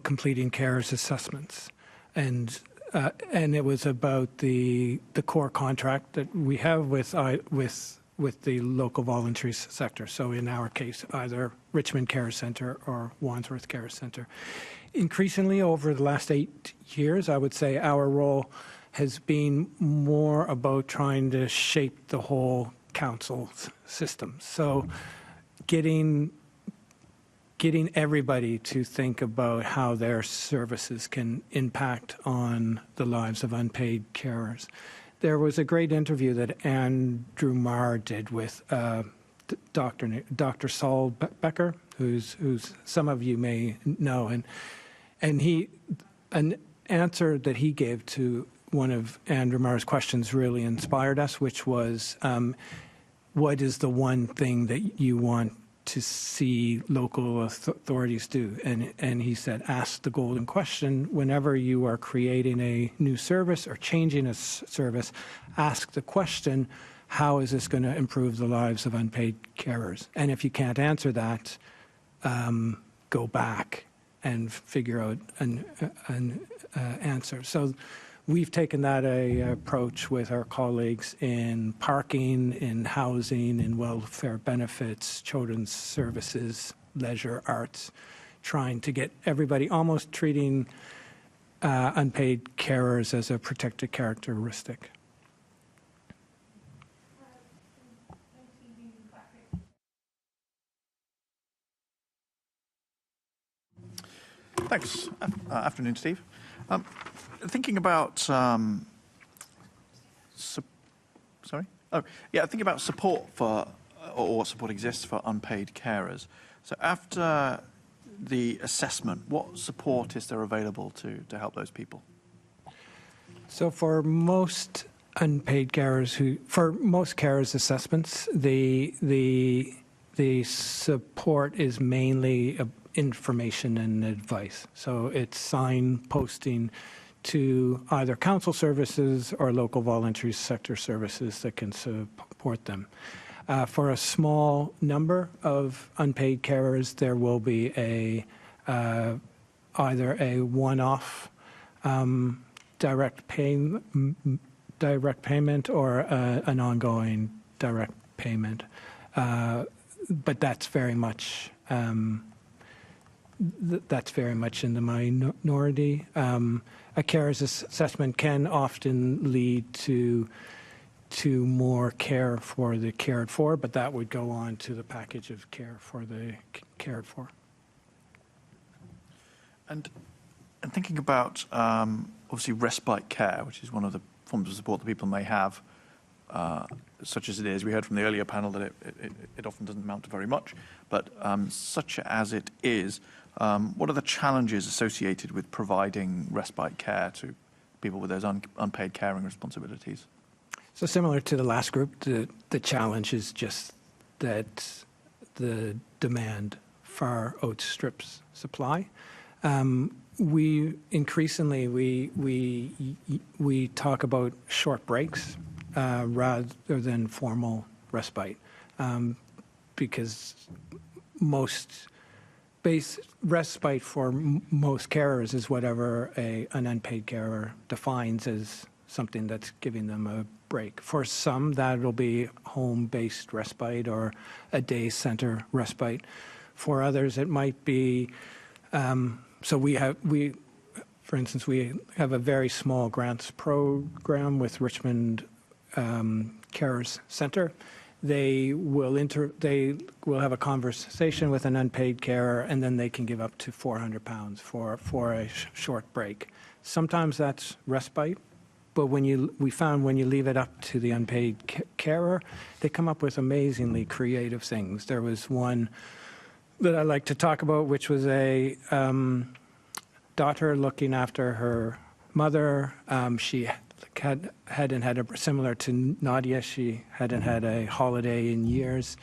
completing carers assessments, and it was about the core contract that we have with the local voluntary sector. So in our case, either Richmond Care Centre or Wandsworth Care Centre. Increasingly over the last 8 years, I would say our role has been more about trying to shape the whole council system. So getting everybody to think about how their services can impact on the lives of unpaid carers. There was a great interview that Andrew Marr did with Dr. Saul Becker, who's some of you may know, and an answer that he gave to one of Andrew Marr's questions really inspired us, which was, what is the one thing that you want to see local authorities do? And he said, ask the golden question. Whenever you are creating a new service or changing a service, ask the question, how is this going to improve the lives of unpaid carers? And if you can't answer that, go back and figure out an answer. So we've taken that approach with our colleagues in parking, in housing, in welfare benefits, children's services, leisure, arts, trying to get everybody almost treating unpaid carers as a protected characteristic. Thanks. Afternoon, Steve. Thinking about thinking about support for, or what support exists for unpaid carers. So after the assessment, what support is there available to help those people? So for most unpaid carers for most carers assessments, the support is mainly information and advice. So it's signposting to either council services or local voluntary sector services that can support them. For a small number of unpaid carers, there will be either a one-off direct payment or an ongoing direct payment. But that's very much in the minority. A carers assessment can often lead to more care for the cared for, but that would go on to the package of care for the cared for. And thinking about obviously respite care, which is one of the forms of support that people may have, such as it is. We heard from the earlier panel that it often doesn't amount to very much, but such as it is, what are the challenges associated with providing respite care to people with those unpaid caring responsibilities? So similar to the last group, the challenge is just that the demand far outstrips supply. We increasingly we talk about short breaks rather than formal respite, because most respite for most carers is whatever an unpaid carer defines as something that's giving them a break. For some, that'll be home-based respite or a day center respite. For others, it might be, for instance, we have a very small grants program with Richmond Carers Center. They will have a conversation with an unpaid carer, and then they can give up to £400 for a short break. Sometimes that's respite, but we found when you leave it up to the unpaid carer, they come up with amazingly creative things. There was one that I like to talk about, which was a daughter looking after her mother. She hadn't had similar to Nadia, she hadn't had a holiday in years.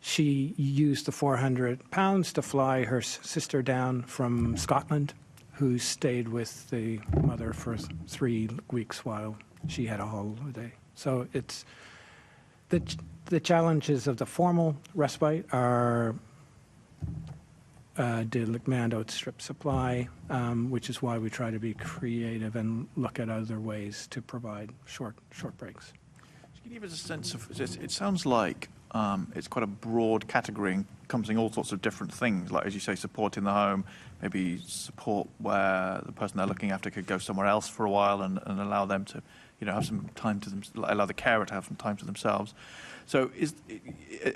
She used the £400 to fly her sister down from Scotland, who stayed with the mother for 3 weeks while she had a holiday. So it's the challenges of the formal respite are demand outstrip supply, which is why we try to be creative and look at other ways to provide short breaks. Can you give us a sense of, it sounds like it's quite a broad category encompassing all sorts of different things, like, as you say, support in the home, maybe support where the person they're looking after could go somewhere else for a while and allow them to, have some time to them, allow the carer to have some time to themselves. So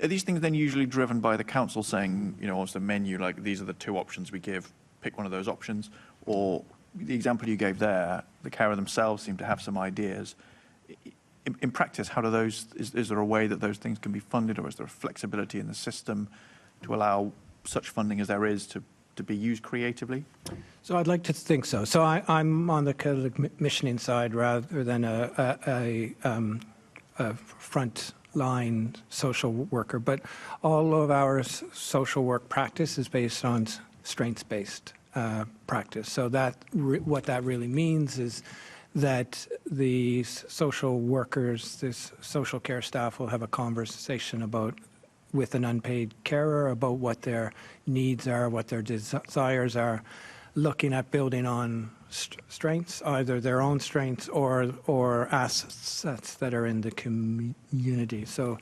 are these things then usually driven by the council saying, what's the menu, like these are the 2 options we give, pick one of those options? Or the example you gave there, the carer themselves seem to have some ideas. In practice, how do those, is there a way that those things can be funded, or is there a flexibility in the system to allow such funding as there is to be used creatively? So I'd like to think so. So I'm on the commissioning side rather than a front line social worker, but all of our social work practice is based on strengths-based practice. So what that really means is that the social workers, this social care staff will have a conversation with an unpaid carer about what their needs are, what their desires are, looking at building on strengths, either their own strengths or assets that are in the community. So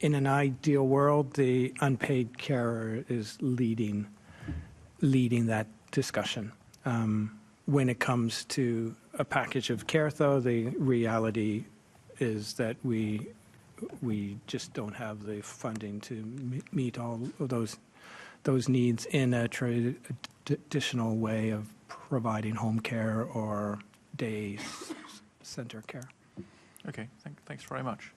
in an ideal world, the unpaid carer is leading that discussion. When it comes to a package of care, though, the reality is that we just don't have the funding to meet all of those needs in a traditional way of providing home care or day center care. Okay, thanks very much.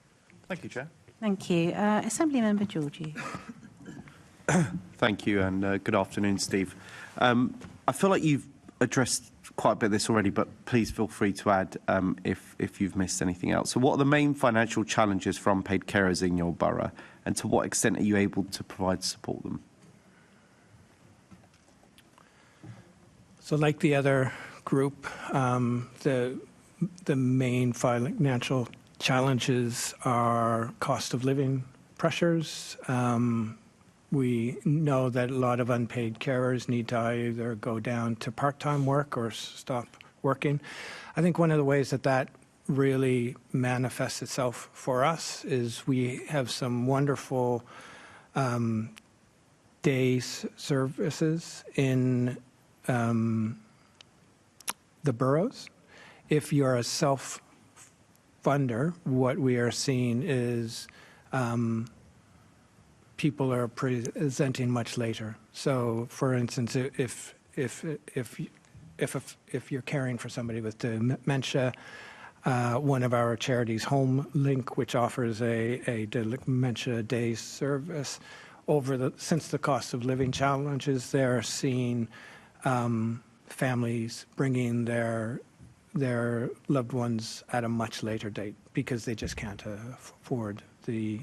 Thank you, Chair. Thank you. Assembly Member Georgie. Thank you, and good afternoon, Steve. I feel like you've addressed quite a bit of this already, but please feel free to add if you've missed anything else. So what are the main financial challenges for unpaid carers in your borough, and to what extent are you able to provide to support them? So like the other group, the main financial challenges are cost of living pressures. We know that a lot of unpaid carers need to either go down to part-time work or stop working. I think one of the ways that really manifests itself for us is we have some wonderful day services in the boroughs. If you're a self-funder, what we are seeing is people are presenting much later. So, for instance, if you're caring for somebody with dementia, one of our charities, Home Link, which offers a dementia day service, since the cost of living challenges, they're seeing families bringing their loved ones at a much later date because they just can't afford the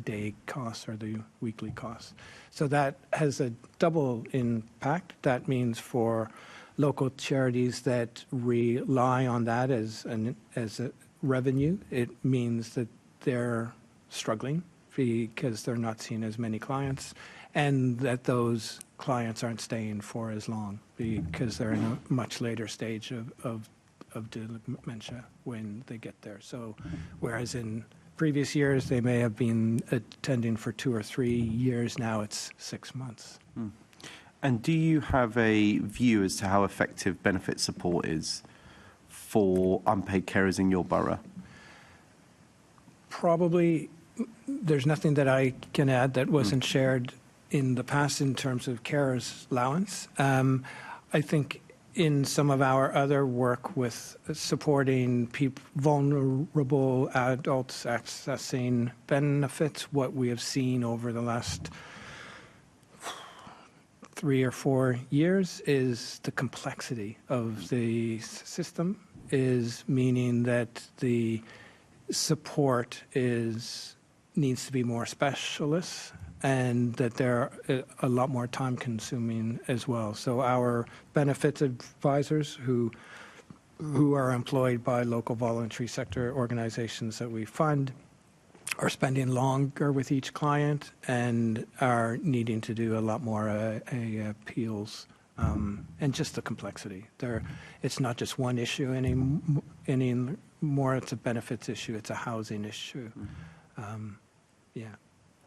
day costs or the weekly costs. So that has a double impact. That means for local charities that rely on that as a revenue, it means that they're struggling because they're not seeing as many clients, and that those clients aren't staying for as long because they're in a much later stage of dementia when they get there. So whereas in previous years they may have been attending for 2 or 3 years, now it's 6 months. And do you have a view as to how effective benefit support is for unpaid carers in your borough? Probably there's nothing that I can add that wasn't shared in the past in terms of carers allowance. I think in some of our other work with supporting vulnerable adults accessing benefits, what we have seen over the last 3 or 4 years is the complexity of the system, is meaning that the support needs to be more specialist, and that they're a lot more time consuming as well. So our benefits advisors who are employed by local voluntary sector organizations that we fund are spending longer with each client and are needing to do a lot more appeals, and just the complexity. It's not just one issue anymore, it's a benefits issue, it's a housing issue. Yeah.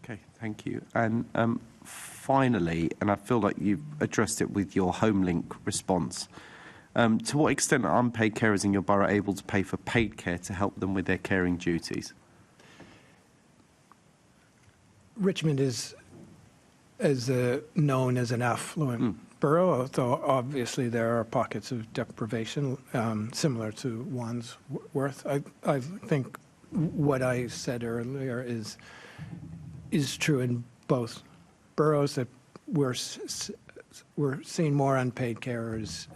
Okay, thank you. And finally, and I feel like you've addressed it with your HomeLink response, to what extent are unpaid carers in your borough able to pay for paid care to help them with their caring duties? Richmond is known as an affluent borough, although obviously there are pockets of deprivation similar to Wandsworth. I think what I said earlier is true in both boroughs, that we're seeing more unpaid carers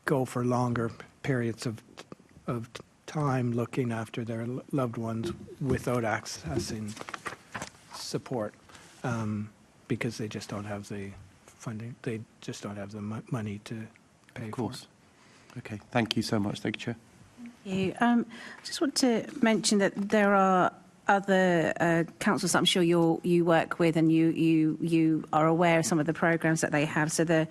go for longer periods of time looking after their loved ones without accessing support, because they just don't have the funding, they just don't have the money to pay of course. for it. Okay, thank you so much. Thank you, Chair. Thank you. I just want to mention that there are other councils I'm sure you work with, and you are aware of some of the programmes that they have. So the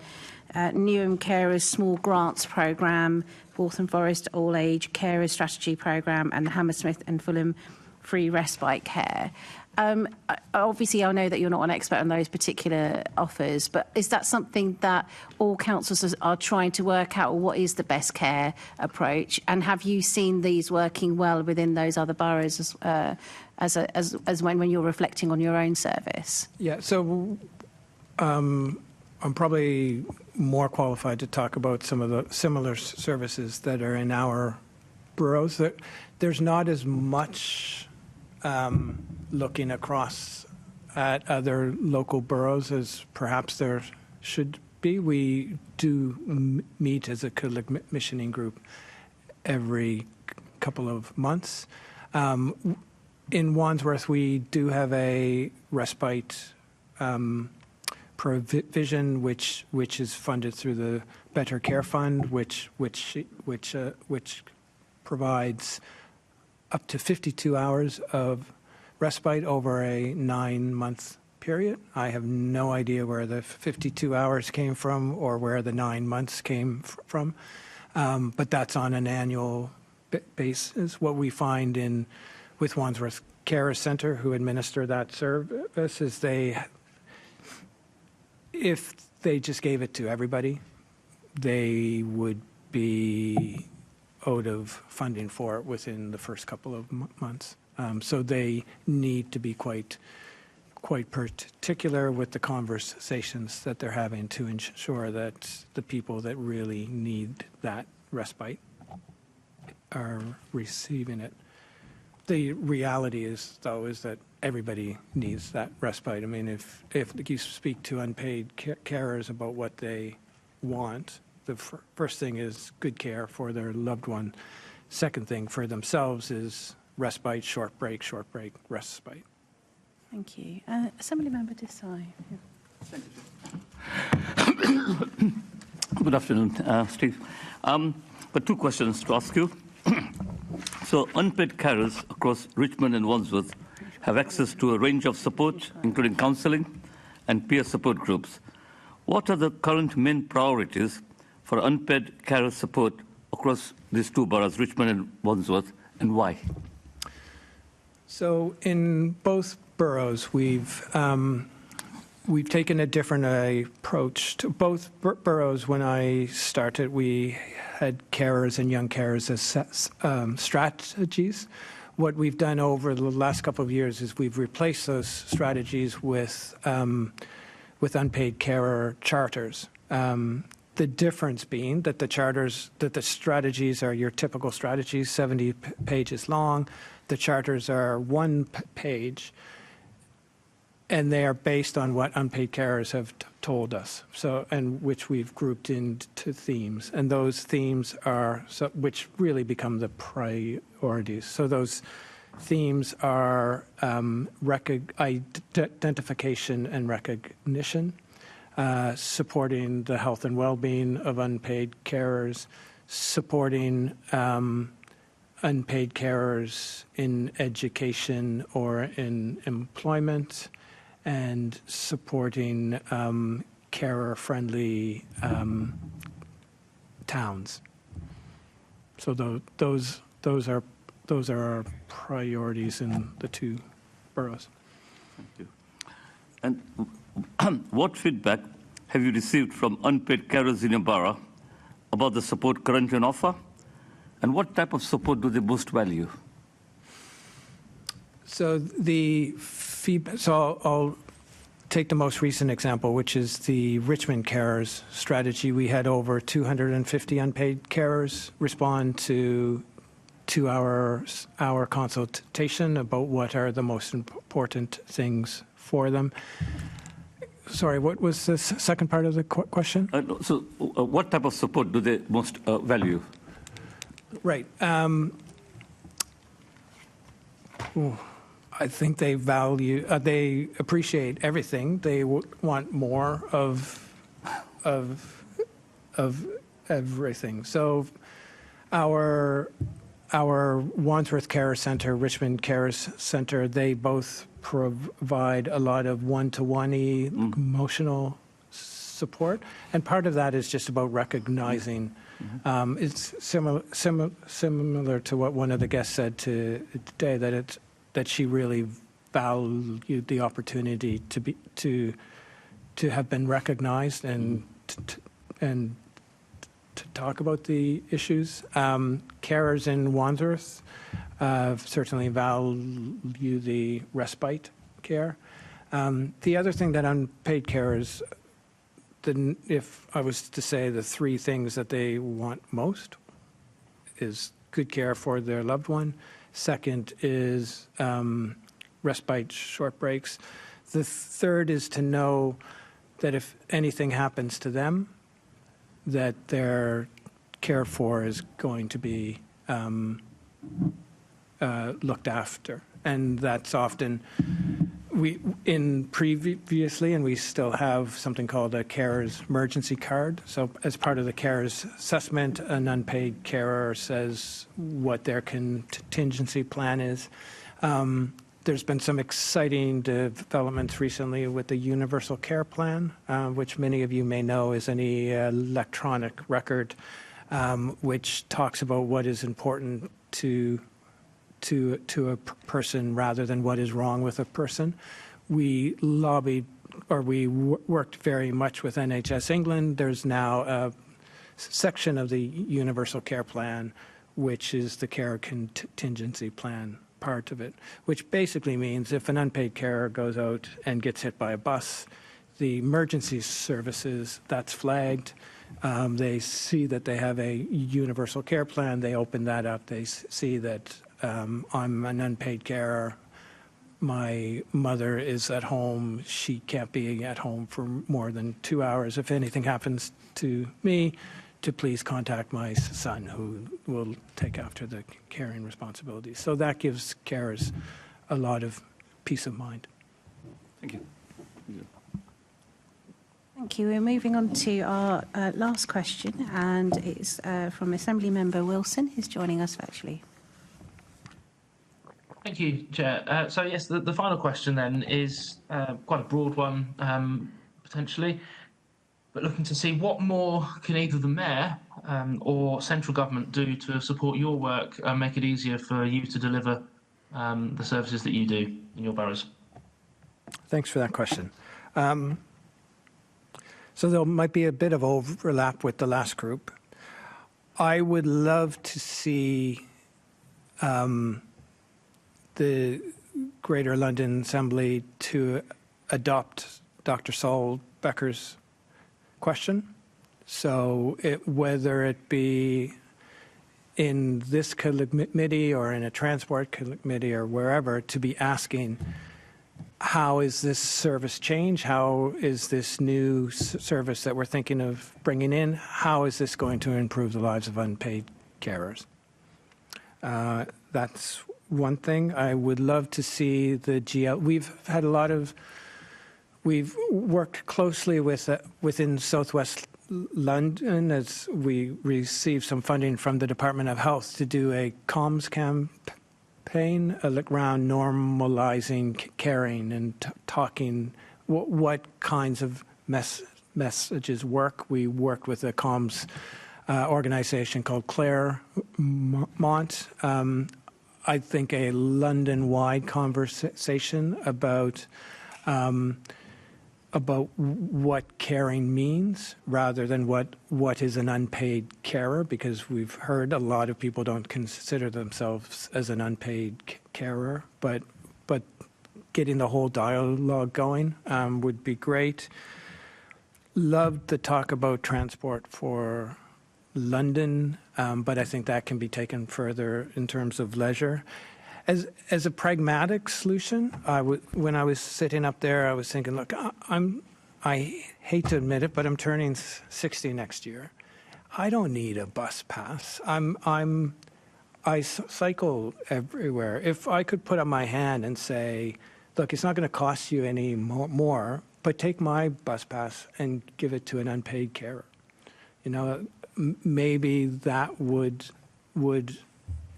Newham Carers Small Grants Programme, Waltham Forest All Age Carers Strategy Programme, and the Hammersmith and Fulham Free Respite Care. Obviously, I know that you're not an expert on those particular offers, but is that something that all councils are trying to work out, or what is the best care approach? And have you seen these working well within those other boroughs as when you're reflecting on your own service? Yeah, so I'm probably more qualified to talk about some of the similar services that are in our boroughs. There's not as much looking across at other local boroughs as perhaps there should be. We do meet as a commissioning group every couple of months. In Wandsworth, we do have a respite provision, which is funded through the Better Care Fund, which provides up to 52 hours of respite over a 9-month period. I have no idea where the 52 hours came from or where the 9 months came from, but that's on an annual basis. What we find with Wandsworth Care Centre, who administer that service, is if they just gave it to everybody, they would be out of funding for it within the first couple of months. So they need to be quite particular with the conversations that they're having to ensure that the people that really need that respite are receiving it. The reality is that everybody needs that respite. I mean, if you speak to unpaid carers about what they want, the first thing is good care for their loved one. Second thing for themselves is respite, short break, respite. Thank you. Assemblymember Desai. Good afternoon, Steve. But 2 questions to ask you. So unpaid carers across Richmond and Wandsworth have access to a range of support, including counselling and peer support groups. What are the current main priorities for unpaid carer support across these two boroughs, Richmond and Wandsworth, and why? So in both boroughs, we've taken a different approach to both boroughs. When I started, we had carers and young carers as strategies. What we've done over the last couple of years is we've replaced those strategies with unpaid carer charters. The difference being that the strategies are your typical strategies, 70 pages long. The charters are one page, and they are based on what unpaid carers have told us. And which we've grouped into themes, and those themes are which really become the priorities. So those themes are identification and recognition, supporting the health and well-being of unpaid carers, supporting unpaid carers in education or in employment, and supporting carer-friendly towns. So those are our priorities in the two boroughs. Thank you. And what feedback have you received from unpaid carers in your borough about the support currently on offer? And what type of support do they most value? So I'll take the most recent example, which is the Richmond Carers strategy. We had over 250 unpaid carers respond to our consultation about what are the most important things for them. Sorry, what was the second part of the question? What type of support do they most value? Right. I think they value, they appreciate everything. They want more of everything. So our Wandsworth Care Centre, Richmond Care Centre, they both provide a lot of one-to-one emotional support, and part of that is just about recognizing. It's similar to what one of the guests said today, that she really valued the opportunity to have been recognized and to talk about the issues. Carers in Wandsworth certainly value the respite care. The other thing that unpaid carers, if I was to say the three things that they want most, is good care for their loved one. Second is respite, short breaks. The third is to know that if anything happens to them, that their care for is going to be looked after. And that's often, previously, and we still have something called a carer's emergency card. So as part of the carer's assessment, an unpaid carer says what their contingency plan is. There's been some exciting developments recently with the Universal Care Plan, which many of you may know is an electronic record, which talks about what is important to a person rather than what is wrong with a person. We lobbied, or we worked very much with NHS England. There's now a section of the Universal Care Plan, which is the care contingency plan part of it, which basically means if an unpaid carer goes out and gets hit by a bus, the emergency services, that's flagged. They see that they have a universal care plan. They open that up. They see that I'm an unpaid carer. My mother is at home. She can't be at home for more than 2 hours. If anything happens to me, to please contact my son, who will take after the caring responsibilities. So that gives carers a lot of peace of mind. Thank you. Thank you. We're moving on to our last question, and it's from Assembly Member Wilson, who's joining us virtually. Thank you, Chair. So yes, the final question then is quite a broad one, potentially, but looking to see what more can either the Mayor or central government do to support your work and make it easier for you to deliver the services that you do in your boroughs. Thanks for that question. So there might be a bit of overlap with the last group. I would love to see the Greater London Assembly to adopt Dr. Saul Becker's question. So whether it be in this committee or in a transport committee or wherever, to be asking, how is this service change? How is this new service that we're thinking of bringing in, how is this going to improve the lives of unpaid carers? That's one thing. I would love to see the GL. We've worked closely within Southwest London as we received some funding from the Department of Health to do a comms campaign around normalizing caring and talking what kinds of messages work. We worked with a comms organization called Claremont. I think a London-wide conversation about what caring means rather than what is an unpaid carer, because we've heard a lot of people don't consider themselves as an unpaid carer, but getting the whole dialogue going would be great. Loved the talk about transport for London, but I think that can be taken further in terms of leisure. As a pragmatic solution, when I was sitting up there, I was thinking, look, I hate to admit it, but I'm turning 60 next year. I don't need a bus pass. I cycle everywhere. If I could put up my hand and say, look, it's not going to cost you any more, but take my bus pass and give it to an unpaid carer. You know, maybe that would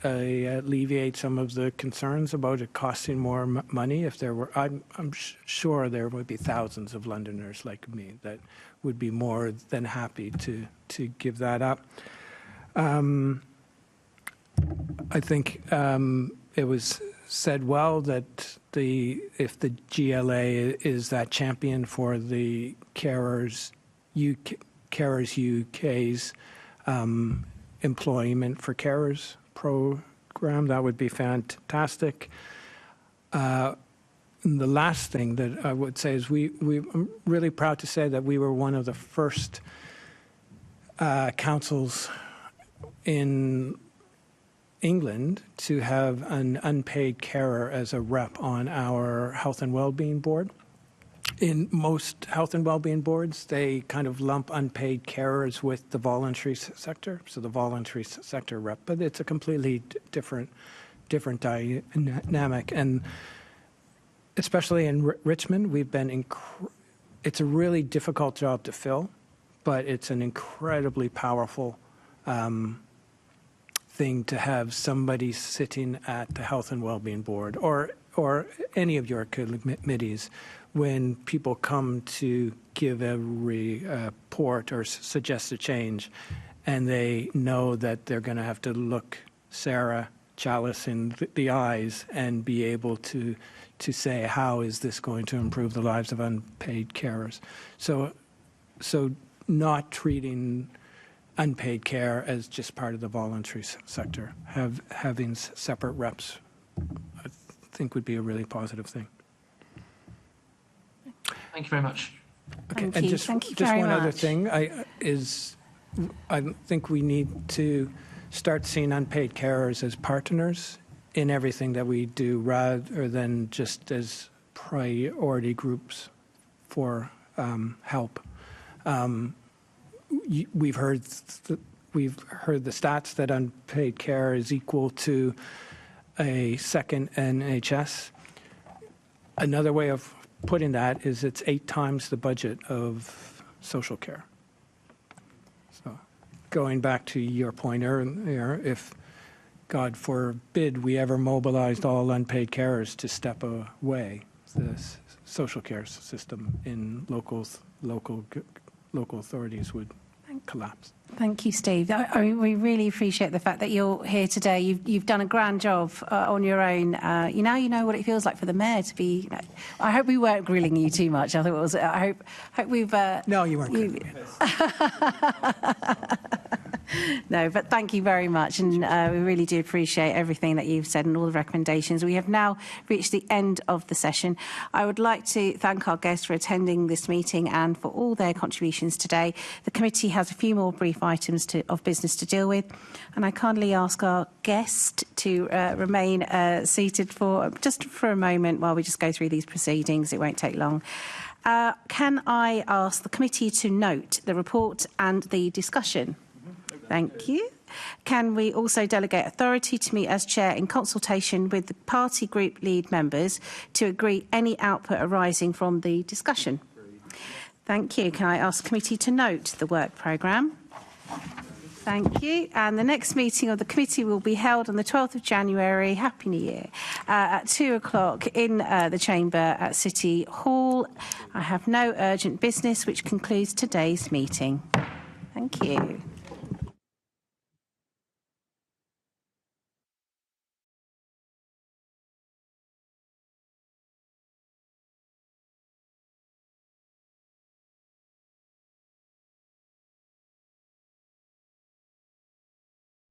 alleviate some of the concerns about it costing more money. If there were, I'm sure there would be thousands of Londoners like me that would be more than happy to give that up. I think it was said well that if the GLA is that champion for the Carers UK's employment for carers program, that would be fantastic. The last thing that I would say is I'm really proud to say that we were one of the first councils in England to have an unpaid carer as a rep on our health and well-being board. In most health and well-being boards, they kind of lump unpaid carers with the voluntary sector, so the voluntary sector rep, but it's a completely different dynamic. And especially in Richmond, we've been, it's a really difficult job to fill, but it's an incredibly powerful thing to have somebody sitting at the health and well-being board or any of your committees when people come to give a report or suggest a change, and they know that they're going to have to look Sarah Chalice in the eyes and be able to say, how is this going to improve the lives of unpaid carers? So not treating unpaid care as just part of the voluntary sector, having separate reps, I think would be a really positive thing. Thank you very much. Okay, Thank and you. just Thank you very one other much. thing I think we need to start seeing unpaid carers as partners in everything that we do rather than just as priority groups for help. We've heard the stats that unpaid care is equal to a second NHS. Another way of putting that is it's 8 times the budget of social care. So going back to your point earlier, if God forbid we ever mobilized all unpaid carers to step away, the social care system in local authorities would collapse. Thank you, Steve. I mean, we really appreciate the fact that you're here today. You've done a grand job on your own. You know what it feels like for the mayor to be. I hope we weren't grilling you too much. I thought it was. I hope we've. No, you weren't grilling me. No, but thank you very much, and we really do appreciate everything that you've said and all the recommendations. We have now reached the end of the session. I would like to thank our guests for attending this meeting and for all their contributions today. The committee has a few more brief items of business to deal with, and I kindly ask our guest to remain seated for just for a moment while we just go through these proceedings. It won't take long. Can I ask the committee to note the report and the discussion? Thank you. Can we also delegate authority to me as chair in consultation with the party group lead members to agree any output arising from the discussion? Thank you. Can I ask the committee to note the work programme? Thank you. And the next meeting of the committee will be held on the 12th of January, Happy New Year, at 2 o'clock in the chamber at City Hall. I have no urgent business, which concludes today's meeting. Thank you.